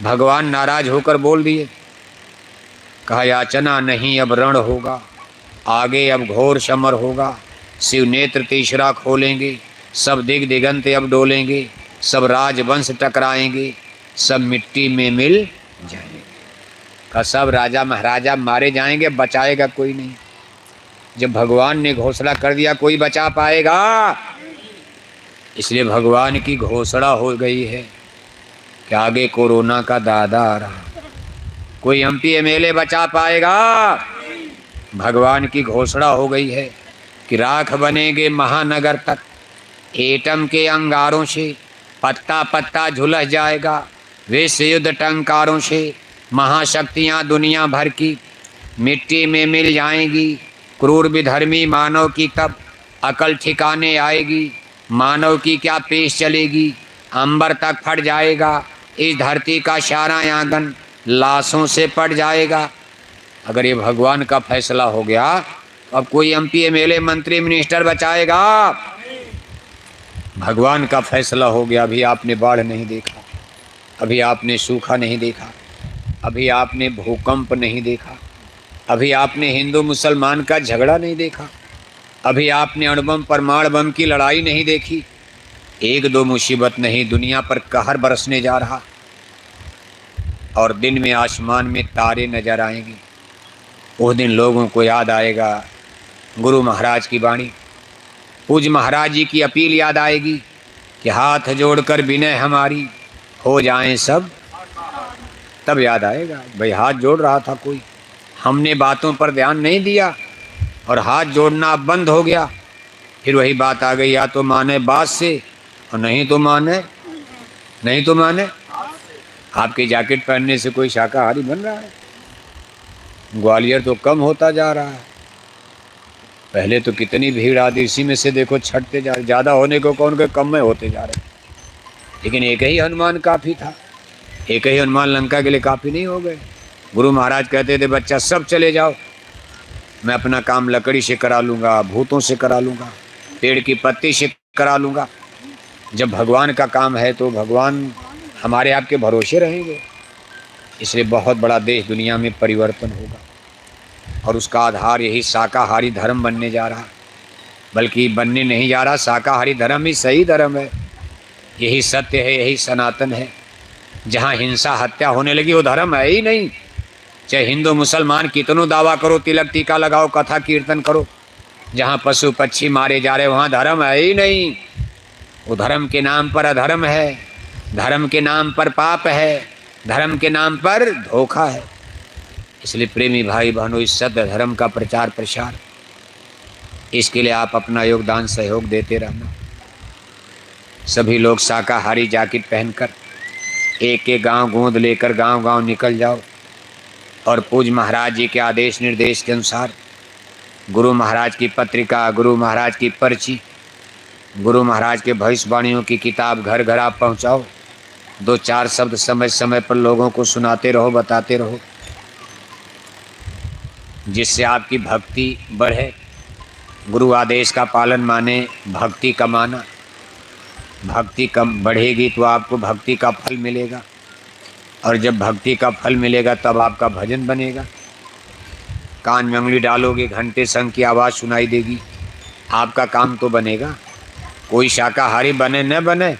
भगवान नाराज होकर बोल दिए, कहा याचना नहीं अब रण होगा, आगे अब घोर समर होगा। शिव नेत्र तीसरा खोलेंगे, सब दिग दिगंत अब डोलेंगे, सब राजवंश टकराएंगे, सब मिट्टी में मिल जाएंगे। कहा सब राजा महाराजा मारे जाएंगे, बचाएगा कोई नहीं। जब भगवान ने घोषणा कर दिया, कोई बचा पाएगा? इसलिए भगवान की घोषणा हो गई है कि आगे कोरोना का दादा आ रहा, कोई एमपी एमएलए बचा पाएगा? भगवान की घोषणा हो गई है कि राख बनेंगे महानगर तक, एटम के अंगारों से पत्ता पत्ता झुलस जाएगा, विश्व युद्ध टंकारों से महाशक्तियाँ दुनिया भर की मिट्टी में मिल जाएंगी। क्रूर विधर्मी मानव की तब अकल ठिकाने आएगी, मानव की क्या पेश चलेगी, अंबर तक फट जाएगा, इस धरती का सारा आंगन लाशों से पट जाएगा। अगर ये भगवान का फैसला हो गया, अब कोई एमपी एमएलए मंत्री मिनिस्टर बचाएगा? भगवान का फैसला हो गया। अभी आपने बाढ़ नहीं देखा, अभी आपने सूखा नहीं देखा, अभी आपने भूकंप नहीं देखा, अभी आपने हिंदू मुसलमान का झगड़ा नहीं देखा, अभी आपने अणुबम परमाणु बम की लड़ाई नहीं देखी। एक दो मुसीबत नहीं, दुनिया पर कहर बरसने जा रहा। और दिन में आसमान में तारे नजर आएंगे। उस दिन लोगों को याद आएगा गुरु महाराज की वाणी, पूज्य महाराज जी की अपील याद आएगी कि हाथ जोड़कर विनय हमारी हो जाएं सब। तब याद आएगा भाई हाथ जोड़ रहा था कोई, हमने बातों पर ध्यान नहीं दिया और हाथ जोड़ना अब बंद हो गया। फिर वही बात आ गई, या तो माने बात से और नहीं तो माने। आपकी जैकेट पहनने से कोई शाकाहारी बन रहा है? ग्वालियर तो कम होता जा रहा है। पहले तो कितनी भीड़ आती, इसी में से देखो छटते जा रहे, ज़्यादा होने को कौन के कम में होते जा रहे। लेकिन एक ही हनुमान काफ़ी था, एक ही हनुमान लंका के लिए काफ़ी नहीं हो गए। गुरु महाराज कहते थे बच्चा सब चले जाओ, मैं अपना काम लकड़ी से करा लूँगा, भूतों से करा लूँगा, पेड़ की पत्ती से करा लूँगा। जब भगवान का काम है तो भगवान हमारे आपके भरोसे रहेंगे। इसलिए बहुत बड़ा देश दुनिया में परिवर्तन होगा और उसका आधार यही शाकाहारी धर्म बनने जा रहा, बल्कि बनने नहीं जा रहा, शाकाहारी धर्म ही सही धर्म है, यही सत्य है, यही सनातन है। जहाँ हिंसा हत्या होने लगी वो धर्म है ही नहीं। चाहे हिंदू मुसलमान कितनों दावा करो, तिलक टीका लगाओ, कथा कीर्तन करो, जहाँ पशु पक्षी मारे जा रहे वहाँ धर्म है ही नहीं। वो धर्म के नाम पर अधर्म है, धर्म के नाम पर पाप है, धर्म के नाम पर धोखा है। इसलिए प्रेमी भाई बहनों, इस सत्य धर्म का प्रचार प्रसार, इसके लिए आप अपना योगदान सहयोग देते रहना। सभी लोग शाकाहारी जैकेट पहनकर एक एक गांव गोंद लेकर गांव-गांव निकल जाओ और पूज्य महाराज जी के आदेश निर्देश के अनुसार गुरु महाराज की पत्रिका, गुरु महाराज की पर्ची, गुरु महाराज के भविष्यवाणियों की किताब घर घर आप पहुँचाओ। दो चार शब्द समय समय पर लोगों को सुनाते रहो, बताते रहो, जिससे आपकी भक्ति बढ़े। गुरु आदेश का पालन माने भक्ति कमाना, भक्ति कम बढ़ेगी तो आपको भक्ति का फल मिलेगा, और जब भक्ति का फल मिलेगा तब आपका भजन बनेगा। कान में उंगली डालोगे, घंटे संग की आवाज़ सुनाई देगी, आपका काम तो बनेगा। कोई शाकाहारी बने न बने,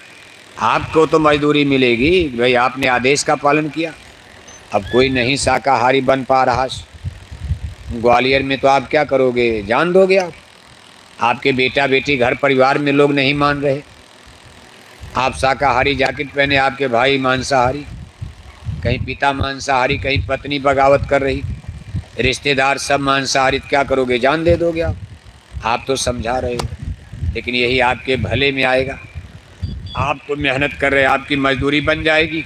आपको तो मजदूरी मिलेगी, भाई आपने आदेश का पालन किया। अब कोई नहीं शाकाहारी बन पा रहा, ग्वालियर में तो आप क्या करोगे, जान दोगे आप। आपके बेटा बेटी घर परिवार में लोग नहीं मान रहे, आप शाकाहारी जैकेट पहने, आपके भाई मांसाहारी, कहीं पिता मांसाहारी, कहीं पत्नी बगावत कर रही, रिश्तेदार सब मांसाहारी, क्या करोगे, जान दे दोगे आप। आप तो समझा रहे हो, लेकिन यही आपके भले में आएगा। आपको मेहनत कर रहे, आपकी मजदूरी बन जाएगी,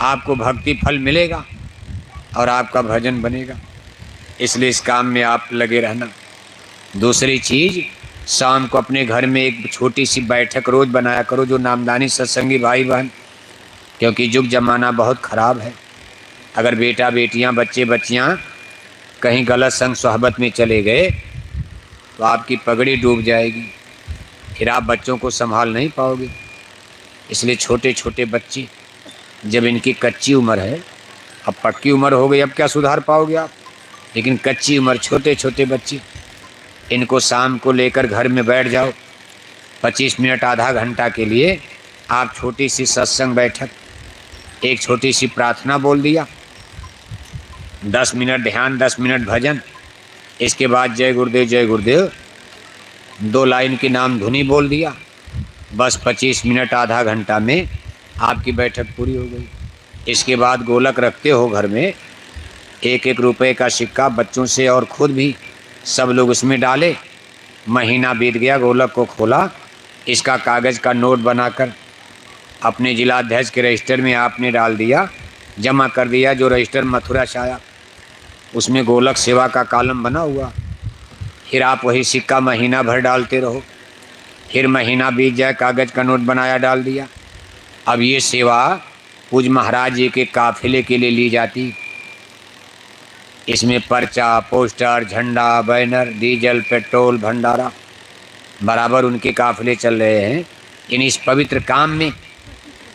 आपको भक्ति फल मिलेगा और आपका भजन बनेगा। इसलिए इस काम में आप लगे रहना। दूसरी चीज़, शाम को अपने घर में एक छोटी सी बैठक रोज़ बनाया करो, जो नामदानी सत्संगी भाई बहन, क्योंकि युग जमाना बहुत ख़राब है। अगर बेटा बेटियां, बच्चे बच्चियां कहीं गलत संग सोहबत में चले गए तो आपकी पगड़ी डूब जाएगी, फिर आप बच्चों को संभाल नहीं पाओगे। इसलिए छोटे छोटे बच्चे, जब इनकी कच्ची उम्र है, अब पक्की उम्र हो गई, अब क्या सुधार पाओगे आप, लेकिन कच्ची उम्र छोटे छोटे बच्चे, इनको शाम को लेकर घर में बैठ जाओ, 25 मिनट आधा घंटा के लिए आप छोटी सी सत्संग बैठक, एक छोटी सी प्रार्थना बोल दिया, 10 मिनट ध्यान, 10 मिनट भजन, इसके बाद जय गुरुदेव जय गुरुदेव 2 लाइन की नाम धुनी बोल दिया, बस 25 मिनट आधा घंटा में आपकी बैठक पूरी हो गई। इसके बाद गोलक रखते हो घर में, 1-1 रुपए का सिक्का बच्चों से और खुद भी सब लोग उसमें डाले। महीना बीत गया, गोलक को खोला, इसका कागज़ का नोट बनाकर अपने जिलाध्यक्ष के रजिस्टर में आपने डाल दिया, जमा कर दिया। जो रजिस्टर मथुरा से आया उसमें गोलक सेवा का कॉलम बना हुआ, फिर आप वही सिक्का महीना भर डालते रहो, फिर महीना बीत जाए, कागज़ का नोट बनाया डाल दिया। अब ये सेवा पूज्य महाराज जी के काफिले के लिए ली जाती। इसमें पर्चा, पोस्टर, झंडा, बैनर, डीजल, पेट्रोल, भंडारा, बराबर उनके काफिले चल रहे हैं। इन इस पवित्र काम में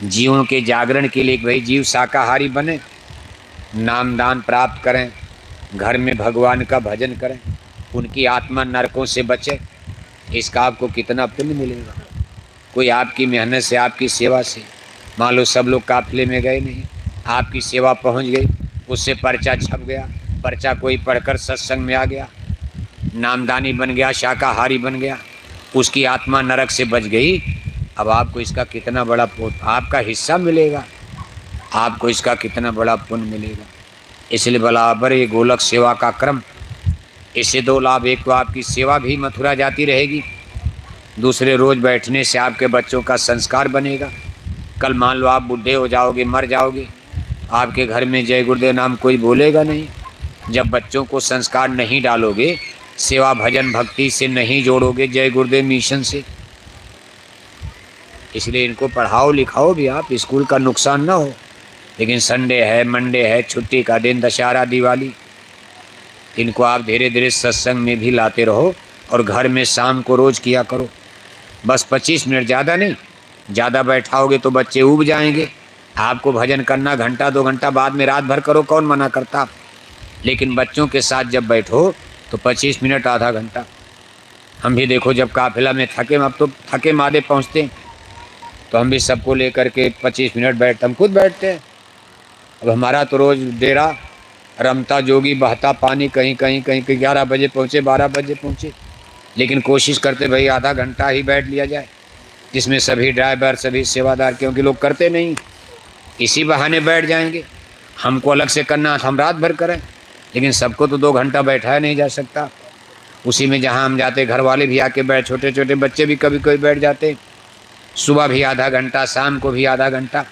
जीवों के जागरण के लिए भाई जीव शाकाहारी बने, नामदान प्राप्त करें, घर में भगवान का भजन करें, उनकी आत्मा नरकों से बचे। इसका आपको कितना पुण्य मिलेगा। कोई आपकी मेहनत से, आपकी सेवा से, मान लो सब लोग काफिले में गए नहीं, आपकी सेवा पहुंच गई, उससे पर्चा छप गया, पर्चा कोई पढ़कर सत्संग में आ गया, नामदानी बन गया, शाकाहारी बन गया, उसकी आत्मा नरक से बच गई। अब आपको इसका कितना बड़ा आपका हिस्सा मिलेगा, आपको इसका कितना बड़ा पुण्य मिलेगा। इसलिए बराबर ये गोलक सेवा का क्रम, इससे दो लाभ, एक तो आपकी सेवा भी मथुरा जाती रहेगी, दूसरे रोज बैठने से आपके बच्चों का संस्कार बनेगा। कल मान लो आप बूढ़े हो जाओगे, मर जाओगे, आपके घर में जय गुरुदेव नाम कोई बोलेगा नहीं। जब बच्चों को संस्कार नहीं डालोगे, सेवा भजन भक्ति से नहीं जोड़ोगे, जय गुरुदेव मिशन से, इसलिए इनको पढ़ाओ लिखाओ भी आप, स्कूल का नुकसान ना हो। लेकिन संडे है, मंडे है, छुट्टी का दिन, दशहरा, दिवाली, इनको आप धीरे धीरे सत्संग में भी लाते रहो और घर में शाम को रोज़ किया करो। बस 25 मिनट, ज़्यादा नहीं। ज़्यादा बैठाओगे तो बच्चे ऊब जाएंगे। आपको भजन करना घंटा 2 घंटा, बाद में रात भर करो, कौन मना करता। लेकिन बच्चों के साथ जब बैठो तो 25 मिनट, आधा घंटा। हम भी देखो जब काफिला में थके, अब तो थके मादे पहुँचते हैं, तो हम भी सबको लेकर के 25 मिनट बैठते, हम खुद बैठते हैं। अब हमारा तो रोज़ डेरा रमता जोगी बहता पानी, कहीं कहीं कहीं 11 बजे पहुँचे, 12 बजे पहुँचे, लेकिन कोशिश करते भाई आधा घंटा ही बैठ लिया जाए, जिसमें सभी ड्राइवर, सभी सेवादार, क्योंकि लोग करते नहीं, इसी बहाने बैठ जाएंगे। हमको अलग से करना, हम रात भर करें, लेकिन सबको तो 2 घंटा बैठाया नहीं जा सकता। उसी में जहाँ हम जाते, घर वाले भी आके बैठ, छोटे छोटे बच्चे भी कभी कभी बैठ जाते, सुबह भी आधा घंटा, शाम को भी आधा घंटा।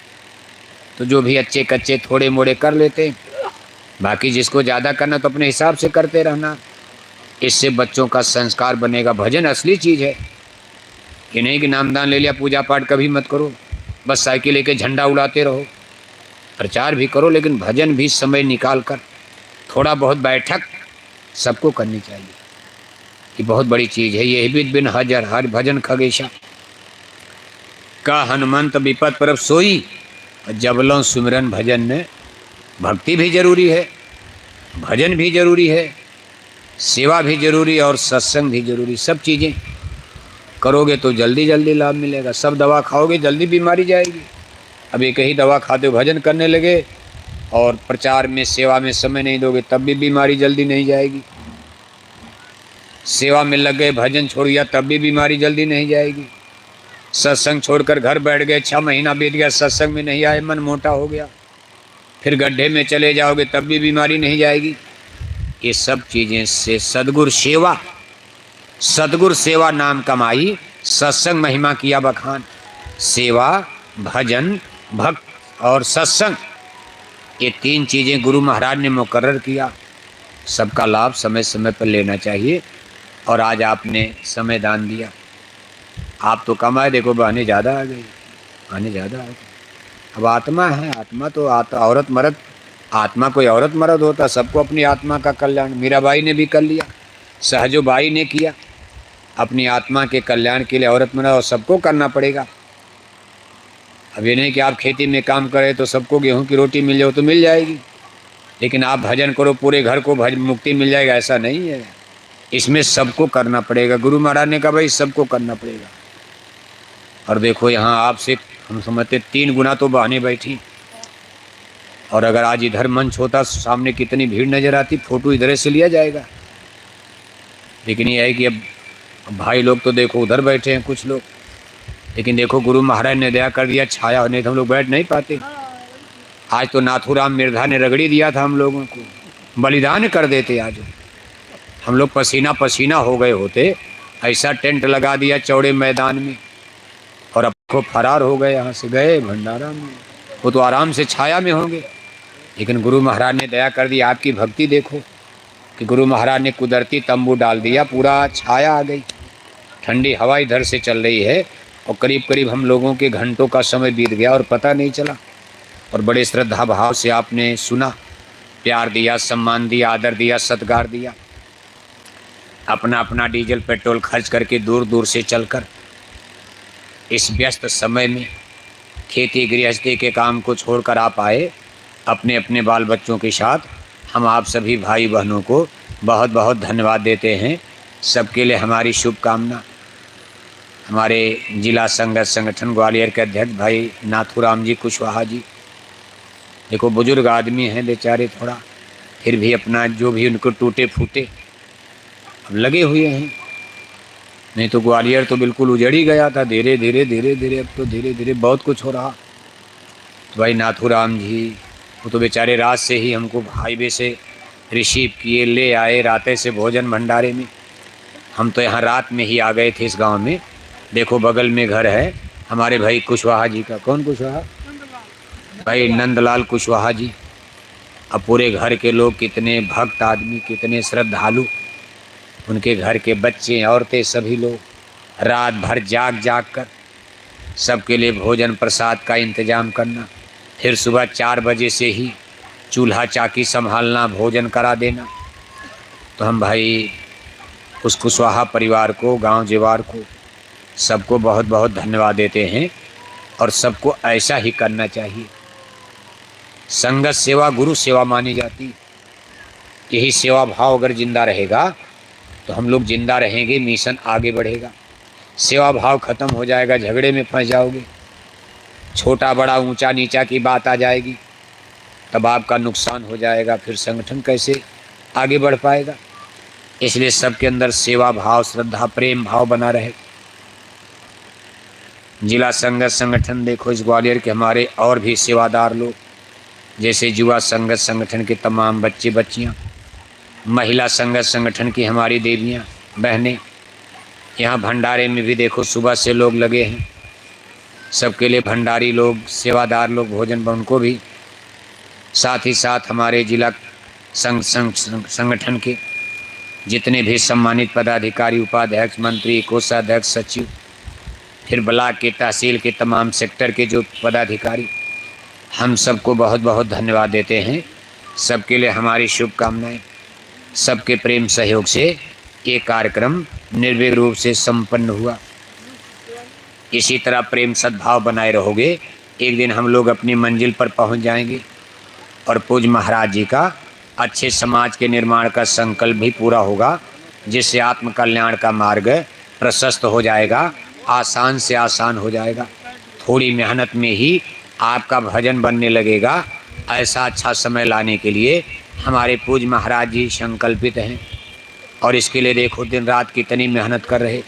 तो जो भी अच्छे कच्चे थोड़े मोड़े कर लेते, बाकी जिसको ज़्यादा करना तो अपने हिसाब से करते रहना। इससे बच्चों का संस्कार बनेगा। भजन असली चीज़ है, कि नहीं कि नामदान ले लिया, पूजा पाठ कभी मत करो, बस साइकिल लेके झंडा उड़ाते रहो। प्रचार भी करो, लेकिन भजन भी समय निकाल कर थोड़ा बहुत बैठक सबको करनी चाहिए, कि बहुत बड़ी चीज़ है। ये भी बिन हजर हर भजन खगेशा का हनुमंत विपत परब सोई। जबलों सुमिरन भजन में भक्ति भी जरूरी है, भजन भी जरूरी है, सेवा भी जरूरी है और सत्संग भी जरूरी। सब चीज़ें करोगे तो जल्दी जल्दी लाभ मिलेगा। सब दवा खाओगे जल्दी बीमारी जाएगी। अब एक ही दवा खाते हो, भजन करने लगे और प्रचार में, सेवा में समय नहीं दोगे, तब भी बीमारी जल्दी नहीं जाएगी। सेवा में लग गए, भजन छोड़ दिया, तब भी बीमारी जल्दी नहीं जाएगी। सत्संग छोड़कर घर बैठ गए, 6 महीना बीत गया, सत्संग में नहीं आए, मन मोटा हो गया, फिर गड्ढे में चले जाओगे, तब भी बीमारी नहीं जाएगी। ये सब चीज़ें से सद्गुरु सेवा नाम कमाई, सत्संग महिमा किया बखान। सेवा, भजन, भक्त और सत्संग, ये 3 चीज़ें गुरु महाराज ने मुकर्रर किया। सबका लाभ समय समय पर लेना चाहिए। और आज आपने समय दान दिया, आप तो कम आए, देखो बहने ज़्यादा आ गई, बहने ज़्यादा आ गई। अब आत्मा है, आत्मा तो औरत मर्द, आत्मा कोई औरत मर्द होता, सबको अपनी आत्मा का कल्याण, मीराबाई ने भी कर लिया, सहजोबाई ने किया। अपनी आत्मा के कल्याण के लिए औरत मर्द और सबको करना पड़ेगा। अब ये नहीं कि आप खेती में काम करें तो सबको गेहूं की रोटी मिल जाए तो मिल जाएगी, लेकिन आप भजन करो पूरे घर को मुक्ति मिल जाएगा, ऐसा नहीं है। इसमें सबको करना पड़ेगा। गुरु महाराज ने कहा भाई सबको करना पड़ेगा। और देखो यहाँ आपसे हम समझते 3 गुना तो बहनें बैठी, और अगर आज इधर मंच होता, सामने कितनी भीड़ नजर आती, फोटो इधर से लिया जाएगा। लेकिन ये है कि अब भाई लोग तो देखो उधर बैठे हैं कुछ लोग, लेकिन देखो गुरु महाराज ने दया कर दिया, छाया होने तो हम लोग बैठ नहीं पाते। आज तो नाथूराम मिर्धा ने रगड़ी दिया था हम लोगों को, बलिदान कर देते। आज हम लोग पसीना पसीना हो गए होते, ऐसा टेंट लगा दिया चौड़े मैदान में, और अब को फरार हो गए, यहाँ से गए भंडारा में। वो तो आराम से छाया में होंगे, लेकिन गुरु महाराज ने दया कर दी। आपकी भक्ति देखो कि गुरु महाराज ने कुदरती तंबू डाल दिया, पूरा छाया आ गई, ठंडी हवा इधर से चल रही है, और करीब करीब हम लोगों के घंटों का समय बीत गया और पता नहीं चला। और बड़े श्रद्धा भाव से आपने सुना, प्यार दिया, सम्मान दिया, आदर दिया, सत्कार दिया। अपना अपना डीजल पेट्रोल खर्च करके दूर दूर से चलकर इस व्यस्त समय में खेती गृहस्थी के काम को छोड़कर आप आए अपने अपने बाल बच्चों के साथ। हम आप सभी भाई बहनों को बहुत बहुत धन्यवाद देते हैं। सबके लिए हमारी शुभकामना। हमारे जिला संघर्ष संगठन ग्वालियर के अध्यक्ष भाई नाथूराम जी कुशवाहा जी, देखो बुजुर्ग आदमी हैं बेचारे थोड़ा, फिर भी अपना जो भी उनको टूटे फूटे अब लगे हुए हैं। नहीं तो ग्वालियर तो बिल्कुल उजड़ ही गया था। धीरे धीरे धीरे धीरे अब तो धीरे धीरे बहुत कुछ हो रहा। तो भाई नाथूराम जी वो तो बेचारे रात से ही हमको हाईवे से रिसीव किए, ले आए रातें से भोजन भंडारे में। हम तो यहाँ रात में ही आ गए थे इस गांव में। देखो बगल में घर है हमारे भाई कुशवाहा जी का। कौन कुशवाहा? भाई नंदलाल कुशवाहा जी। अब पूरे घर के लोग कितने भक्त आदमी, कितने श्रद्धालु, उनके घर के बच्चे औरतें सभी लोग रात भर जाग जाग कर सबके लिए भोजन प्रसाद का इंतजाम करना, फिर सुबह 4 बजे से ही चूल्हा चाकी संभालना, भोजन करा देना। तो हम भाई उस कुशवाहा परिवार को, गांव जेवार को, सबको बहुत बहुत धन्यवाद देते हैं और सबको ऐसा ही करना चाहिए। संगत सेवा गुरु सेवा मानी जाती। यही सेवा भाव अगर जिंदा रहेगा तो हम लोग जिंदा रहेंगे, मिशन आगे बढ़ेगा। सेवा भाव खत्म हो जाएगा, झगड़े में फंस जाओगे, छोटा बड़ा ऊंचा नीचा की बात आ जाएगी, तब आपका नुकसान हो जाएगा, फिर संगठन कैसे आगे बढ़ पाएगा। इसलिए सबके अंदर सेवा भाव, श्रद्धा, प्रेम भाव बना रहे। जिला संघर्ष संगठन देखो इस ग्वालियर के हमारे और भी सेवादार लोग, जैसे युवा संघर्ष संगठन के तमाम बच्चे बच्चियां, महिला संघर्ष संगठन की हमारी देवियां बहनें, यहाँ भंडारे में भी देखो सुबह से लोग लगे हैं। सबके लिए भंडारी लोग, सेवादार लोग भोजन, उनको भी साथ ही साथ हमारे जिला संगठन के जितने भी सम्मानित पदाधिकारी, उपाध्यक्ष, मंत्री, कोषाध्यक्ष, सचिव, फिर ब्लॉक के, तहसील के तमाम सेक्टर के जो पदाधिकारी, हम सबको बहुत बहुत धन्यवाद देते हैं। सबके लिए हमारी शुभकामनाएं। सबके प्रेम सहयोग से ये कार्यक्रम निर्विघ्न रूप से संपन्न हुआ। इसी तरह प्रेम सद्भाव बनाए रहोगे, एक दिन हम लोग अपनी मंजिल पर पहुंच जाएंगे और पूज्य महाराज जी का अच्छे समाज के निर्माण का संकल्प भी पूरा होगा, जिससे आत्म कल्याण का मार्ग प्रशस्त हो जाएगा, आसान से आसान हो जाएगा। थोड़ी मेहनत में ही आपका भजन बनने लगेगा। ऐसा अच्छा समय लाने के लिए हमारे पूज्य महाराज जी संकल्पित हैं और इसके लिए देखो दिन रात कितनी मेहनत कर रहे।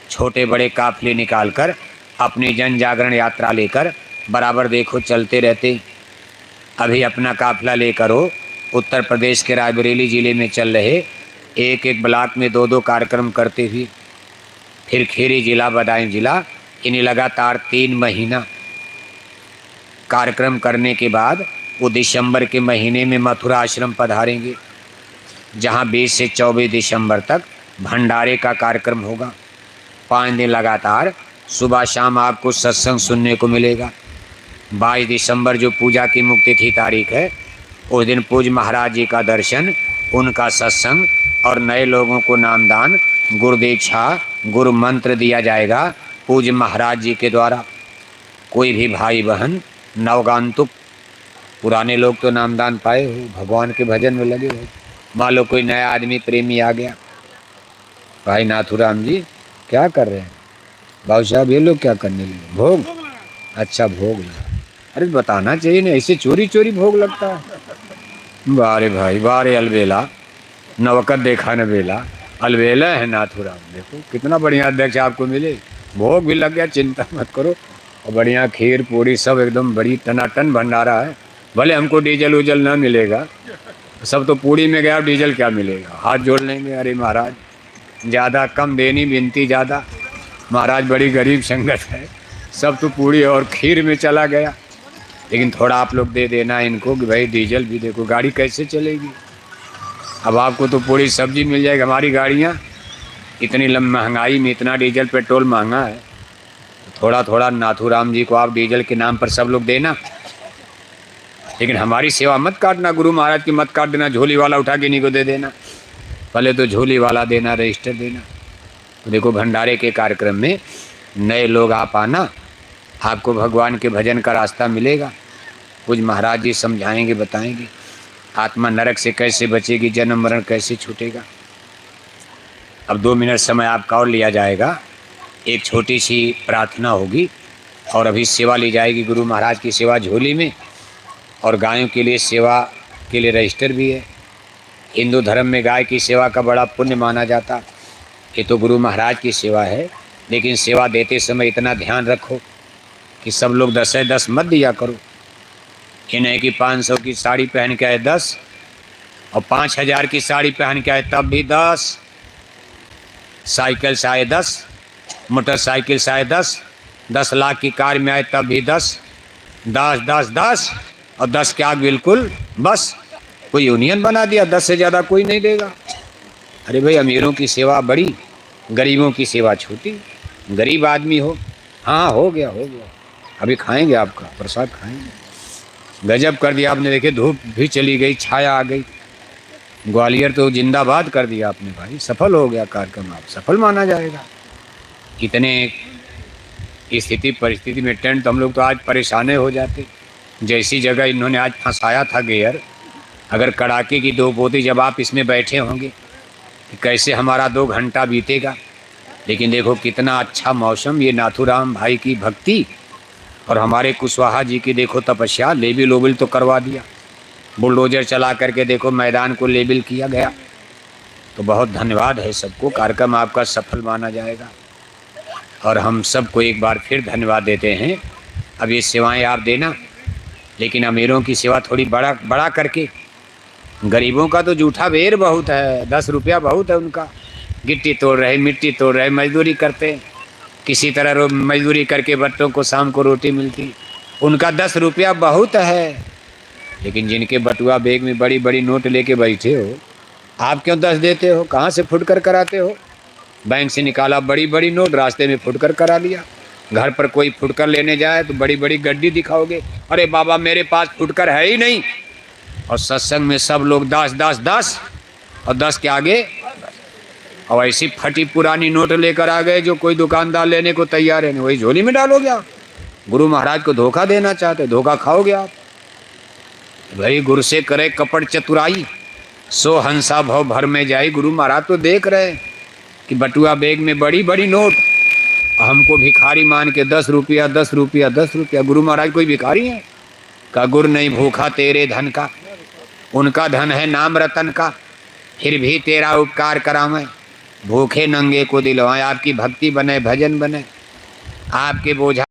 छोटे बड़े काफिले निकाल कर अपनी जन जागरण यात्रा लेकर बराबर देखो चलते रहते। अभी अपना काफिला लेकर हो उत्तर प्रदेश के रायबरेली ज़िले में चल रहे, एक एक ब्लॉक में 2-2 कार्यक्रम करते हुए, फिर खेरी जिला, बदायूं जिला, इन्हें लगातार 3 महीना कार्यक्रम करने के बाद वो दिसंबर के महीने में मथुरा आश्रम पधारेंगे, जहां 20 से 24 दिसंबर तक भंडारे का कार्यक्रम होगा। 5 दिन लगातार सुबह शाम आपको सत्संग सुनने को मिलेगा। 22 दिसंबर जो पूजा की मुक्ति थी तारीख है, उस दिन पूज्य महाराज जी का दर्शन, उनका सत्संग और नए लोगों को नामदान, गुरु दीक्षा, गुरु मंत्र दिया जाएगा पूज्य महाराज जी के द्वारा। कोई भी भाई बहन नवगांतुक, पुराने लोग तो नामदान पाए हो, भगवान के भजन में लगे हो, मान लो कोई नया आदमी प्रेमी आ गया, भाई नाथूराम जी क्या कर रहे हैं? बाबू साहब ये लोग क्या करने लगे? भोग? अच्छा भोग लगा। अरे बताना चाहिए ना, ऐसे चोरी चोरी भोग लगता है। बारे भाई बारे अलबेला, नवकत देखा न बेला, अलबेला है नाथूराम। देखो कितना बढ़िया अध्यक्ष आपको मिले, भोग भी लग गया, चिंता मत करो। और बढ़िया खीर पूरी सब एकदम बड़ी टनाटन भंडारा है। भले हमको डीजल उजल ना मिलेगा, सब तो पूरी में गया, डीजल क्या मिलेगा? हाथ जोड़ लेंगे, अरे महाराज ज़्यादा कम देनी बिनती ज़्यादा, महाराज बड़ी गरीब संगत है, सब तो पूरी और खीर में चला गया। लेकिन थोड़ा आप लोग दे देना इनको कि भाई डीजल भी देखो, गाड़ी कैसे चलेगी। अब आपको तो पूरी सब्जी मिल जाएगी। हमारी गाड़ियाँ इतनी महंगाई में, इतना डीजल पेट्रोल महंगा है, थोड़ा थोड़ा नाथूराम जी को आप डीजल के नाम पर सब लोग देना। लेकिन हमारी सेवा मत काटना, गुरु महाराज की मत काट देना, झोली वाला उठा के इन्हीं को दे देना। पहले तो झोली वाला देना, रजिस्टर देना। तो देखो भंडारे के कार्यक्रम में नए लोग आप आना, आपको भगवान के भजन का रास्ता मिलेगा। कुछ महाराज जी समझाएंगे, बताएंगे आत्मा नरक से कैसे बचेगी, जन्म मरण कैसे छूटेगा। अब 2 मिनट समय आपका और लिया जाएगा। एक छोटी सी प्रार्थना होगी और अभी सेवा ली जाएगी गुरु महाराज की सेवा झोली में, और गायों के लिए सेवा के लिए रजिस्टर भी है। हिंदू धर्म में गाय की सेवा का बड़ा पुण्य माना जाता। ये तो गुरु महाराज की सेवा है, लेकिन सेवा देते समय इतना ध्यान रखो कि सब लोग 10 मत दिया करो। ये नहीं कि 500 की साड़ी पहन के आए 10 और 5000 की साड़ी पहन के आए तब भी 10, साइकिल से आए 10, मोटरसाइकिल से आए 10, 10 लाख की कार में आए तब भी 10, 10 10 10 और 10 के आगे बिल्कुल बस कोई यूनियन बना दिया, 10 से ज़्यादा कोई नहीं देगा। अरे भाई, अमीरों की सेवा बड़ी, गरीबों की सेवा छोटी। गरीब आदमी हो, हाँ हो गया, अभी खाएंगे, आपका प्रसाद खाएंगे। गजब कर दिया आपने, देखे धूप भी चली गई, छाया आ गई। ग्वालियर तो जिंदाबाद कर दिया आपने भाई, सफल हो गया कार्यक्रम, आप सफल माना जाएगा। इतने स्थिति परिस्थिति में टेंट तो हम लोग तो आज परेशाने हो जाते। जैसी जगह इन्होंने आज फंसाया था गेयर, अगर कड़ाके की 2 पोती जब आप इसमें बैठे होंगे कि कैसे हमारा 2 घंटा बीतेगा। लेकिन देखो कितना अच्छा मौसम, ये नाथूराम भाई की भक्ति और हमारे कुशवाहा जी की देखो तपस्या, लेबिल ओबिल तो करवा दिया। बुलडोजर चला करके देखो मैदान को लेबिल किया गया। तो बहुत धन्यवाद है सबको, कार्यक्रम आपका सफल माना जाएगा और हम सबको एक बार फिर धन्यवाद देते हैं। अब ये सेवाएं आप देना, लेकिन अमीरों की सेवा थोड़ी बड़ा करके। गरीबों का तो जूठा बेर बहुत है, 10 रुपया बहुत है उनका। गिट्टी तोड़ रहे, मिट्टी तोड़ रहे, मजदूरी करते हैं, किसी तरह मजदूरी करके बच्चों को शाम को रोटी मिलती, उनका 10 रुपया बहुत है। लेकिन जिनके बटुआ बैग में बड़ी बड़ी नोट लेके बैठे हो, आप क्यों 10 देते हो? कहाँ से फुटकर कराते हो? बैंक से निकाला बड़ी बड़ी नोट, रास्ते में फुटकर करा लिया। घर पर कोई फुटकर लेने जाए तो बड़ी बड़ी गड्डी दिखाओगे, अरे बाबा मेरे पास फुटकर है ही नहीं। और सत्संग में सब लोग 10 10 10 और 10 के आगे, और ऐसी फटी पुरानी नोट लेकर आ गए जो कोई दुकानदार लेने को तैयार है नहीं, वही झोली में डालोगे आप। गुरु महाराज को धोखा देना चाहते, धोखा खाओगे आप। भाई गुरु से करे कपट चतुराई, सो हंसा भव भर में जाई। गुरु महाराज तो देख रहे हैं कि बटुआ बैग में बड़ी बड़ी नोट, हमको भिखारी मान के 10 रुपया 10 रुपया 10 रुपया। गुरु महाराज कोई भिखारी है? का गुर नहीं भूखा तेरे धन का, उनका धन है नाम रतन का, फिर भी तेरा उपकार करावें, भूखे नंगे को दिलवाएं। आपकी भक्ति बने, भजन बने, आपके बोझा